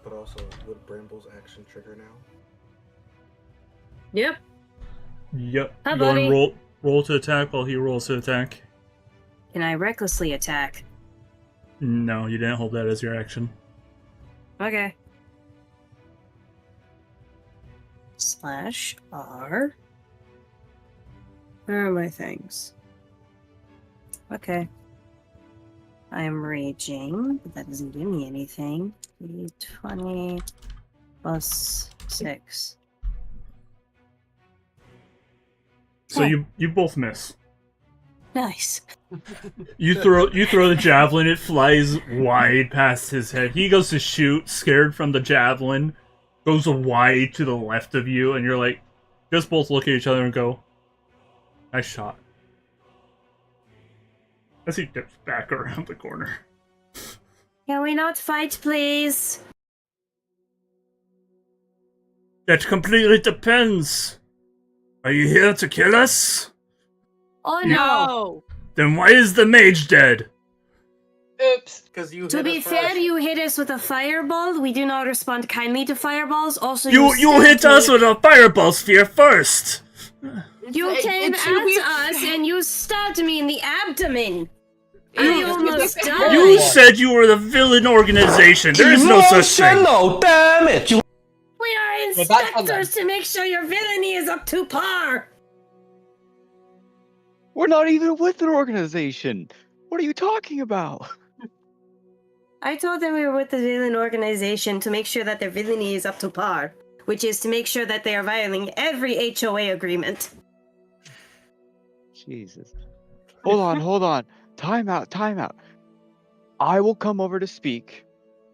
But also, would Bramble's action trigger now? Yep. Yep. Hi, You go and buddy. roll to attack while he rolls to attack. Can I recklessly attack? No, you didn't hold that as your action. Okay. /R. Where are my things? Okay. I am raging, but that doesn't give me anything. 20 plus 6. So you both miss. Nice. You throw the javelin, it flies wide past his head. He goes to shoot, scared from the javelin, goes wide to the left of you, and you're like, just both look at each other and go, nice shot. As he dips back around the corner. Can we not fight, please? That completely depends. Are you here to kill us? Oh You- no! No. Then why is the mage dead? Oops. Because you To hit be us fair, first. you hit us with a fireball. We do not respond kindly to fireballs. Also, You hit stabbed us me. with a fireball sphere first. You It- came it should be- at us and you stabbed me in the abdomen. I It- almost it- died. You said you were the villain organization. There is no such thing. Emotional damage. We are We're back on inspectors to make sure your villainy is up to par. We're not even with an organization. What are you talking about? I told them we were with the villain organization to make sure that their villainy is up to par, which is to make sure that they are violating every HOA agreement. Jesus. Hold on. Time out. I will come over to speak,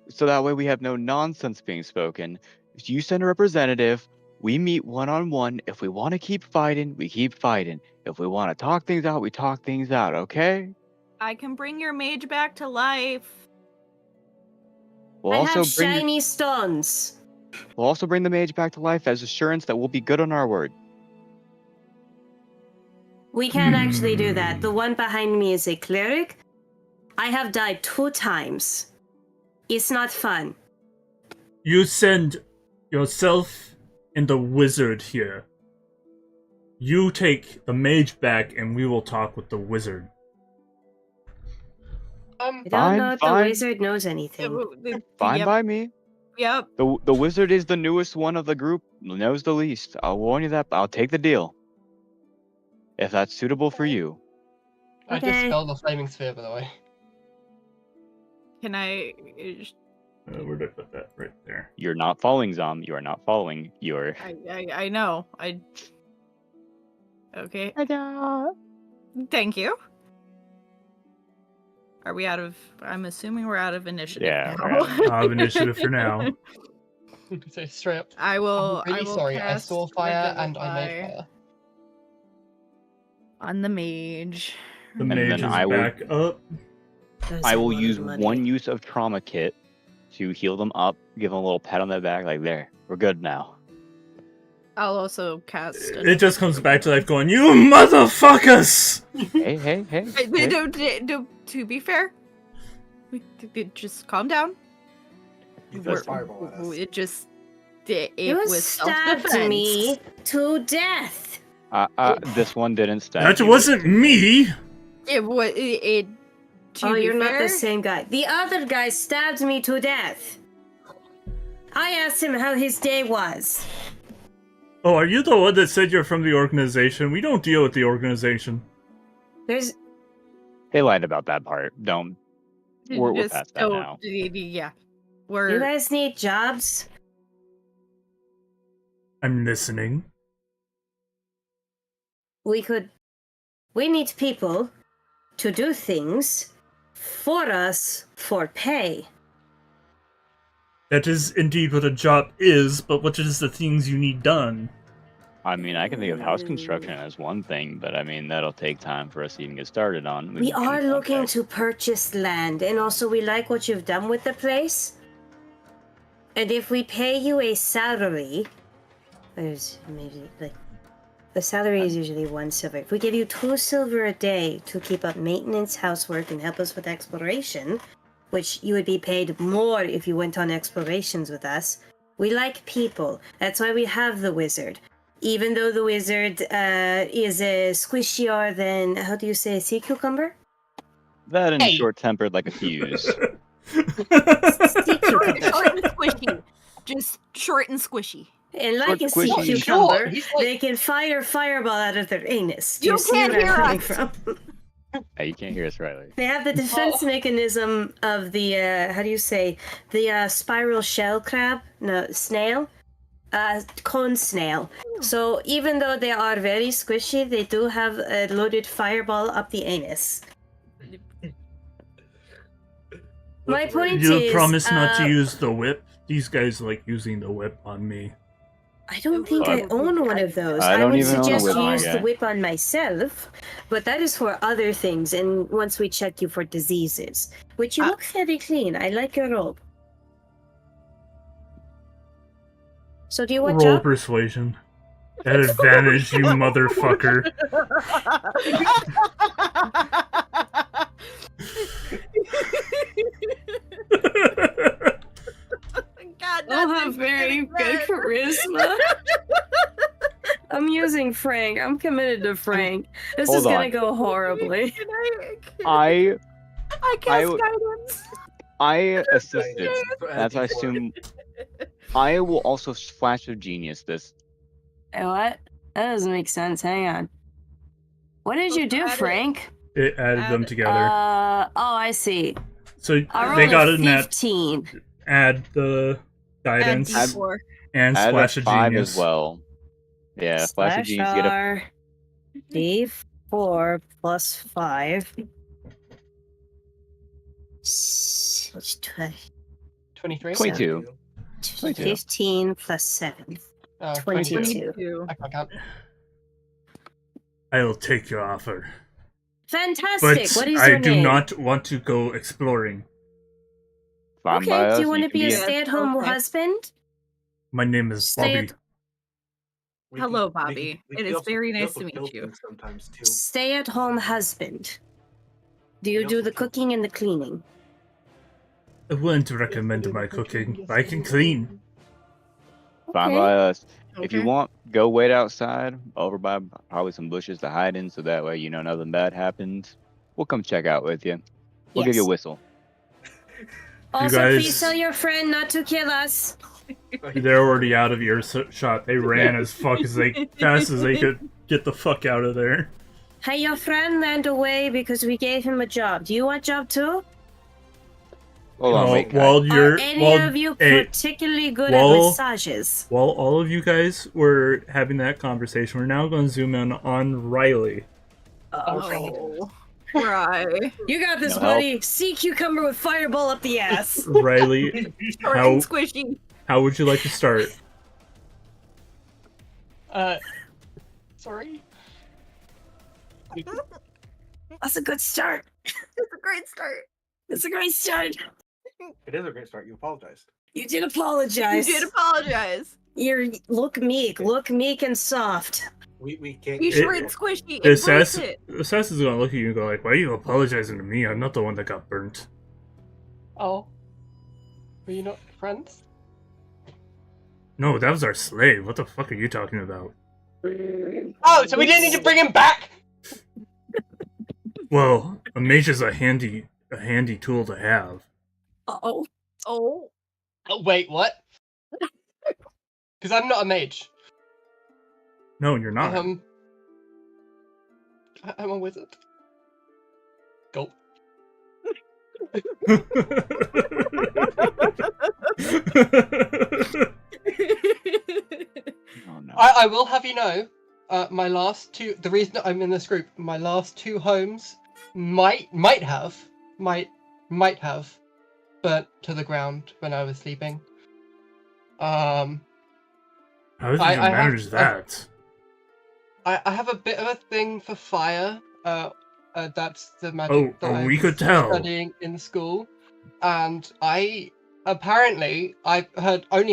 so that way we have no nonsense being spoken. If you send a representative, we meet one-on-one. If we want to keep fighting, we keep fighting. If we want to talk things out, we talk things out, okay? I can bring your mage back to life. We'll I also have bring shiny stones. we'll also bring the mage back to life as assurance that we'll be good on our word. We can actually do that. The one behind me is a cleric. I have died 2 times. It's not fun. You send yourself and the wizard here. You take the mage back and we will talk with the wizard. I don't Fine, know if fine. the wizard knows anything. Fine Yep. by me. Yep. The wizard is the newest one of the group, knows the least. I'll warn you that, but I'll take the deal. If that's suitable for you. I Okay. dispelled the flaming sphere, by the way. Can I? Where did I put that? Right there. You're not following Zom. You are not following. You're I know. Okay. Thank you. Are we out of? I'm assuming we're out of initiative. Yeah, now. we're Out of initiative for now. So straight up. I will. I'm really I will sorry. I cast saw fire and I made Revivify fire. on the mage. The And mage then is I will- back up. That's I a will lot of use money. one use of trauma kit to heal them up, give them a little pat on the back, like there, we're good now. I'll also cast. It just comes back to life going, you motherfuckers! Hey. To be fair, just calm down. You threw a fireball at us. It just. It You was stabbed self-defense. me to death. This one didn't stab That you. wasn't me! It was it. To Oh, be you're not fair, the same guy. The other guy stabbed me to death. I asked him how his day was. Oh, are you the one that said you're from the organization? We don't deal with the organization. There's They lied about that part. Don't. We're just past that now. Yeah, you we're guys need jobs? I'm listening. We need people to do things for us for pay. That is indeed what a job is, but what is the things you need done? I mean, I can think of house construction as one thing, but I mean, that'll take time for us to even get started on. We can are looking contact- to purchase land, and also we like what you've done with the place. And if we pay you a salary, there's maybe like the salary is usually 1 silver. If we give you 2 silver a day to keep up maintenance, housework, and help us with exploration, which you would be paid more if you went on explorations with us. We like people. That's why we have the wizard. Even though the wizard is squishier than, how do you say, a sea cucumber? That and Hey. short-tempered like a fuse. Sea short cucumber. and squishy. Just short and squishy. And like Short, a sea squishy. cucumber, He's like- they can fire fireball out of their anus. Do You see can't where I'm hear coming us. from? Hey, you can't hear us, Riley. They have the defense mechanism of the, how do you say, the spiral shell crab? No, snail? Cone snail. So even though they are very squishy, they do have a loaded fireball up the anus. My point You is, promise not to use the whip? These guys like using the whip on me. I don't think I own one of those. I don't would even own a suggest whip, you my use the guy. whip on myself, but that is for other things. And once we check you for diseases, which you look very clean. I like your robe. So do you want Roll job? persuasion. At advantage, you motherfucker. God, I'll that's have very good bad. charisma. I'm using Frank. I'm committed to Frank. This Hold is gonna on. go horribly. I cast I- guidance. I assisted. That's I assume. I will also flash of genius this. What? That doesn't make sense. Hang on. What did you do, Add it. Frank? It added them Add- together. Oh, I see. So I they rolled got a in that 15. add the guidance Add D4. and Add a splash of 5 genius. as well. Yeah, flash of genius. Get a R D4 plus 5. 23? 22. 22. 15 plus 7. 22. 22. I can't count. I'll take your offer. Fantastic. But What is I your do name? not want to go exploring. Fine by Okay, us, do you want to can be a be- stay-at-home Okay. husband? My name is Stay Bobby. at- Hello, Bobby. It is very nice to meet kill you. things sometimes too. Stay-at-home husband. Do you We do also the kill- cooking and the cleaning? I wouldn't recommend my cooking, but I can clean. Fine Okay. by us. If you Okay. want, go wait outside over by probably some bushes to hide in, so that way you know nothing bad happens. We'll come check out with you. We'll give you a Yes. whistle. Also, guys- please tell your friend not to kill us. They're already out of earshot. They ran as fast as they could get the fuck out of there. Hey, your friend ran away because we gave him a job. Do you want job too? Hold on, Well, wait. while you're Are any while, of you hey, particularly good while- at massages? while all of you guys were having that conversation, we're now going to zoom in on Riley. Oh, right. You got this, No buddy. Sea cucumber with fireball up the ass. Riley, Short How- and squishy. how would you like to start? Sorry. That's a good start. It's a great start. It's a great start. It is a great start. You apologized. You did You apologize. did apologize. Look meek and soft. We can't. Be It- short and squishy. The Embrace it. assassin's going to look at you and go like, why are you apologizing to me? I'm not the one that got burnt. Oh. Were you not friends? No, that was our slave. What the fuck are you talking about? Oh, so we didn't need to bring him back? Well, a mage is a handy tool to have. Oh. Oh, wait, what? Because I'm not a mage. No, you're not. I'm a wizard. Gulp. Oh no. I will have you know, my last two. The reason that I'm in this group, my last two homes might have burnt to the ground when I was sleeping. How did you I have- manage that? I have a bit of a thing for fire. That's the magic that I we was could tell. studying in school, and I only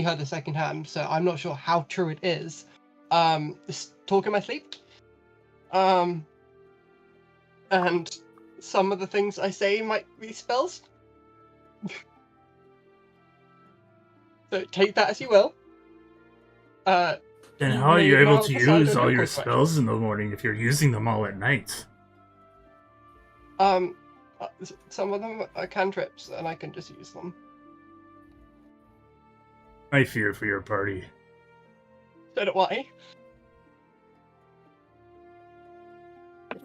heard the second hand, so I'm not sure how true it is. Talk in my sleep. And some of the things I say might be spells. So take that as you will. Then You how are may you able now to decide use on all your your course of action. spells in the morning if you're using them all at night? Some of them are cantrips, and I can just use them. I fear for your party. So do I.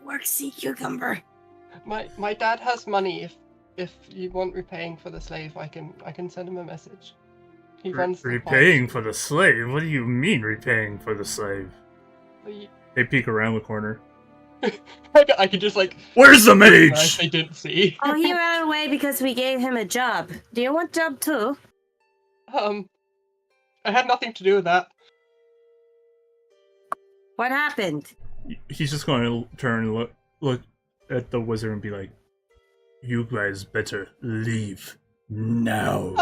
Work, sea cucumber. My dad has money. If you want repaying for the slave, I can send him a message. He runs the Repaying for the slave? What do you mean repaying for the slave? the. They peek around the corner. I could just like. Where's the I mage? didn't see. Oh, he ran away because we gave him a job. Do you want job too? I had nothing to do with that. What happened? He's just going to turn and look at the wizard and be like, "You guys better leave now."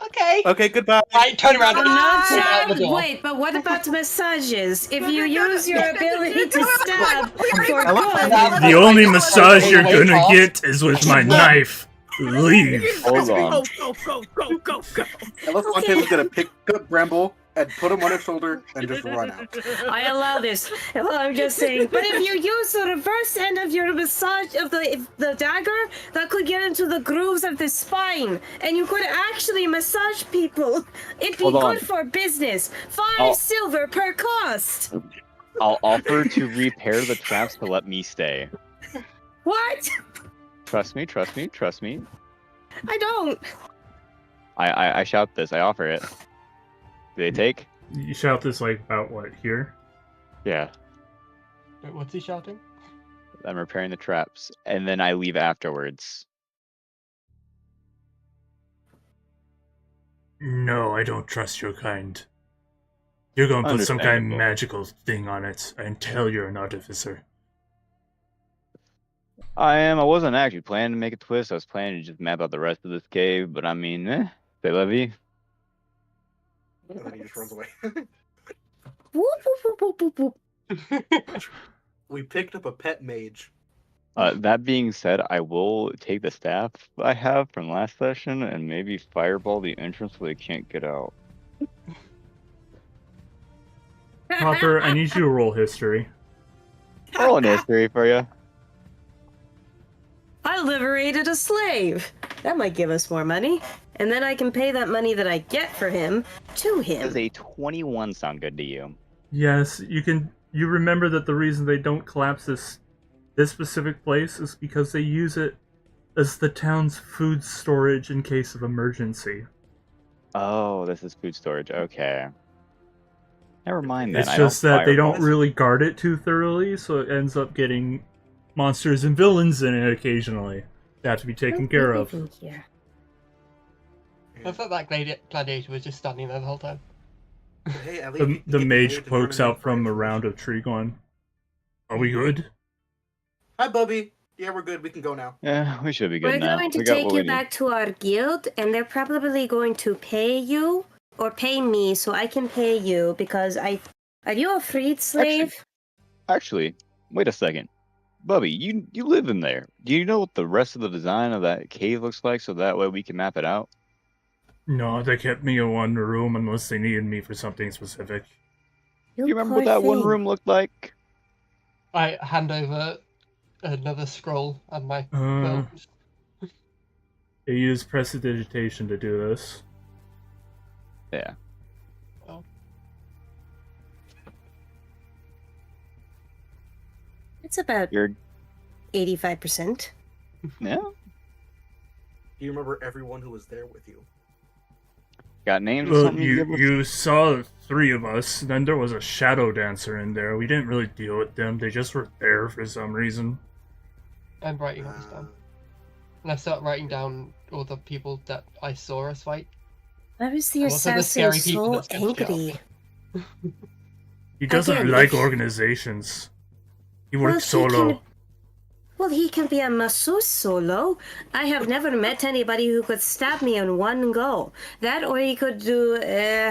Okay. Okay, goodbye. I turn around and No out the time. door. Wait, but what about massages? If you No, use your ability to stab for Well, good, The only massage you're Wait, gonna pause. get is with my knife. Leave. Hold on. Go. Ellis Okay. Fontaine is gonna pick up Bramble and put him on his shoulder and just run out. I allow this. Well, I'm just saying. But if you use the reverse end of your massage of the dagger, that could get into the grooves of the spine, and you could actually massage people. It'd be Hold on. good for business. 5 Oh. silver per cost. I'll offer to repair the traps to let me stay. What? Trust me. I don't. I shout this. I offer it. Do they take? You shout this like about what here? Yeah. Wait, what's he shouting? I'm repairing the traps, and then I leave afterwards. No, I don't trust your kind. You're gonna put some kind of Understandable. magical thing on it and tell you're an artificer. I wasn't actually planning to make a twist. I was planning to just map out the rest of this cave, but I mean, c'est la vie. And then he just runs away. Whoop, whoop, whoop, whoop, whoop, whoop. We picked up a pet mage. That being said, I will take the staff I have from last session and maybe fireball the entrance so they can't get out. Hopper, I need you to roll history. Roll an history for you. I liberated a slave. That might give us more money. And then I can pay that money that I get for him to him. Does a 21 sound good to you? Yes, you can. You remember that the reason they don't collapse this specific place is because they use it as the town's food storage in case of emergency. Oh, this is food storage. Okay. Never mind then. It's I don't just that they don't fireball. really guard it too thoroughly, so it ends up getting monsters and villains in it occasionally. They have to be taken care of. Here. I thought that gladiator was just standing there the whole time. Hey, at least The you get mage made to turn pokes him out in from for around a tree going, "Are we good?" Hi, Bubby. Yeah, we're good. We can go now. Yeah, we should be good We're now. going to We got take what you we need. back to our guild, and they're probably going to pay you or pay me so I can pay you because I. Are you a freed slave? Actually, wait a second. Bubby, you live in there. Do you know what the rest of the design of that cave looks like so that way we can map it out? No, they kept me in one room unless they needed me for something specific. Do you remember what that one room looked like? I hand over another scroll and my quill. They use prestidigitation to do this. Yeah. Oh. It's about You're 85%. yeah. Do you remember everyone who was there with you? Got names or Well, something? you saw the three of us. Then there was a shadow dancer in there. We didn't really deal with them. They just were there for some reason. I'm writing all this down. And I start writing down all the people that I saw us fight. Why was the And also the assassin scary people so that scared the shit out of angry? me. He doesn't Again, like if- organizations. He Well, works he solo. can- Well, he can be a masseuse solo. I have never met anybody who could stab me in one go. That, or he could do,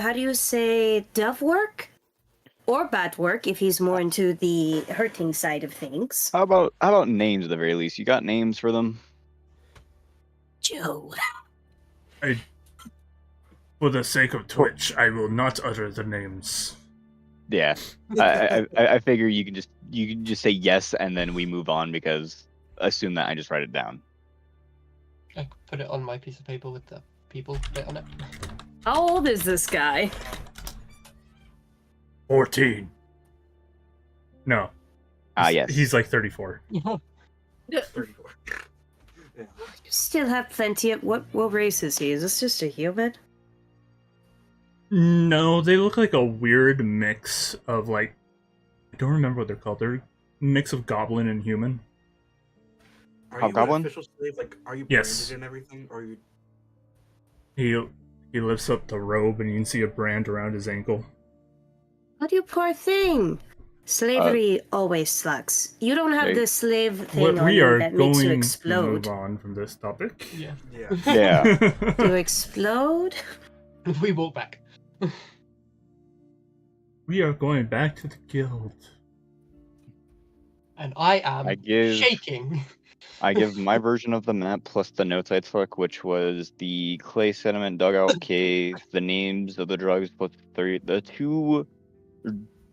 how do you say, dove work? Or bat work, if he's more into the hurting side of things. How about names at the very least? You got names for them? Joe. For the sake of Twitch, I will not utter the names. Yeah. I figure you can just say yes and then we move on because assume that I just write it down. I put it on my piece of paper with the people bit on it. How old is this guy? 14. No. Yes. He's like 34. 34. Yeah. You still have plenty of... What race is he? Is this just a human? No, they look like a weird mix of like... I don't remember what they're called. They're a mix of goblin and human. Are you an Hobgoblin? official slave? Like, are you Yes. branded and everything? Or are you... He lifts up the robe and you can see a brand around his ankle. What you poor thing? Slavery always sucks. You don't have Hey. the slave thing on We you are that makes you going to explode. move on from this topic. Yeah. Yeah. Yeah. You explode? We walk back. We are going back to the guild. And I am shaking. I give my version of the map plus the notes I took, which was the clay sediment dugout cave, the names of the drugs, plus the two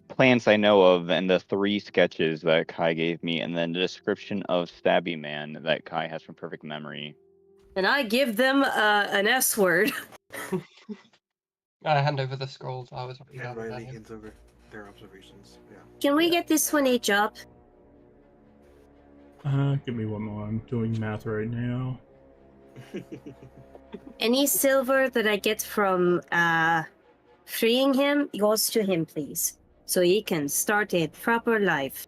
plants I know of, and the 3 sketches that Kai gave me, and then the description of Stabby Man that Kai has from perfect memory. And I give them an S word. I hand over the scrolls. I was writing And down. Riley hands over their observations. Yeah. Can we get this one a job? Give me one more. I'm doing math right now. Any silver that I get from freeing him goes to him, please. So he can start a proper life.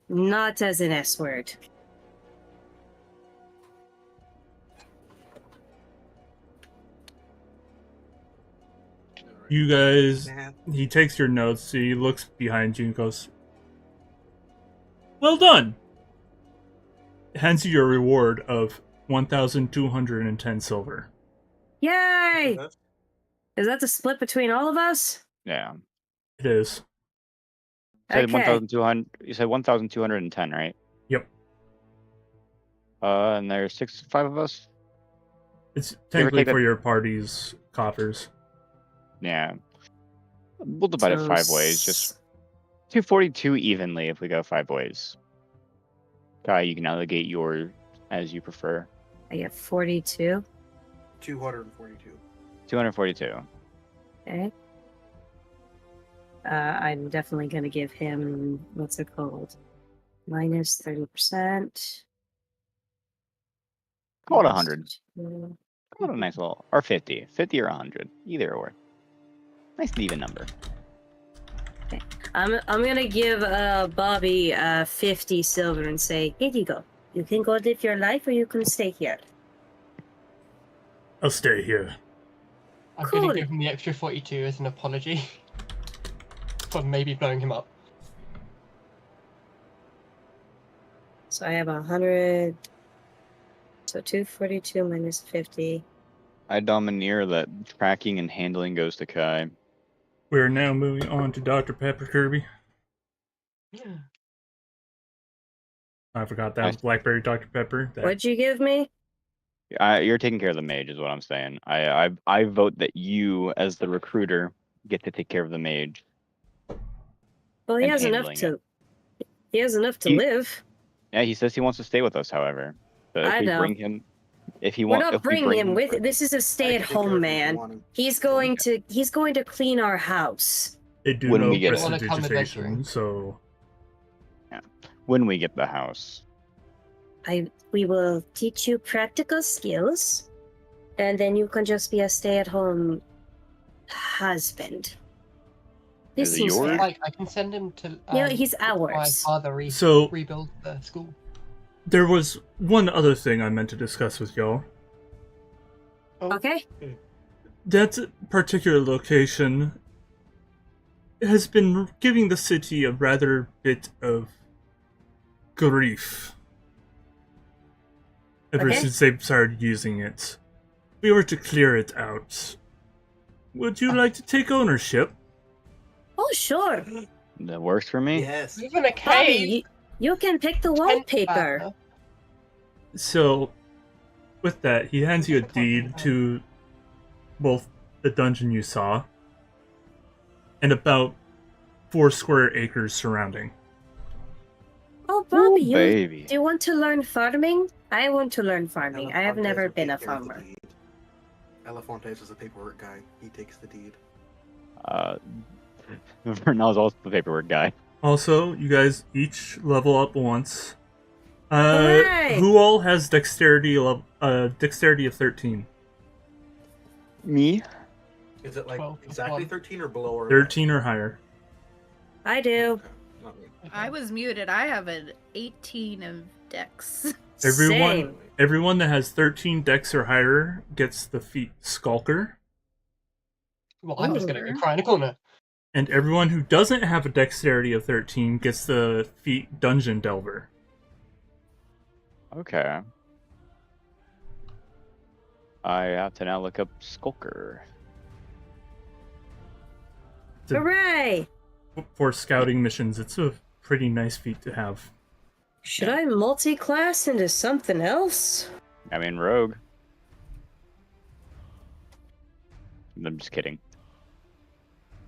Not as an S word. You guys, Man. he takes your notes, he looks behind you and goes, "Well done!" Hands you your reward of 1,210 silver. Yay! Is that the split between all of us? Yeah. It is. You said Okay. 1,200. You said 1,210, right? Yep. And there's 5 of us. It's ever technically take for that- your party's coffers. Yeah. We'll divide it 5 ways. Just 242 evenly if we go 5 ways. Kai, you can allocate yours as you prefer. I get 42. 242. 242. Okay. I'm definitely going to give him, what's it called? Minus 30%. Call it 100. Call it a nice little, or 50. 50 or 100. Either or. Nice and even number. I'm gonna give Bobby 50 silver and say, here you go. You can go live your life or you can stay here. I'll stay here. I'm Cool. gonna give him the extra 42 as an apology for maybe blowing him up. So I have 100. So 242 minus 50. I domineer that tracking and handling goes to Kai. We're now moving on to Dr. Pepper Kirby. I forgot that Nice. was Blackberry Dr. Pepper. That What'd you give me? You're taking care of the mage, is what I'm saying. I vote that you, as the recruiter, get to take care of the mage. Well, he and has enough handling to. it. He has enough to He- live. Yeah, he says he wants to stay with us. However, so if I we know. bring him, if he We're want, not if we bringing bring him with. This is a I can take stay-at-home care of you if you man. want him. He's going to. He's going to clean our house. They do When know we get it. Wanna come prestidigitation, adventuring. so when we get the house. We will teach you practical skills, and then you can just be a stay-at-home husband. This Is it seems yours? fair. Like I can send him to. Yeah, he's my ours. father So- rebuild the school. there was one other thing I meant to discuss with y'all. Okay. That particular location has been giving the city a rather bit of grief ever Okay. since they started using it. If we were to clear it out, would you like to take ownership? Oh, sure. That works for me. Yes. Even a Bobby, cave. you can pick the wallpaper. So, with that, he hands you a deed to both the dungeon you saw and about 4 square acres surrounding. Oh, Bobby, Ooh, you baby. do you want to learn farming? I want to learn farming. I have Elefantes never will been a take care of the farmer. deed. Elefantes is a paperwork guy. He takes the deed. Vernal's also the paperwork guy. Also, you guys each level up once. Hooray! Who all has dexterity dexterity of 13? Me? Is it like 12 plus exactly 1. 13 or below or 13 or higher. I do. Okay, not me. I was muted. I have an 18 of dex. Same. Everyone that has 13 dex or higher gets the feat Skulker, Well, I'm just gonna Ooh. go cry in a corner. and everyone who doesn't have a dexterity of 13 gets the feat Dungeon Delver. Okay. I have to now look up Skulker. Hooray! For scouting missions, it's a pretty nice feat to have. Should I multi-class into something else? I mean, Rogue. I'm just kidding.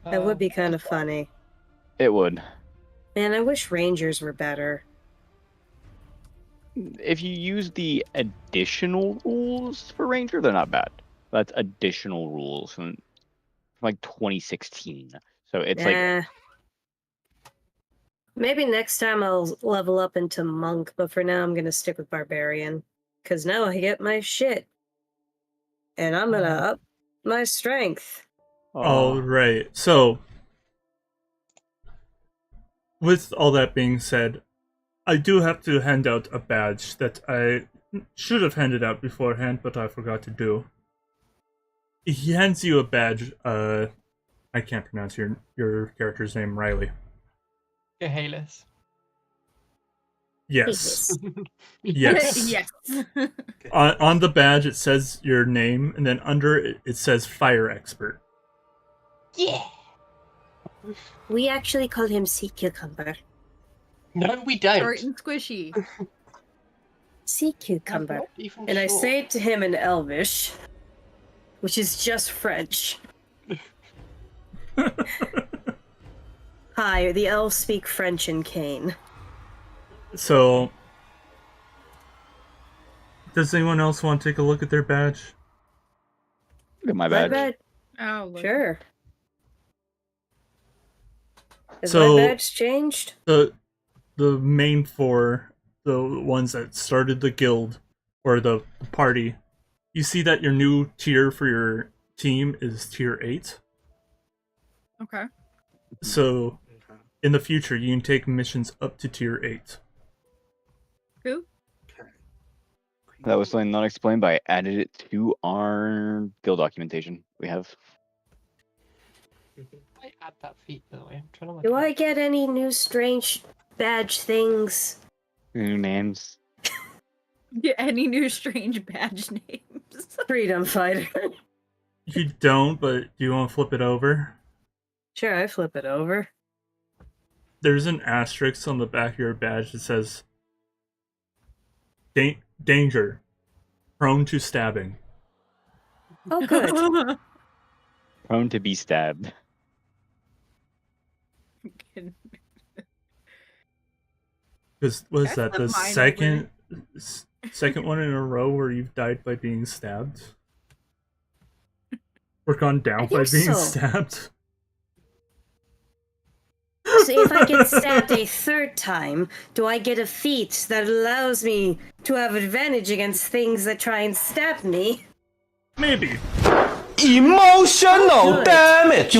That would be kind of funny. It would. Man, I wish Rangers were better. If you use the additional rules for Ranger, they're not bad. That's additional rules from like 2016. So it's like Nah. Maybe next time I'll level up into monk, but for now I'm gonna stick with barbarian. Cause now I get my shit. And I'm gonna up my strength. All right. So, with all that being said, I do have to hand out a badge that I should have handed out beforehand, but I forgot to do. He hands you a badge. I can't pronounce your character's name, Riley. Gehalis. Yes. Yes. Yes. On the badge, it says your name, and then under it, it says Fire Expert. Yeah. We actually call him Sea Cucumber. No, we Short don't. and squishy. Sea That's Cucumber. not even And I short. say it to him in Elvish, which is just French. Hi, the elves speak French in Kain. So, does anyone else want to take a look at their badge? look at my My badge. bad. Oh, look. Sure. Has So- my badge changed? The main 4, the ones that started the guild or the party, you see that your new tier for your team is tier 8. Okay. So Okay. in the future, you can take missions up to tier 8. Who? Okay. That was something not explained, but I added it to our guild documentation we have. I add that feat, by the way. I'm trying to look Do it I up. get any new strange badge things? New names. Yeah, any new strange badge names? Freedom Fighter. You don't, but do you want to flip it over? Sure, I flip it over. There's an asterisk on the back of your badge that says danger, prone to stabbing. Oh, good. Prone to be stabbed. Because was That's that the the mine second one in a row where you've died by being stabbed? Or gone I down by think being so. stabbed? So if I get stabbed a third time, do I get a feat that allows me to have advantage against things that try and stab me? Maybe. Emotional Good. damage.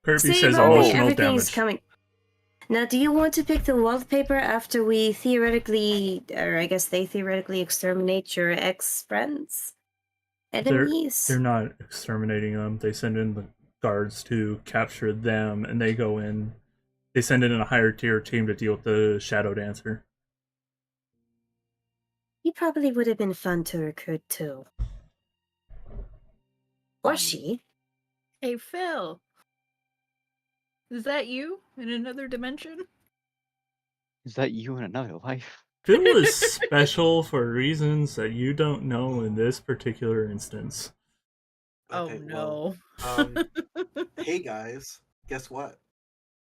Kirby See, says Bobby, emotional everything's damage. coming. Now, do you want to pick the wallpaper after we theoretically, or I guess they theoretically exterminate your ex-friends? Enemies? They're not exterminating them. They send in the guards to capture them, and they go in. They send in a higher tier team to deal with the Shadow Dancer. He probably would have been fun to recruit too. Or she. Hey, Phil. Is that you in another dimension? Is that you in another life? Phil is special for reasons that you don't know in this particular instance. Oh no. Hey guys, guess what?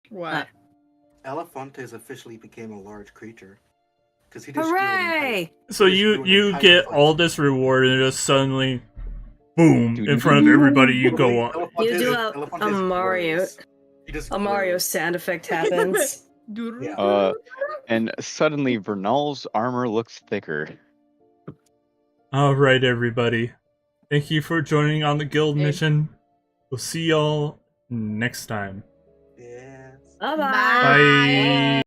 What? Elefantes officially became a large creature. Because he just Hooray! So you get all this reward and just suddenly, boom, Dude, in you front of can- everybody you go up. You do a Mario. A Mario sound effect happens. Yeah. And suddenly Vernal's armor looks thicker. Alright, everybody. Thank you for joining on the guild mission. We'll see y'all next time. Yes. Bye-bye. Bye.